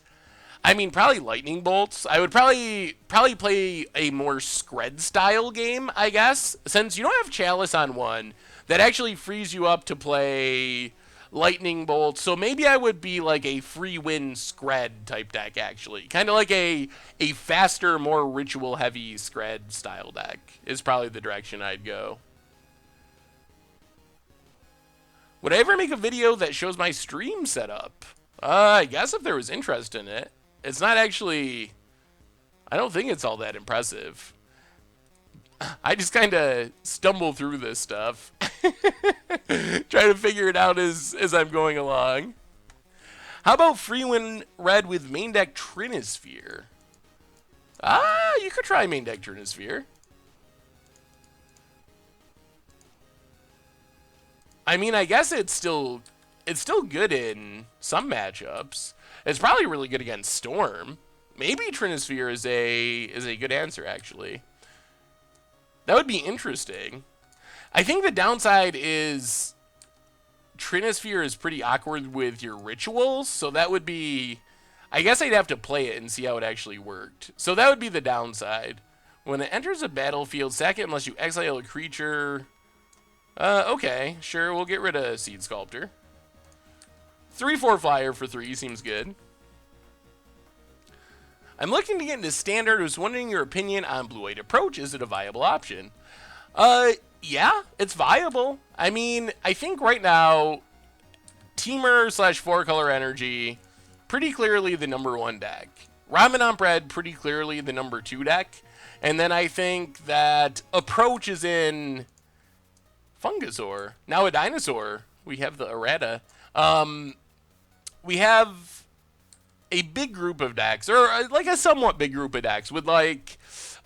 I mean, probably lightning bolts. I would probably play a more Scred style game, I guess. Since you don't have chalice on one, that actually frees you up to play lightning bolts. So maybe I would be like a free win Scred type deck, actually. Kind of like a faster, more ritual heavy Scred style deck is probably the direction I'd go. Would I ever make a video that shows my stream setup? I guess if there was interest in it. It's not actually, I don't think it's all that impressive. I just kind of stumble through this stuff. Try to figure it out as I'm going along. How about free win red with main deck Trinisphere? You could try main deck Trinisphere. I mean, I guess it's still good in some matchups. It's probably really good against Storm. Maybe Trinisphere is a good answer, actually. That would be interesting. I think the downside is Trinisphere is pretty awkward with your rituals, so that would be, I guess I'd have to play it and see how it actually worked. So that would be the downside. When it enters a battlefield, sack it unless you exile a creature. Okay, sure, we'll get rid of Seed Sculptor. 3/4 flyer for 3 seems good. I'm looking to get into Standard. I was wondering your opinion on Blue-White Approach. Is it a viable option? Yeah, it's viable. I mean, I think right now, Teamer / 4-color Energy, pretty clearly the #1 deck. Ramen Red, pretty clearly the #2 deck. And then I think that Approach is in Fungasaur. Now a dinosaur. We have the errata. We have a big group of decks, or like a somewhat big group of decks, with like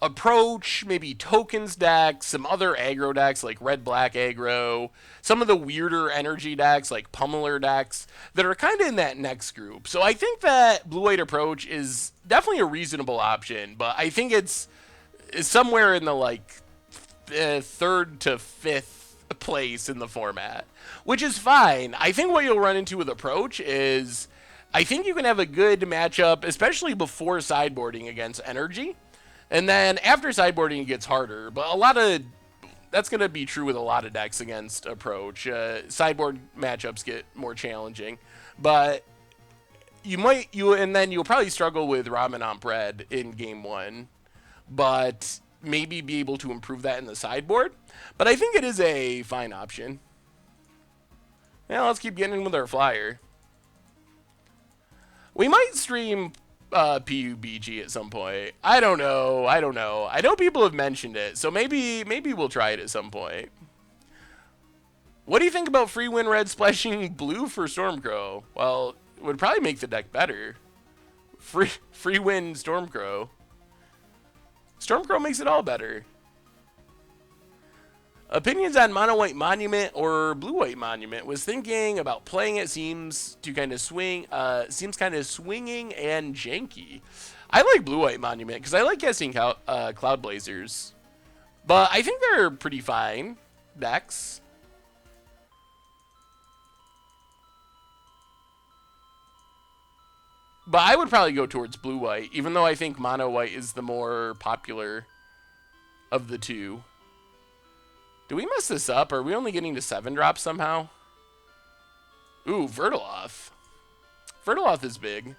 Approach, maybe Tokens decks, some other aggro decks like Red-Black aggro, some of the weirder energy decks like Pummeler decks that are kind of in that next group. So I think that Blue-White Approach is definitely a reasonable option, but I think it's somewhere in the like 3rd to 5th place in the format, which is fine. I think what you'll run into with Approach is I think you can have a good matchup, especially before sideboarding against Energy. And then after sideboarding, it gets harder. But that's going to be true with a lot of decks against Approach. Sideboard matchups get more challenging. But and then you'll probably struggle with Ramen Bread in game 1. But maybe be able to improve that in the sideboard. But I think it is a fine option. Yeah, let's keep getting in with our flyer. We might stream PUBG at some point. I don't know. I know people have mentioned it, so maybe we'll try it at some point. What do you think about free win red splashing blue for Stormcrow? Well, it would probably make the deck better. Free win Stormcrow. Stormcrow makes it all better. Opinions on mono white monument or blue white monument. Was thinking about playing it. Seems to kind of swing. Seems kind of swinging and janky. I like blue white monument because I like casting Cloud Blazers, but I think they're pretty fine decks. But I would probably go towards blue white, even though I think mono white is the more popular of the two. Do we mess this up? Are we only getting to 7 drops somehow? Ooh, Vertaloth. Vertaloth is big.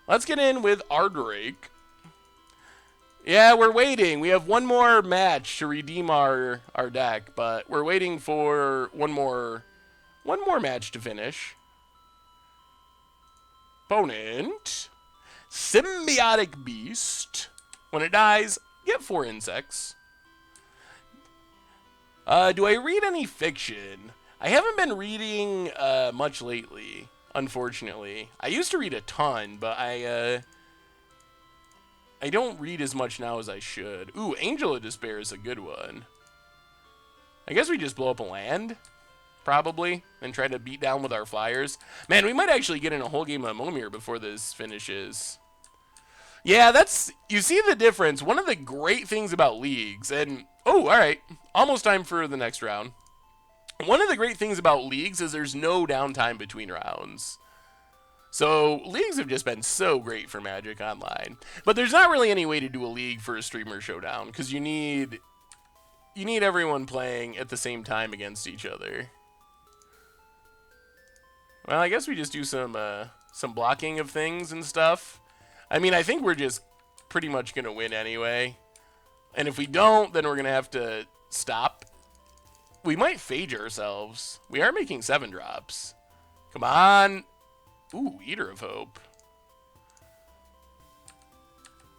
Let's get in with Ardrake. Yeah, we're waiting. We have one more match to redeem our deck, but we're waiting for one more match to finish. Opponent. Symbiotic Beast. When it dies, get 4 insects. Do I read any fiction? I haven't been reading much lately, unfortunately. I used to read a ton, but I don't read as much now as I should. Ooh, Angel of Despair is a good one. I guess we just blow up a land, probably, and try to beat down with our flyers. Man, we might actually get in a whole game of Momeir before this finishes. Yeah, you see the difference. One of the great things about leagues, and, oh, all right, almost time for the next round. One of the great things about leagues is there's no downtime between rounds. So leagues have just been so great for Magic Online. But there's not really any way to do a league for a streamer showdown, because you need everyone playing at the same time against each other. Well, I guess we just do some blocking of things and stuff. I mean, I think we're just pretty much going to win anyway. And if we don't, then we're going to have to stop. We might phage ourselves. We are making 7 drops. Come on. Ooh, Eater of Hope.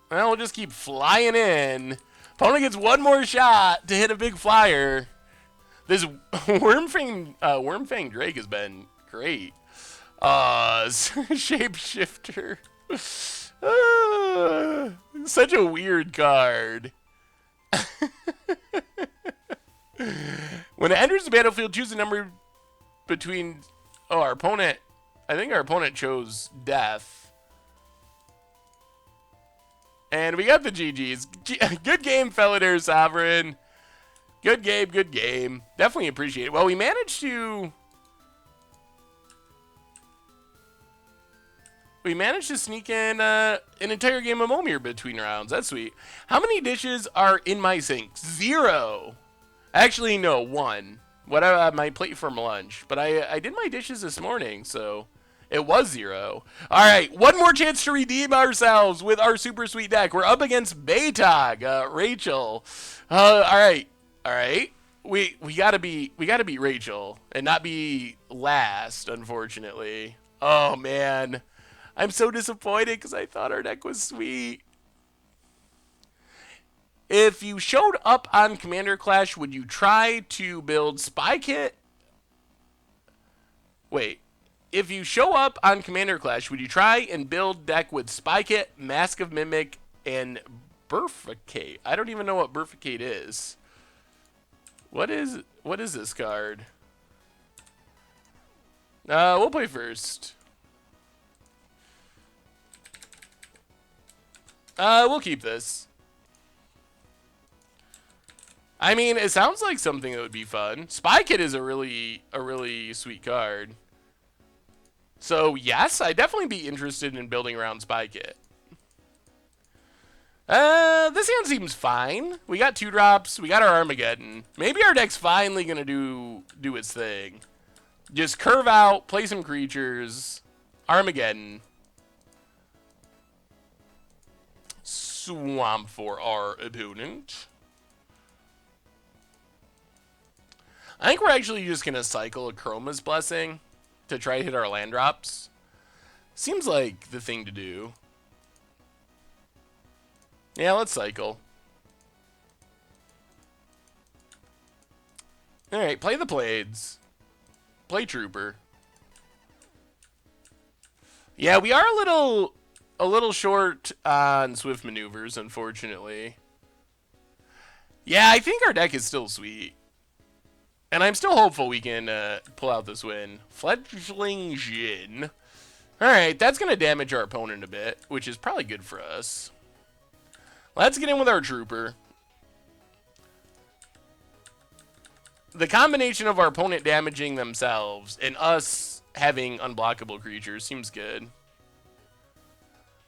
Well, we'll just keep flying in. Opponent gets one more shot to hit a big flyer. This Wormfang Drake has been great. Shapeshifter. Such a weird card. When it enters the battlefield, choose a number between... Oh, our opponent... I think our opponent chose death. And we got the GG's. Good game, Felidar Sovereign. Good game, good game. Definitely appreciate it. Well, we managed to... sneak in an entire game of Momeir between rounds. That's sweet. How many dishes are in my sink? 0. Actually, no, 1. What I my plate from lunch. But I did my dishes this morning, so it was 0. All right, one more chance to redeem ourselves with our super sweet deck. We're up against Baytog, Rachel. All right. We gotta beat Rachel and not be last, unfortunately. Oh man. I'm so disappointed because I thought our deck was sweet. If you showed up on Commander Clash, would you try to build Spy Kit? Wait. If you show up on Commander Clash, would you try and build deck with Spy Kit, Mask of Mimic, and Bifurcate? I don't even know what Bifurcate is. What is this card? We'll play first. We'll keep this. I mean, it sounds like something that would be fun. Spy Kit is a really sweet card. So, yes, I'd definitely be interested in building around Spy Kit. This hand seems fine. We got 2 drops. We got our Armageddon. Maybe our deck's finally going to do its thing. Just curve out, play some creatures. Armageddon. Swamp for our opponent. I think we're actually just going to cycle a Chroma's Blessing to try to hit our land drops. Seems like the thing to do. Yeah, let's cycle. Alright, play the Blades. Play Trooper. Yeah, we are a little short on Swift Maneuvers, unfortunately. Yeah, I think our deck is still sweet. And I'm still hopeful we can pull out this win. Fledgling Jin. Alright, that's going to damage our opponent a bit, which is probably good for us. Let's get in with our Trooper. The combination of our opponent damaging themselves and us having unblockable creatures seems good.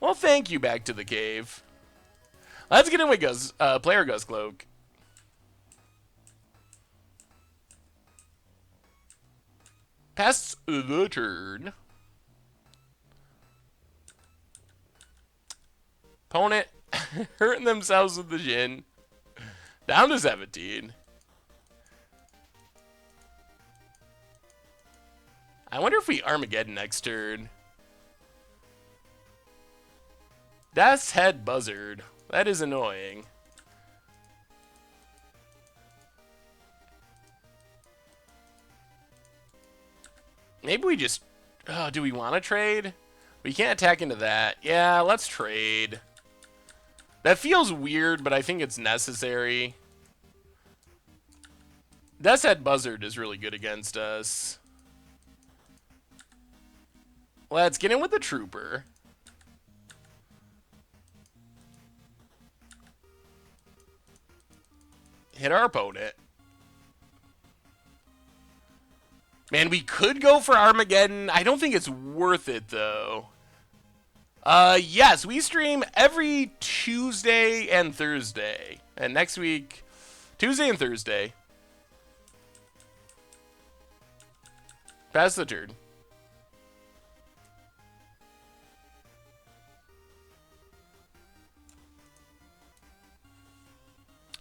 Well, thank you, back to the cave. Let's get in with player Gust Cloak. Pass the turn. Opponent hurting themselves with the Jin. Down to 17. I wonder if we Armageddon next turn. Death's Head Buzzard. That is annoying. Maybe we just... Oh, do we want to trade? We can't attack into that. Yeah, let's trade. That feels weird, but I think it's necessary. Death's Head Buzzard is really good against us. Let's get in with the Trooper. Hit our opponent. Man, we could go for Armageddon. I don't think it's worth it, though. Yes, we stream every Tuesday and Thursday. And next week, Tuesday and Thursday. Pass the turn.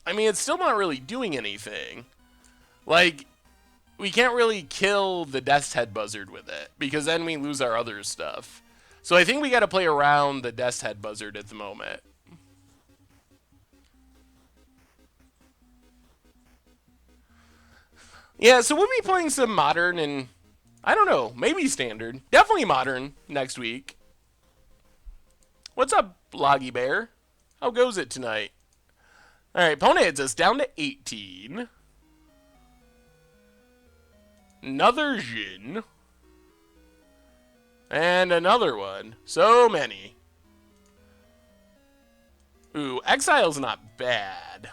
I mean, it's still not really doing anything. Like, we can't really kill the Death's Head Buzzard with it, because then we lose our other stuff. So I think we got to play around the Death's Head Buzzard at the moment. Yeah, so we'll be playing some Modern and, I don't know, maybe Standard. Definitely Modern next week. What's up, Loggy Bear? How goes it tonight? Alright, opponent hits us down to 18. Another Jin. And another one. So many. Ooh, Exile's not bad.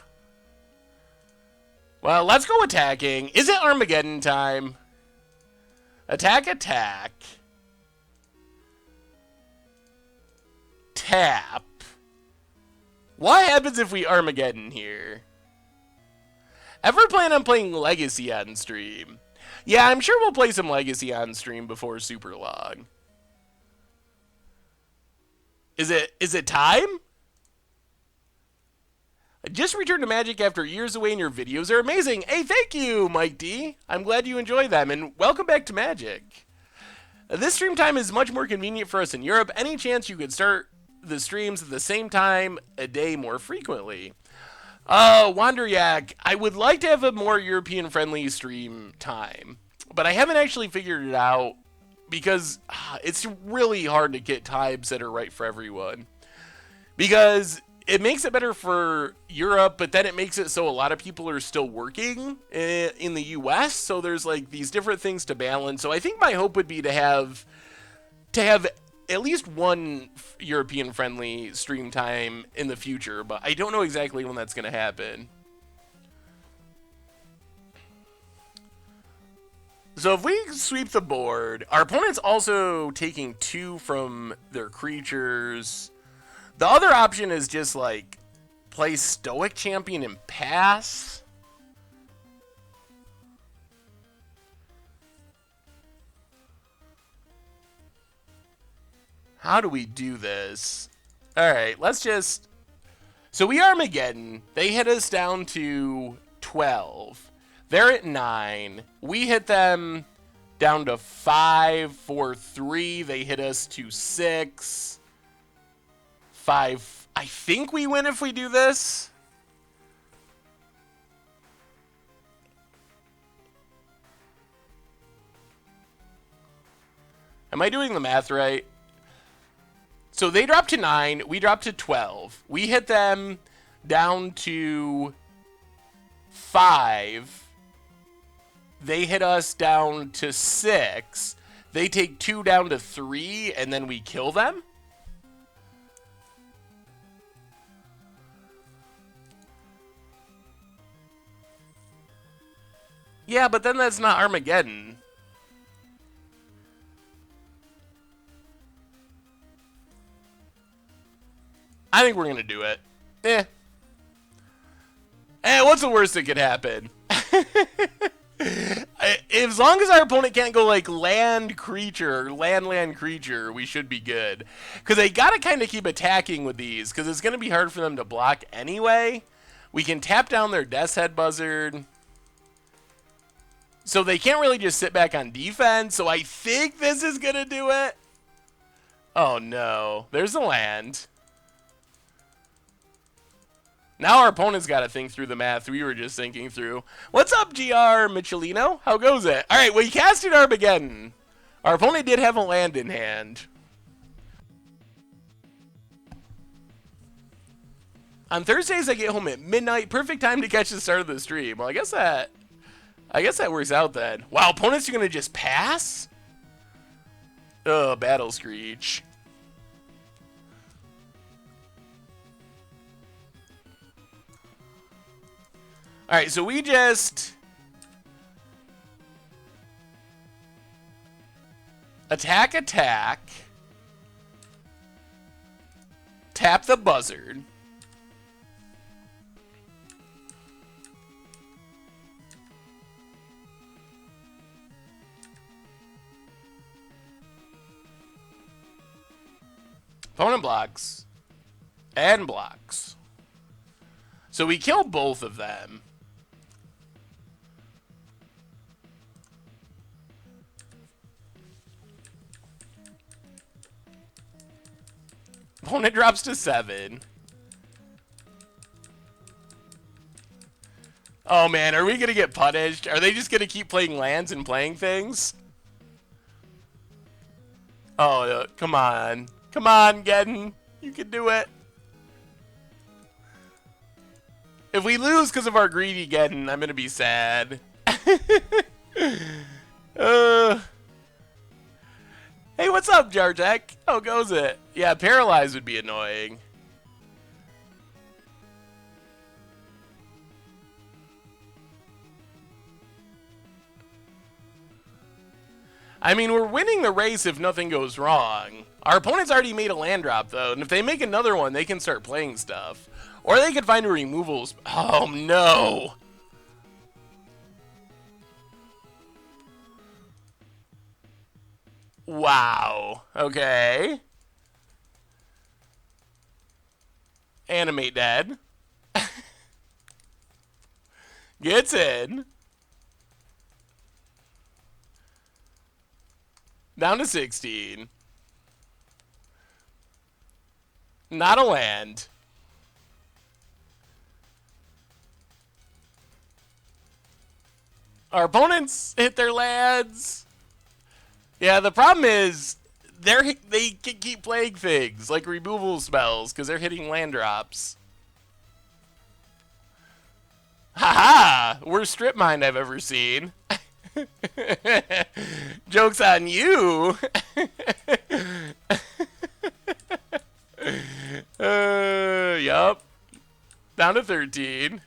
Well, let's go attacking. Is it Armageddon time? Attack, attack. Tap. What happens if we Armageddon here? Ever plan on playing Legacy on stream? Yeah, I'm sure we'll play some Legacy on stream before Super Long. Is it time? I just returned to Magic after years away, and your videos are amazing. Hey, thank you, Mike D. I'm glad you enjoy them, and welcome back to Magic. This stream time is much more convenient for us in Europe. Any chance you could start the streams at the same time a day more frequently? Wanderyak, I would like to have a more European-friendly stream time, but I haven't actually figured it out because it's really hard to get times that are right for everyone. Because it makes it better for Europe, but then it makes it so a lot of people are still working in the US, so there's like these different things to balance. So I think my hope would be to have at least one European-friendly stream time in the future, but I don't know exactly when that's going to happen. So if we sweep the board, our opponent's also taking 2 from their creatures. The other option is just, like, play Stoic Champion and pass. How do we do this? Alright, let's just... So we Armageddon. They hit us down to 12. They're at 9. We hit them down to 5 for 3. They hit us to 6. 5. I think we win if we do this. Am I doing the math right? So they dropped to 9. We dropped to 12. We hit them down to 5. They hit us down to 6. They take 2 down to 3, and then we kill them? Yeah, but then that's not Armageddon. I think we're going to do it. What's the worst that could happen? As long as our opponent can't go like land creature, land creature, we should be good. Because they got to kind of keep attacking with these, because it's going to be hard for them to block anyway. We can tap down their Death's Head Buzzard. So they can't really just sit back on defense. So I think this is going to do it. Oh no. There's the land. Now our opponent's got to think through the math we were just thinking through. What's up, GR Michelino? How goes it? All right, we casted Armageddon. Our opponent did have a land in hand. On Thursdays, I get home at midnight. Perfect time to catch the start of the stream. Well, I guess that works out then. Wow, opponents are going to just pass? Oh, Battle Screech. All right, so we just attack, tap the buzzard. Opponent blocks and blocks. So we kill both of them. Opponent drops to 7. Oh man, are we gonna get punished? Are they just gonna keep playing lands and playing things? Oh, come on. Come on, Geddon. You can do it. If we lose because of our greedy Geddon, I'm gonna be sad. Hey, what's up, Jartek? How goes it? Yeah, Paralyze would be annoying. I mean, we're winning the race if nothing goes wrong. Our opponent's already made a land drop, though, and if they make another one, they can start playing stuff. Or they could find a removals. Oh, no. Wow. Okay. Animate dead. Gets in. Down to 16. Not a land. Our opponents hit their lands. Yeah, the problem is they can keep playing things like removal spells because they're hitting land drops. Haha! Worst strip mine I've ever seen. Joke's on you. Yup. Down to 13.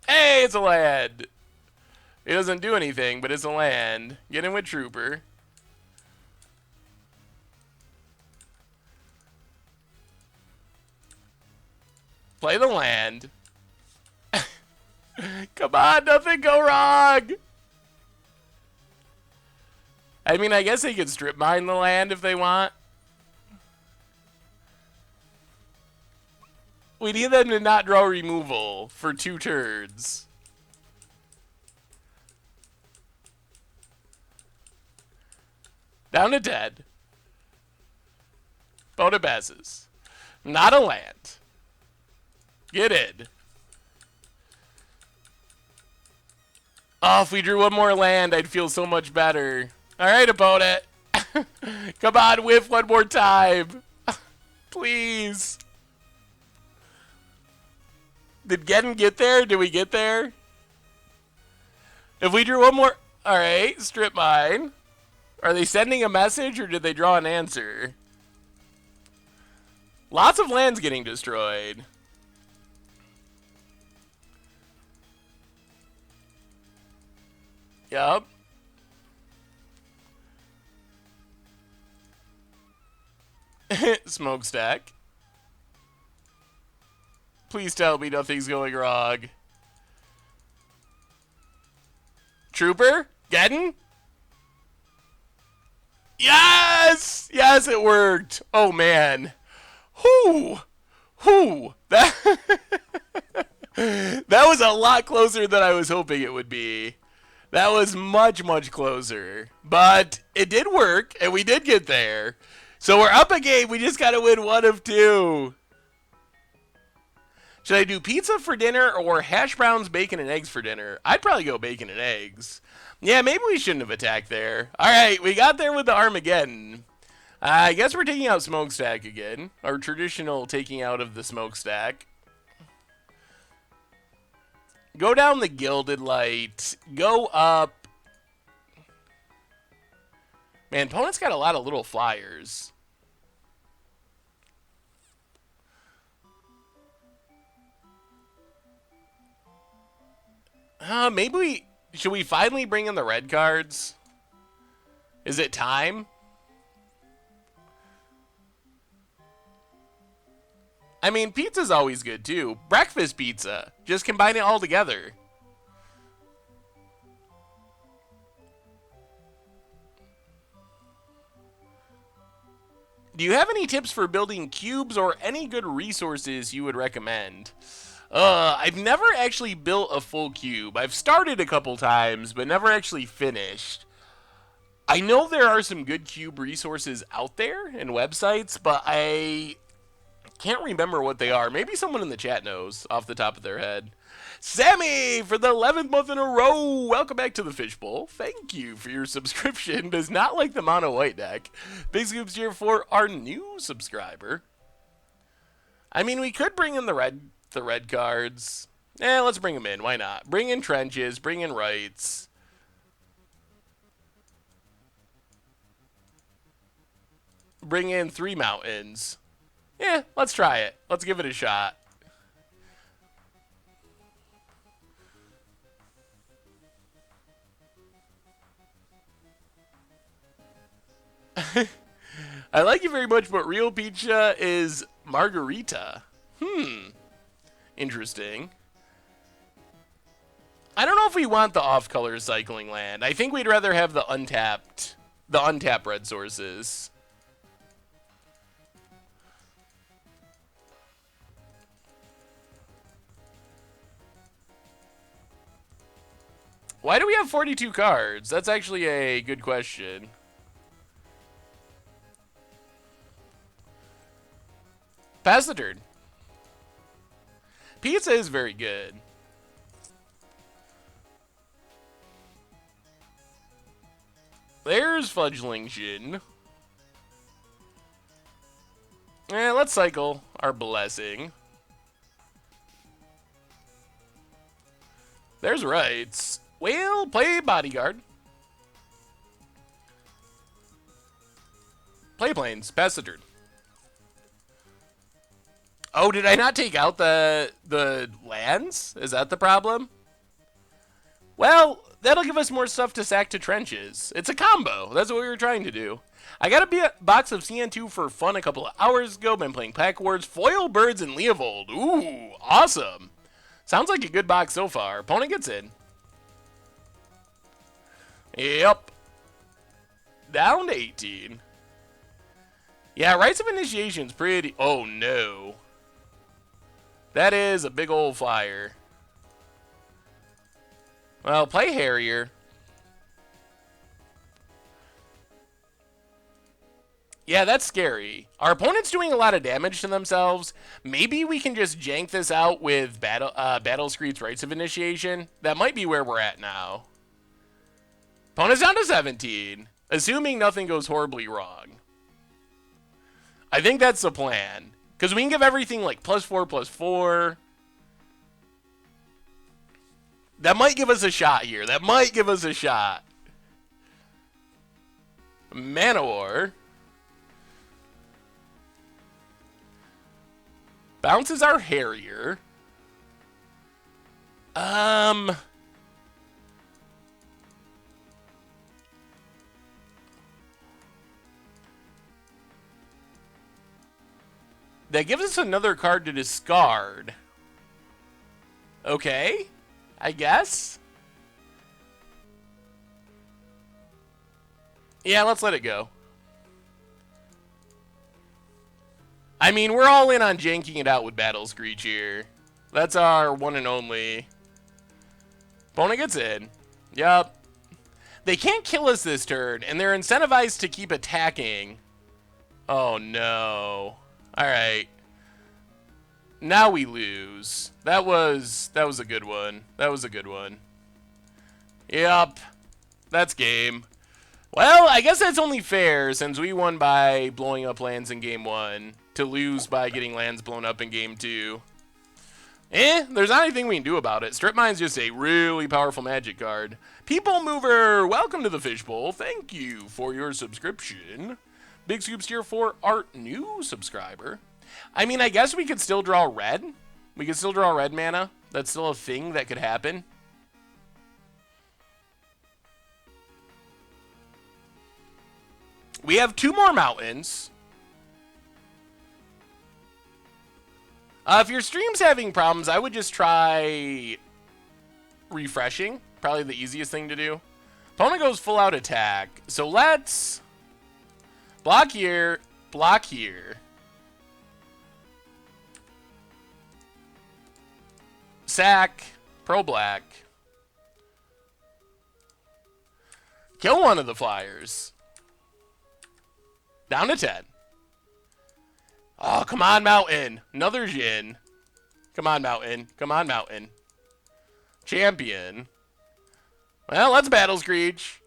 Hey, it's a land. It doesn't do anything, but it's a land. Get in with Trooper. Play the land. Come on, nothing go wrong. I mean, I guess they could strip mine the land if they want. We need them to not draw removal for 2 turns. Down to dead. Boat of Besses. Not a land. Get in. Oh, if we drew one more land, I'd feel so much better. All right, opponent. Come on, whiff one more time. Please. Did Geddon get there? Did we get there? If we drew one more... All right, strip mine. Are they sending a message or did they draw an answer? Lots of lands getting destroyed. Yup. Smokestack. Please tell me nothing's going wrong. Trooper? Geddon? Yes! Yes, it worked. Oh, man. Whoo! Whoo! That, that was a lot closer than I was hoping it would be. That was much, much closer. But it did work, and we did get there. So we're up a game. We just got to win one of two. Should I do pizza for dinner or hash browns, bacon, and eggs for dinner? I'd probably go bacon and eggs. Yeah, maybe we shouldn't have attacked there. All right, we got there with the Armageddon. I guess we're taking out Smokestack again. Our traditional taking out of the Smokestack. Go down the Gilded Light. Go up. Man, opponent's got a lot of little flyers. Maybe we... Should we finally bring in the red cards? Is it time? I mean, pizza's always good, too. Breakfast pizza. Just combine it all together. Do you have any tips for building cubes or any good resources you would recommend? I've never actually built a full cube. I've started a couple times, but never actually finished. I know there are some good cube resources out there and websites, but I can't remember what they are. Maybe someone in the chat knows off the top of their head. Sammy, for the 11th month in a row, welcome back to the Fishbowl. Thank you for your subscription. Does not like the mono white deck. Big scoops here for our new subscriber. I mean, we could bring in the red cards. Let's bring them in. Why not? Bring in trenches. Bring in rights. Bring in 3 mountains. Yeah, let's try it. Let's give it a shot. I like you very much, but real pizza is margarita. Interesting. I don't know if we want the off-color cycling land. I think we'd rather have the untapped red sources. Why do we have 42 cards? That's actually a good question. Pass the turn. Pizza is very good. There's Fudgling Shin. Let's cycle our blessing. There's rights. We'll play bodyguard. Play planes. Pass the turn. Oh, did I not take out the lands? Is that the problem? Well, that'll give us more stuff to sack to trenches. It's a combo. That's what we were trying to do. I got a box of CN2 for fun a couple of hours ago. Been playing Pack Wars, Foil Birds, and Leovold. Ooh, awesome. Sounds like a good box so far. Opponent gets in. Yep. Down to 18. Yeah, Rites of Initiation's pretty... Oh, no. That is a big old flyer. Well, play Harrier. Yeah, that's scary. Our opponent's doing a lot of damage to themselves. Maybe we can just jank this out with Battle Screed's Rites of Initiation. That might be where we're at now. Opponent's down to 17. Assuming nothing goes horribly wrong. I think that's the plan. Because we can give everything like +4/+4. That might give us a shot here. That might give us a shot. Manowar. Bounces our Harrier. That gives us another card to discard. Okay, I guess. Yeah, let's let it go. I mean, we're all in on janking it out with Battle Screech here. That's our one and only. Opponent gets in. Yup. They can't kill us this turn, and they're incentivized to keep attacking. Oh, no. Alright. Now we lose. That was a good one. That was a good one. Yup. That's game. Well, I guess that's only fair, since we won by blowing up lands in Game 1, to lose by getting lands blown up in Game 2. There's not anything we can do about it. Strip Mine's just a really powerful magic card. People Mover, welcome to the Fishbowl. Thank you for your subscription. Big scoops here for our new subscriber. I mean, I guess we could still draw red. We could still draw red mana. That's still a thing that could happen. We have 2 more mountains. If your stream's having problems, I would just try refreshing. Probably the easiest thing to do. Opponent goes full out attack. So let's block here, block here. Sack, pro black. Kill one of the flyers. Down to 10. Oh, come on, Mountain. Another Jin. Come on, Mountain. Come on, Mountain. Champion. Well, let's Battle Screech.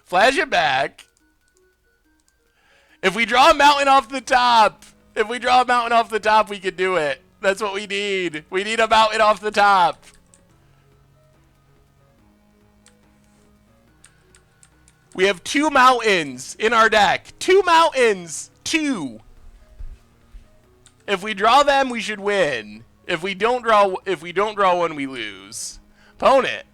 Flash it back. If we draw a mountain off the top, we could do it. That's what we need. We need a mountain off the top. We have 2 mountains in our deck. 2 mountains. 2. If we draw them, we should win. If we don't draw one, we lose. Opponent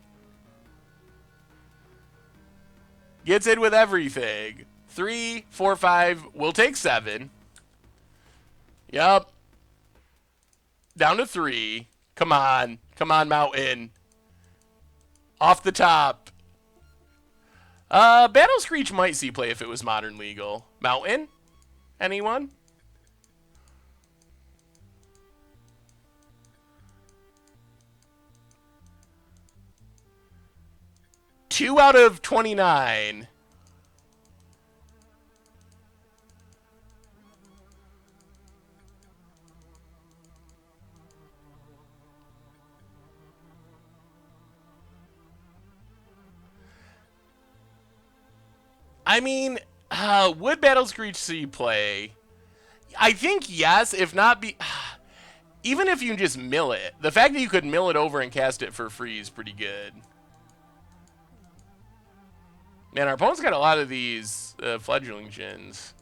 gets in with everything. 3, 4, 5. We'll take 7. Yup. Down to 3. Come on. Come on, Mountain. Off the top. Battle Screech might see play if it was modern legal. Mountain? Anyone? Two out of 29. I mean, would Battle Screech see play? I think yes, if not be... Even if you just mill it. The fact that you could mill it over and cast it for free is pretty good. Man, our opponent's got a lot of these fledgling Jins.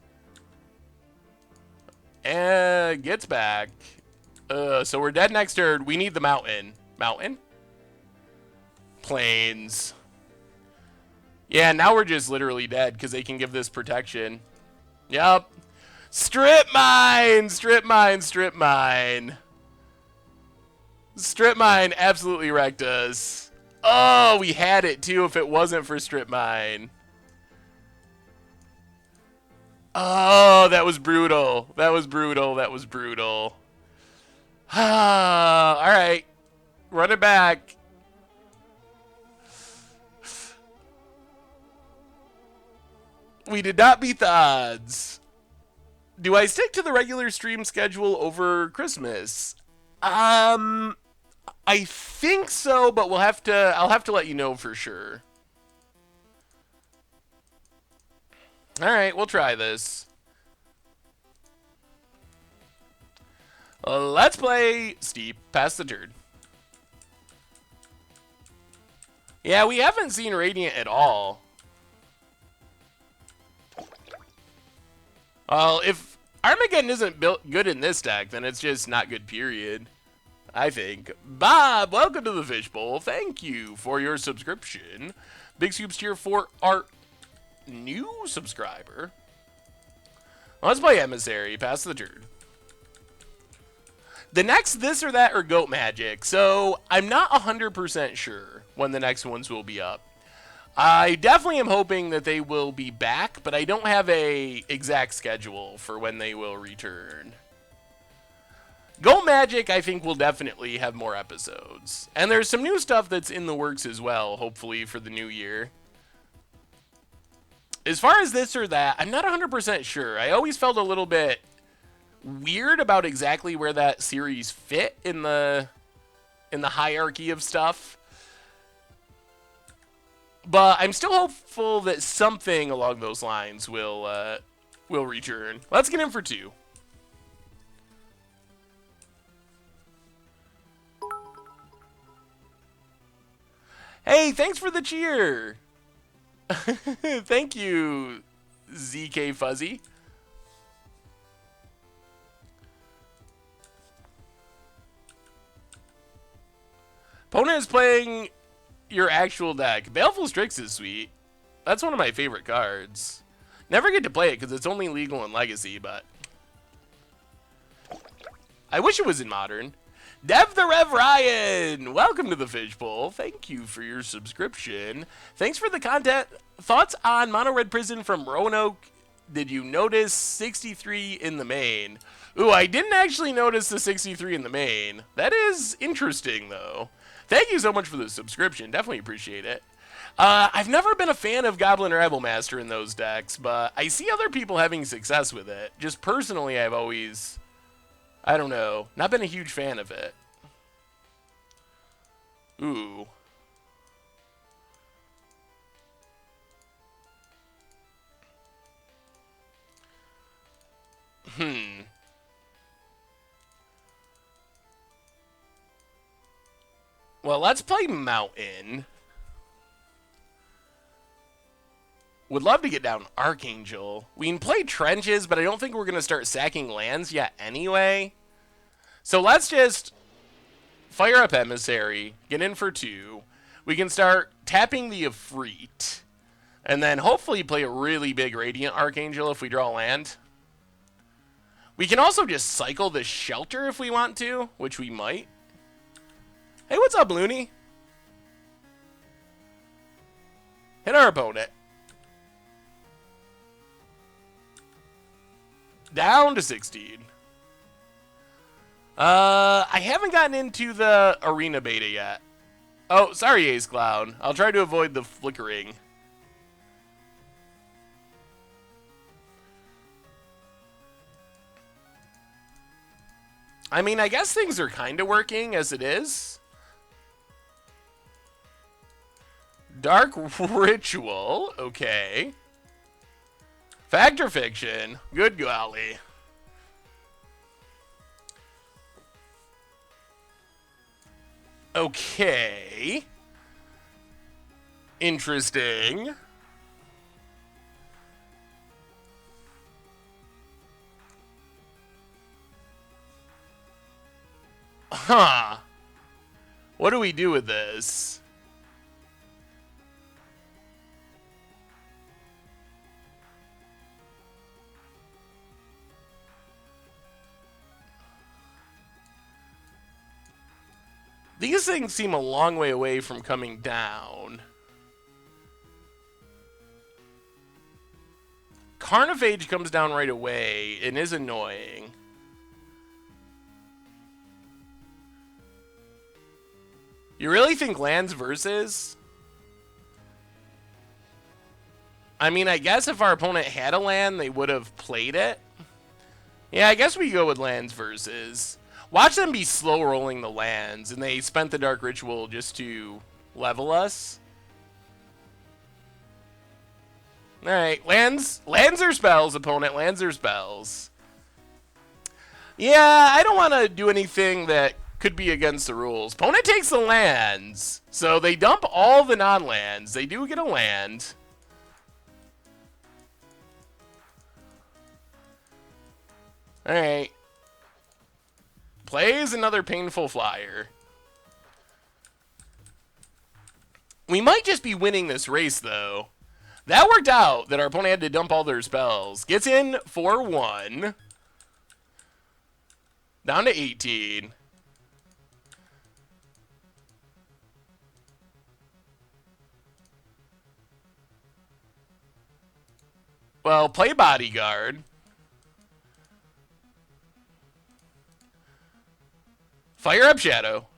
And gets back. So we're dead next turn. We need the mountain. Mountain? Plains. Yeah, now we're just literally dead because they can give this protection. Yup. Strip Mine! Strip Mine! Strip Mine! Strip Mine absolutely wrecked us. Oh, we had it too if it wasn't for Strip Mine. Oh, that was brutal. That was brutal. That was brutal. Alright. Run it back. We did not beat the odds. Do I stick to the regular stream schedule over Christmas? I think so, but I'll have to let you know for sure. All right, we'll try this. Let's play Steep past the turn. Yeah, we haven't seen Radiant at all. Well, if Armageddon isn't built good in this deck, then it's just not good, period. I think. Bob, welcome to the Fishbowl. Thank you for your subscription. Big Scoops tier for our new subscriber. Let's play Emissary, pass the turn. The next This or That or Goat Magic, so I'm not 100% sure when the next ones will be up. I definitely am hoping that they will be back, but I don't have a exact schedule for when they will return. Goat Magic, I think, will definitely have more episodes. And there's some new stuff that's in the works as well, hopefully, for the new year. As far as This or That, I'm not 100% sure. I always felt a little bit weird about exactly where that series fit in the hierarchy of stuff. But I'm still hopeful that something along those lines will return. Let's get in for 2. Hey, thanks for the cheer. Thank you, ZK Fuzzy. Opponent is playing your actual deck. Baleful Strix is sweet. That's one of my favorite cards. Never get to play it because it's only legal in Legacy, but I wish it was in Modern. Dev the Rev Ryan, welcome to the Fishbowl. Thank you for your subscription. Thanks for the content. Thoughts on Mono Red Prison from Roanoke? Did you notice 63 in the main? Ooh, I didn't actually notice the 63 in the main. That is interesting, though. Thank you so much for the subscription. Definitely appreciate it. I've never been a fan of Goblin Rival Master in those decks, but I see other people having success with it. Just personally, I've always, I don't know, not been a huge fan of it. Ooh. Well, let's play Mountain. Would love to get down Archangel. We can play Trenches, but I don't think we're going to start sacking lands yet anyway. So let's just fire up Emissary, get in for 2. We can start tapping the Efreet. And then hopefully play a really big Radiant Archangel if we draw land. We can also just cycle the Shelter if we want to, which we might. Hey, what's up, Looney? Hit our opponent. Down to 16. I haven't gotten into the arena beta yet. Oh, sorry, Ace Clown. I'll try to avoid the flickering. I mean, I guess things are kind of working as it is. Dark Ritual, okay. Fact or fiction? Good golly. Okay. Interesting. Huh. What do we do with this? These things seem a long way away from coming down. Carnivage comes down right away and is annoying. You really think lands versus? I mean, I guess if our opponent had a land, they would have played it. Yeah, I guess we go with lands versus. Watch them be slow rolling the lands, and they spent the Dark Ritual just to level us. Alright, lands or spells, opponent. Lands or spells. Yeah, I don't want to do anything that could be against the rules. Opponent takes the lands. So they dump all the non-lands. They do get a land. Alright. Plays another Painful Flyer. We might just be winning this race, though. That worked out, that our opponent had to dump all their spells. Gets in 4-1. Down to 18. Well, play Bodyguard. Fire up Shadow.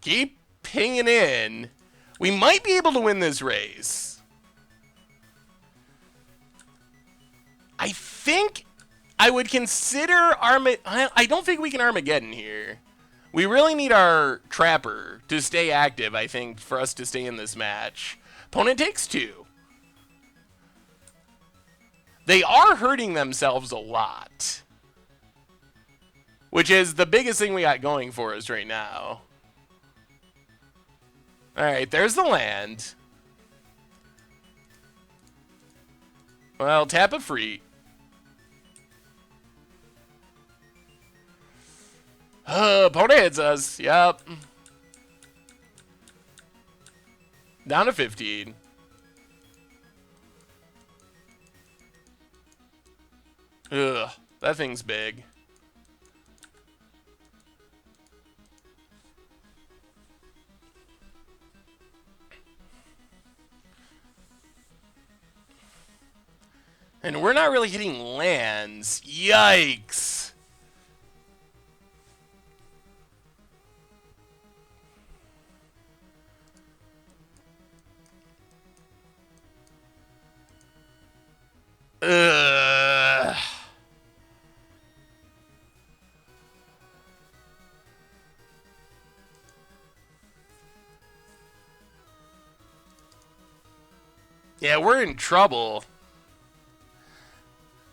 Keep pinging in. We might be able to win this race. I think I would consider I don't think we can Armageddon here. We really need our Trapper to stay active, I think, for us to stay in this match. Opponent takes 2. They are hurting themselves a lot, which is the biggest thing we got going for us right now. Alright, there's the land. Well, tap a free. Opponent hits us. Yep. Down to 15. Ugh, that thing's big. And we're not really hitting lands. Yikes. Ugh. Yeah, we're in trouble.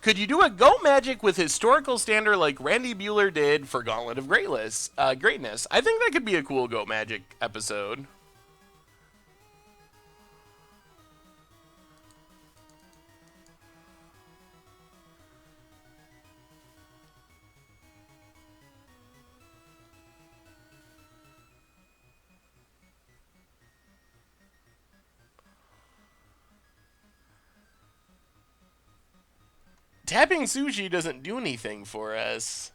Could you do a Go Magic with historical standard like Randy Bueller did for Gauntlet of Greatness? I think that could be a cool Go Magic episode. Tapping Sushi doesn't do anything for us.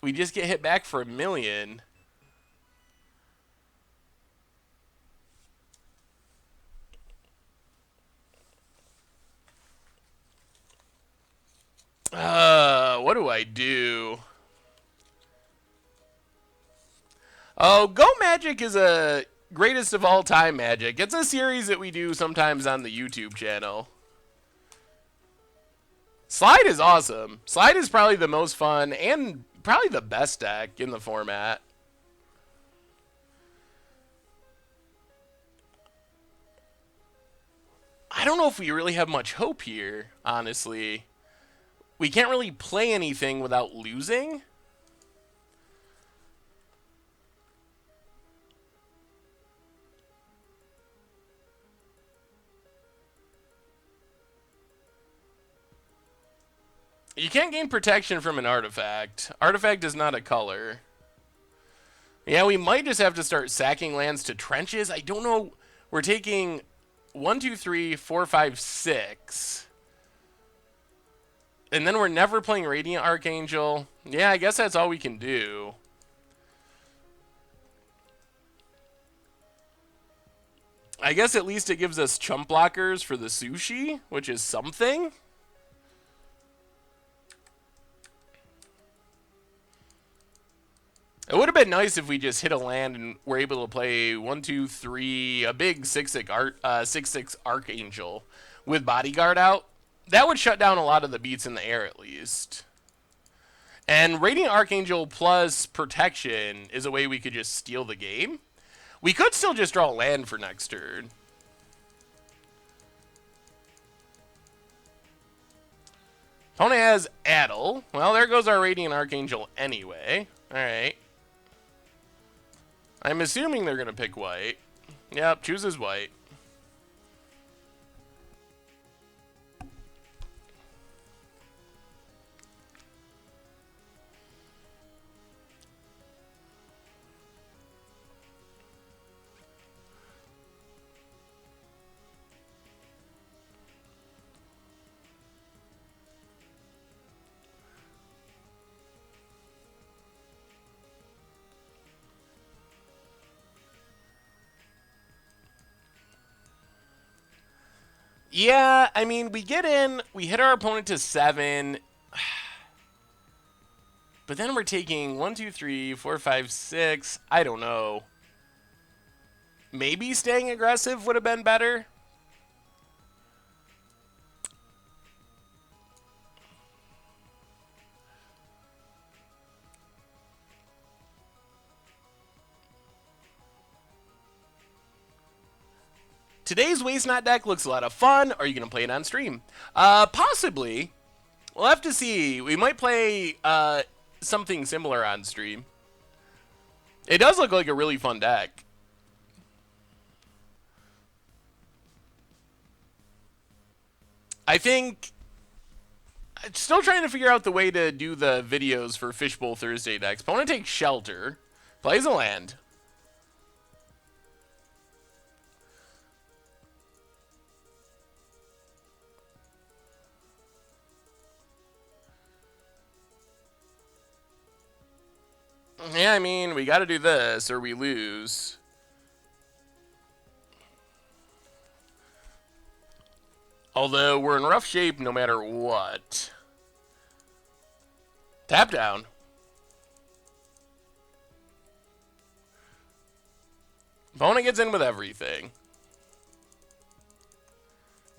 We just get hit back for 1,000,000. What do I do? Oh, Go Magic is a greatest of all time magic. It's a series that we do sometimes on the YouTube channel. Slide is awesome. Slide is probably the most fun and probably the best deck in the format. I don't know if we really have much hope here, honestly. We can't really play anything without losing. You can't gain protection from an artifact. Artifact is not a color. Yeah, we might just have to start sacking lands to trenches. I don't know. We're taking 1, 2, 3, 4, 5, 6. And then we're never playing Radiant Archangel. Yeah, I guess that's all we can do. I guess at least it gives us chump blockers for the sushi, which is something. It would have been nice if we just hit a land and were able to play 1, 2, 3, a big 6/6 Archangel with Bodyguard out. That would shut down a lot of the beats in the air, at least. And Radiant Archangel plus Protection is a way we could just steal the game. We could still just draw land for next turn. Opponent has Addle. Well, there goes our Radiant Archangel anyway. Alright. I'm assuming they're going to pick white. Yep, chooses white. Yeah, I mean, we get in, we hit our opponent to 7, but then we're taking 1, 2, 3, 4, 5, 6. I don't know. Maybe staying aggressive would have been better. Today's Waste Not deck looks a lot of fun. Are you going to play it on stream? Possibly. We'll have to see. We might play something similar on stream. It does look like a really fun deck. I think... I'm still trying to figure out the way to do the videos for Fishbowl Thursday decks. Opponent takes Shelter. Plays a land. Yeah, I mean, we got to do this or we lose. Although we're in rough shape no matter what. Tap down. Opponent gets in with everything.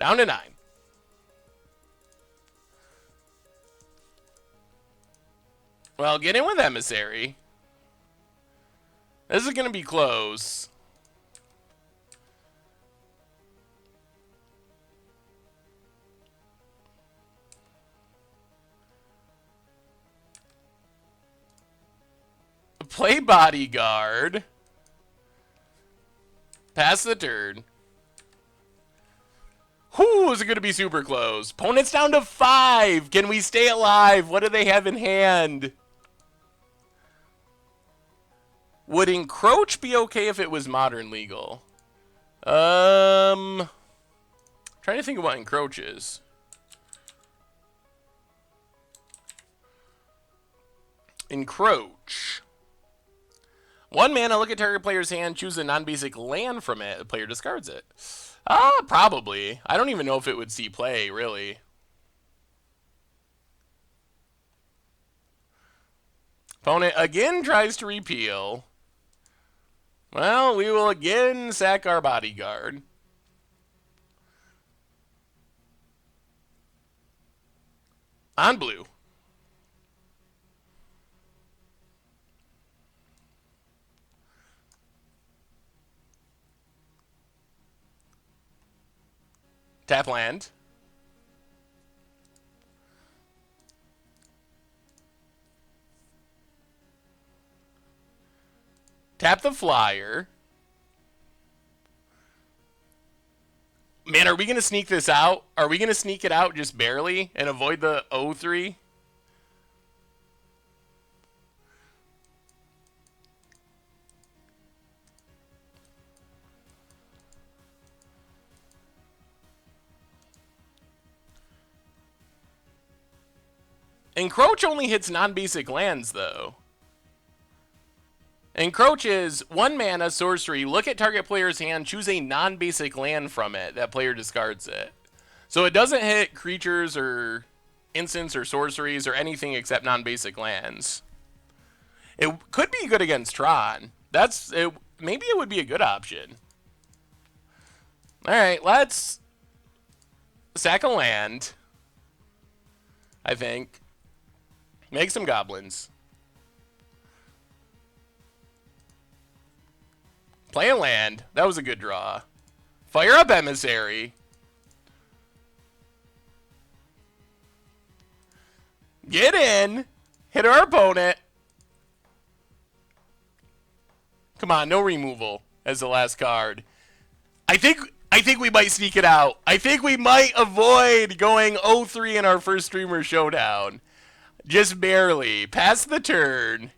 Down to 9. Well, get in with Emissary. This is going to be close. Play Bodyguard. Pass the turn. Whoo, is it going to be super close? Opponent's down to 5. Can we stay alive? What do they have in hand? Would Encroach be okay if it was Modern legal? Trying to think of what Encroach is. Encroach. 1 mana, look at target player's hand, choose a non-basic land from it. The player discards it. Probably. I don't even know if it would see play, really. Opponent again tries to repeal. Well, we will again sack our Bodyguard. On blue. Tap land. Tap the flyer. Man, are we going to sneak this out? Are we going to sneak it out just barely and avoid the 0-3? Encroach only hits non-basic lands, though. Encroach is 1 mana, sorcery, look at target player's hand, choose a non-basic land from it. That player discards it. So it doesn't hit creatures or instants or sorceries or anything except non-basic lands. It could be good against Tron. Maybe it would be a good option. Alright, let's sack a land. I think. Make some goblins. Play a land. That was a good draw. Fire up Emissary. Get in. Hit our opponent. Come on, no removal as the last card. I think we might sneak it out. I think we might avoid going 0-3 in our first streamer showdown. Just barely. Pass the turn.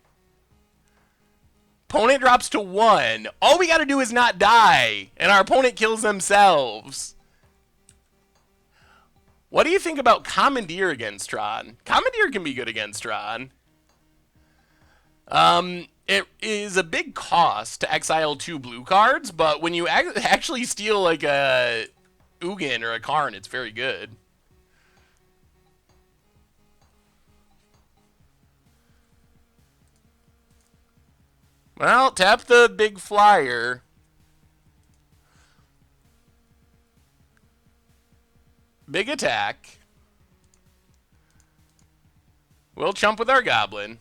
Opponent drops to 1. All we got to do is not die, and our opponent kills themselves. What do you think about Commandeer against Tron? Commandeer can be good against Tron. It is a big cost to exile 2 blue cards, but when you actually steal like a Ugin or a Karn, it's very good. Well, tap the big flyer. Big attack. We'll chump with our goblin.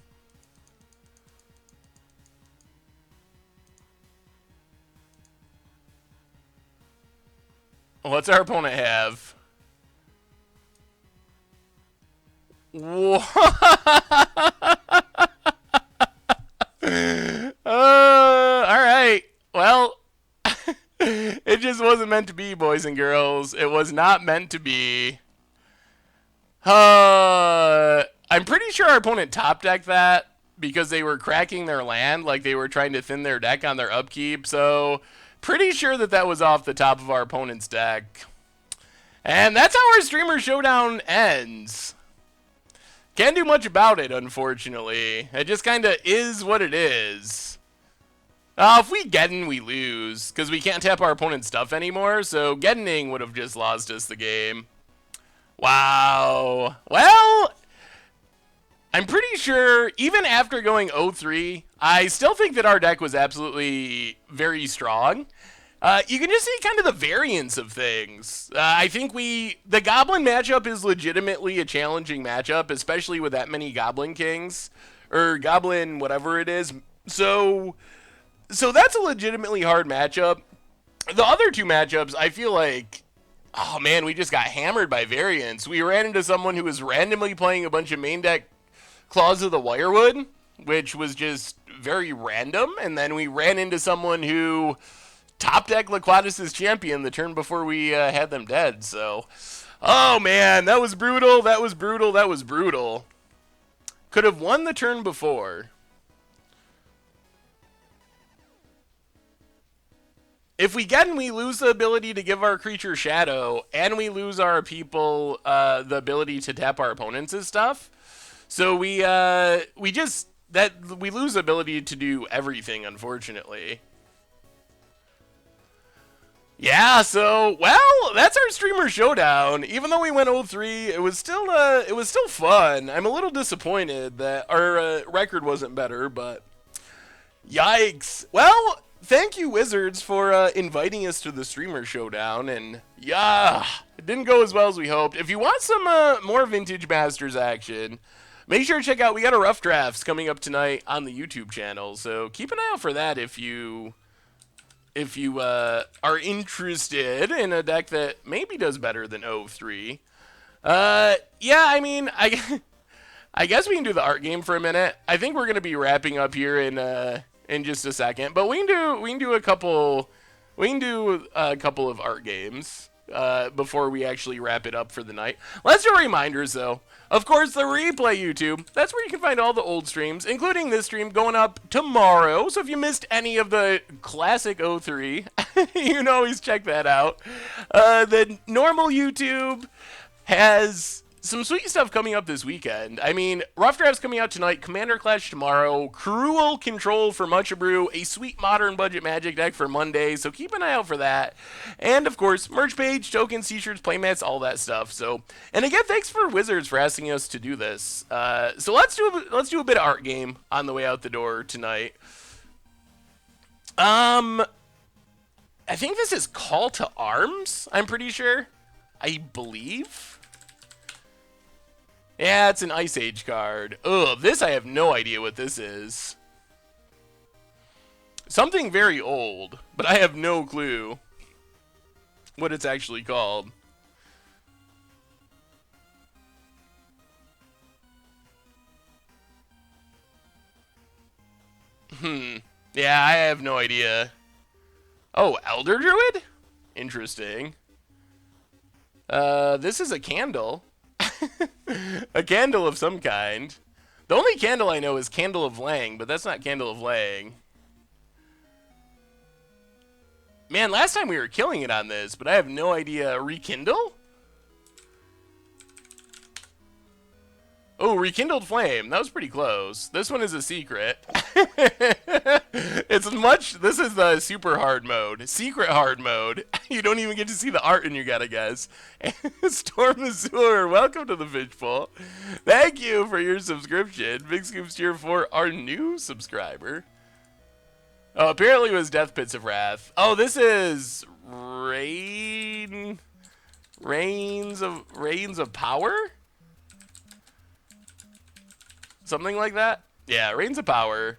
What's our opponent have? Whoa. Alright. Well, it just wasn't meant to be, boys and girls. It was not meant to be. I'm pretty sure our opponent top decked that because they were cracking their land, like they were trying to thin their deck on their upkeep, so pretty sure that that was off the top of our opponent's deck. And that's how our streamer showdown ends. Can't do much about it, unfortunately. It just kind of is what it is. If we Geddon, we lose, because we can't tap our opponent's stuff anymore, so Geddoning would have just lost us the game. Wow. Well, I'm pretty sure, even after going 0-3, I still think that our deck was absolutely very strong. You can just see kind of the variance of things. I think the Goblin matchup is legitimately a challenging matchup, especially with that many Goblin Kings, or Goblin whatever it is. So that's a legitimately hard matchup. The other 2 matchups, I feel like, oh man, we just got hammered by variance. We ran into someone who was randomly playing a bunch of main deck Claws of the Wirewood, which was just very random, and then we ran into someone who top deck Laquatus' Champion the turn before we had them dead, so oh man, that was brutal, that was brutal, that was brutal. Could have won the turn before. If we get and we lose the ability to give our creature Shadow, and we lose our people the ability to tap our opponents and stuff, so we lose the ability to do everything, unfortunately. Yeah, so, well, that's our streamer showdown. Even though we went 0-3, it was still fun. I'm a little disappointed that our record wasn't better, but yikes. Well, thank you, Wizards, for inviting us to the streamer showdown, and yeah, it didn't go as well as we hoped. If you want some more Vintage Masters action, make sure to check out, we got a Rough Drafts coming up tonight on the YouTube channel, so keep an eye out for that if you are interested in a deck that maybe does better than 0-3. Yeah, I mean, I guess we can do the art game for a minute. I think we're gonna be wrapping up here in just a second, but we can do a couple of art games before we actually wrap it up for the night. Let's do reminders though. Of course, the replay YouTube, that's where you can find all the old streams, including this stream going up tomorrow. So if you missed any of the classic 0-3, you can always check that out. The normal YouTube has some sweet stuff coming up this weekend. I mean, Rough Drafts coming out tonight, Commander Clash tomorrow, Cruel Control for Much Brew, a sweet modern budget Magic deck for Monday, so keep an eye out for that. And of course, merch page, tokens, t-shirts, playmats, all that stuff. So, and again, thanks for Wizards for asking us to do this. So let's do a bit of art game on the way out the door tonight. I think this is Call to Arms, I'm pretty sure. I believe. Yeah, it's an Ice Age card. Ugh, this I have no idea what this is. Something very old, but I have no clue what it's actually called. Yeah, I have no idea. Oh, Elder Druid? Interesting. This is a candle. A candle of some kind. The only candle I know is Candle of Lang, but that's not Candle of Lang. Man, last time we were killing it on this, but I have no idea. Rekindle? Oh, Rekindled Flame. That was pretty close. This one is a secret. This is the super hard mode. Secret hard mode. You don't even get to see the art and you gotta guess. Storm Azure, welcome to the Fishbowl. Thank you for your subscription. Big scoops here for our new subscriber. Oh, apparently it was Death Pits of Wrath. Oh, this is Reigns of Power? Something like that? Yeah, Reigns of Power.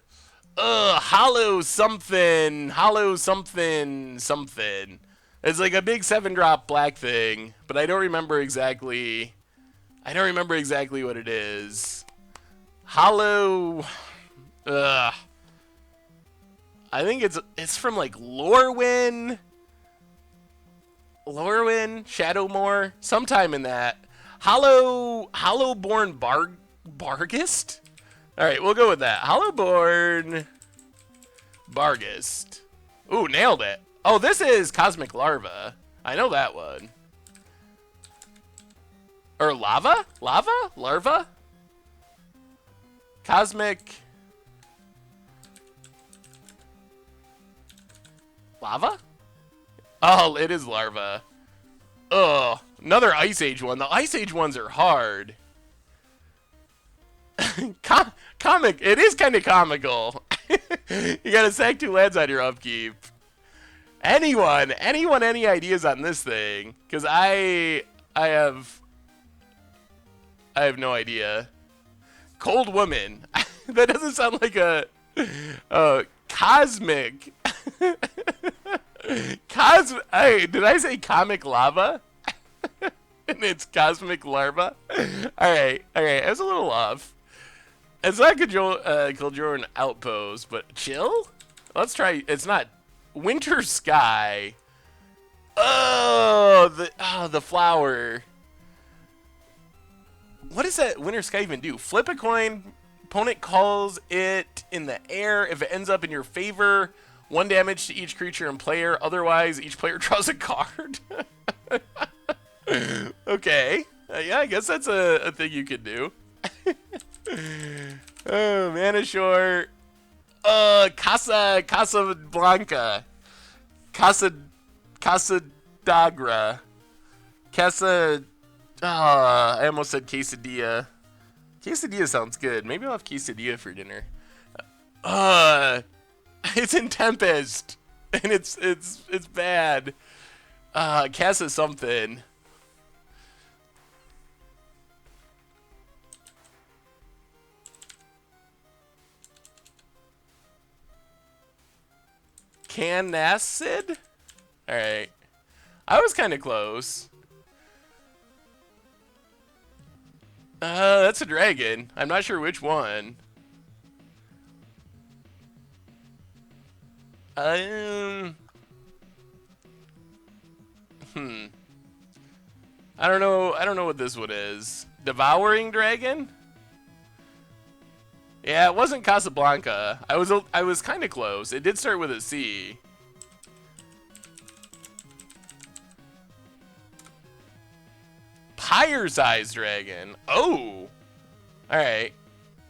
Hollow something. It's like a big 7-drop black thing, but I don't remember exactly what it is. Hollow. I think it's from like Lorwyn, Shadowmoor, sometime in that. Hollowborn Barghest? Alright, we'll go with that. Hollowborn Barghest. Ooh, nailed it. Oh, this is Cosmic Larva. I know that one. Or Lava? Larva? Cosmic Lava? Oh, it is Larva. Ugh. Another Ice Age one. The Ice Age ones are hard. Comic. It is kind of comical. You gotta sack 2 lands on your upkeep. Anyone, any ideas on this thing? Because I have no idea. Cold Woman. That doesn't sound like a cosmic. Hey, did I say comic lava? And it's Cosmic Larva? Alright. I was a little off. It's not Kildrone Outpost, but Chill? Let's try. It's not Winter Sky. Oh, the flower. What does that Winter Sky even do? Flip a coin. Opponent calls it in the air. If it ends up in your favor, 1 damage to each creature and player. Otherwise, each player draws a card. Okay. Yeah, I guess that's a thing you could do. Oh, Mana Shore. Casa Blanca. Casa Dagra. Casa. I almost said quesadilla. Quesadilla sounds good. Maybe I'll have quesadilla for dinner. It's in Tempest, and it's bad. Casa something. Canacid? Alright. I was kind of close. That's a dragon. I'm not sure which one. I don't know what this one is. Devouring Dragon? Yeah, it wasn't Casablanca. I was kind of close. It did start with a C. Pyre-sized Dragon. Oh! Alright.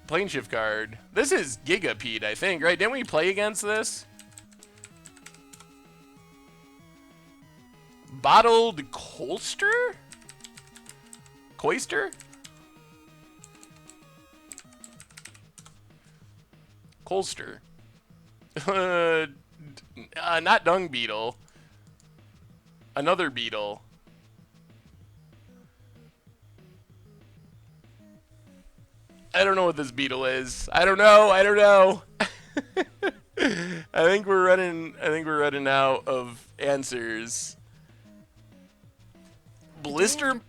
Plane shift card. This is Gigapede, I think, right? Didn't we play against this? Bottled Colster? Coister? Colster. Not Dung Beetle. Another beetle. I don't know what this beetle is. I don't know. I don't know. I think we're running out of answers. Blisterback?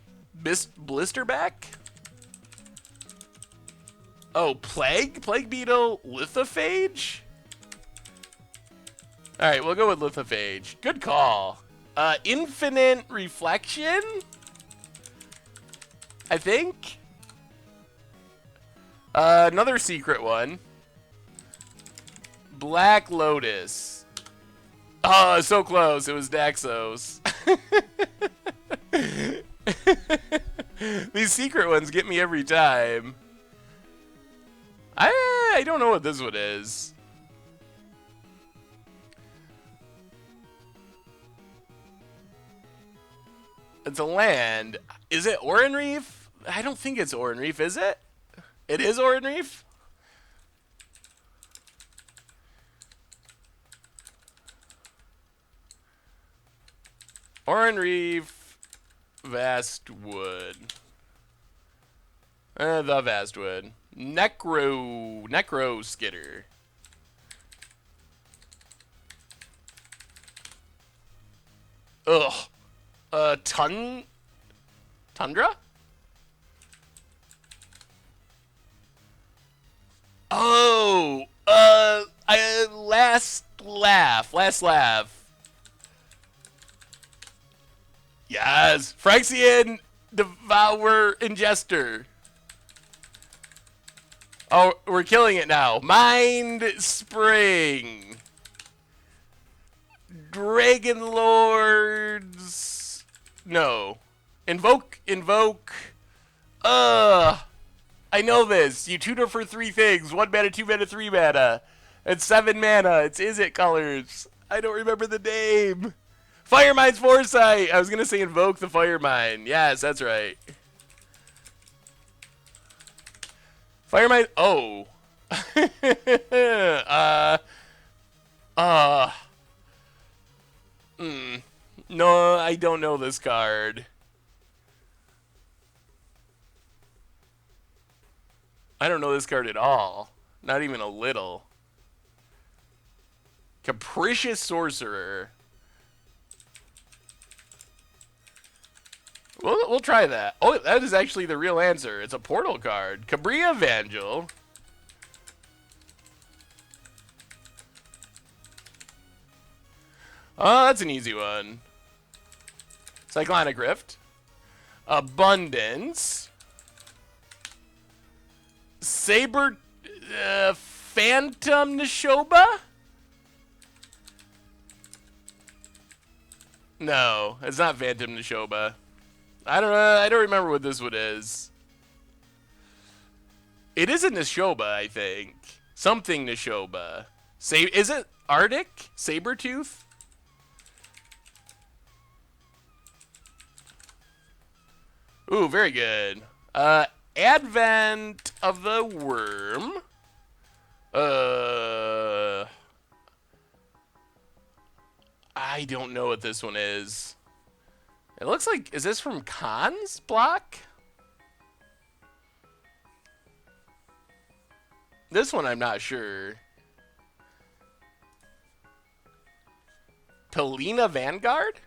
Oh, plague beetle, lithophage? All right, we'll go with lithophage. Good call. Infinite reflection? I think. Another secret one. Black Lotus. Oh, so close. It was Daxos. These secret ones get me every time. I don't know what this one is. It's a land. Is it Oran Reef? I don't think it's Oran Reef, is it? It is Oran Reef? Oran Reef, Vast Wood. The Vast Wood. Necro Skitter. Ugh. Tundra? Oh, last laugh. Yes, Phyrexian Devour Ingester. Oh, we're killing it now. Mind Spring. Dragon Lords. No. Invoke. I know this. You tutor for 3 things. 1 mana, 2 mana, 3 mana. It's 7 mana. It's Izzet colors. I don't remember the name. Firemind's Foresight. I was going to say invoke the Firemind. Yes, that's right. Firemind. Oh. No, I don't know this card. I don't know this card at all. Not even a little. Capricious Sorcerer. We'll try that. Oh, that is actually the real answer. It's a portal card. Cabria Evangel. Oh, that's an easy one. Cyclonic Rift. Abundance. Saber... Phantom Nishoba? No, it's not Phantom Nishoba. I don't remember what this one is. It is a Nishoba, I think. Something Nishoba. Is it Arctic? Sabertooth? Ooh, very good. Advent of the Worm. I don't know what this one is. It looks like, is this from Khan's block? This one I'm not sure. Pelina Vanguard?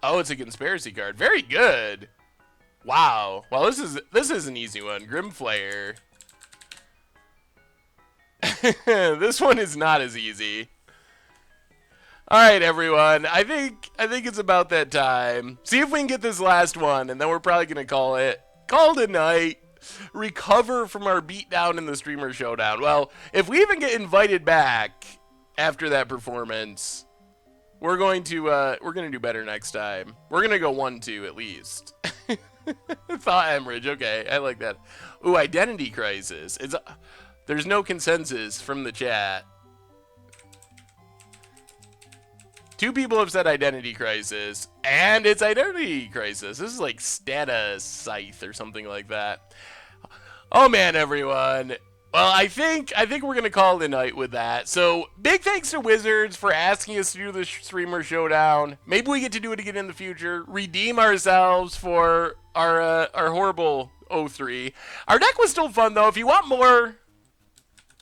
Oh, it's a conspiracy card. Very good. Wow. Well, this is an easy one. Grimflayer. This one is not as easy. All right, everyone. I think it's about that time. See if we can get this last one, and then we're probably gonna call it a night. Recover from our beatdown in the streamer showdown. Well, if we even get invited back after that performance, we're going to do better next time. We're gonna go 1-2 at least. Thought hemorrhage. Okay, I like that. Ooh, identity crisis. There's no consensus from the chat. 2 people have said identity crisis, and it's identity crisis. This is like status scythe or something like that. Oh man, everyone. Well, I think we're gonna call it a night with that. So big thanks to Wizards for asking us to do the streamer showdown. Maybe we get to do it again in the future. Redeem ourselves for our horrible 03. Our deck was still fun though. If you want more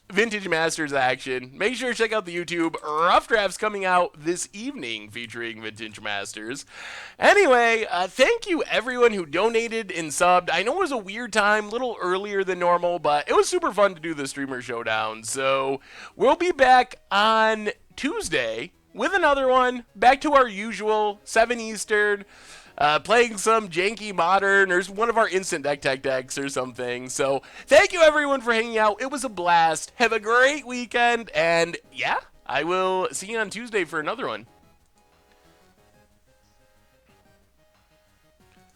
Vintage Masters action, make sure to check out the YouTube. Rough Drafts coming out this evening featuring Vintage Masters. Anyway, thank you everyone who donated and subbed. I know it was a weird time, a little earlier than normal, but it was super fun to do the streamer showdown. So we'll be back on Tuesday with another one, back to our usual 7 Eastern. Playing some janky modern or one of our instant deck tech decks or something. So thank you everyone for hanging out. It was a blast. Have a great weekend. And yeah, I will see you on Tuesday for another one.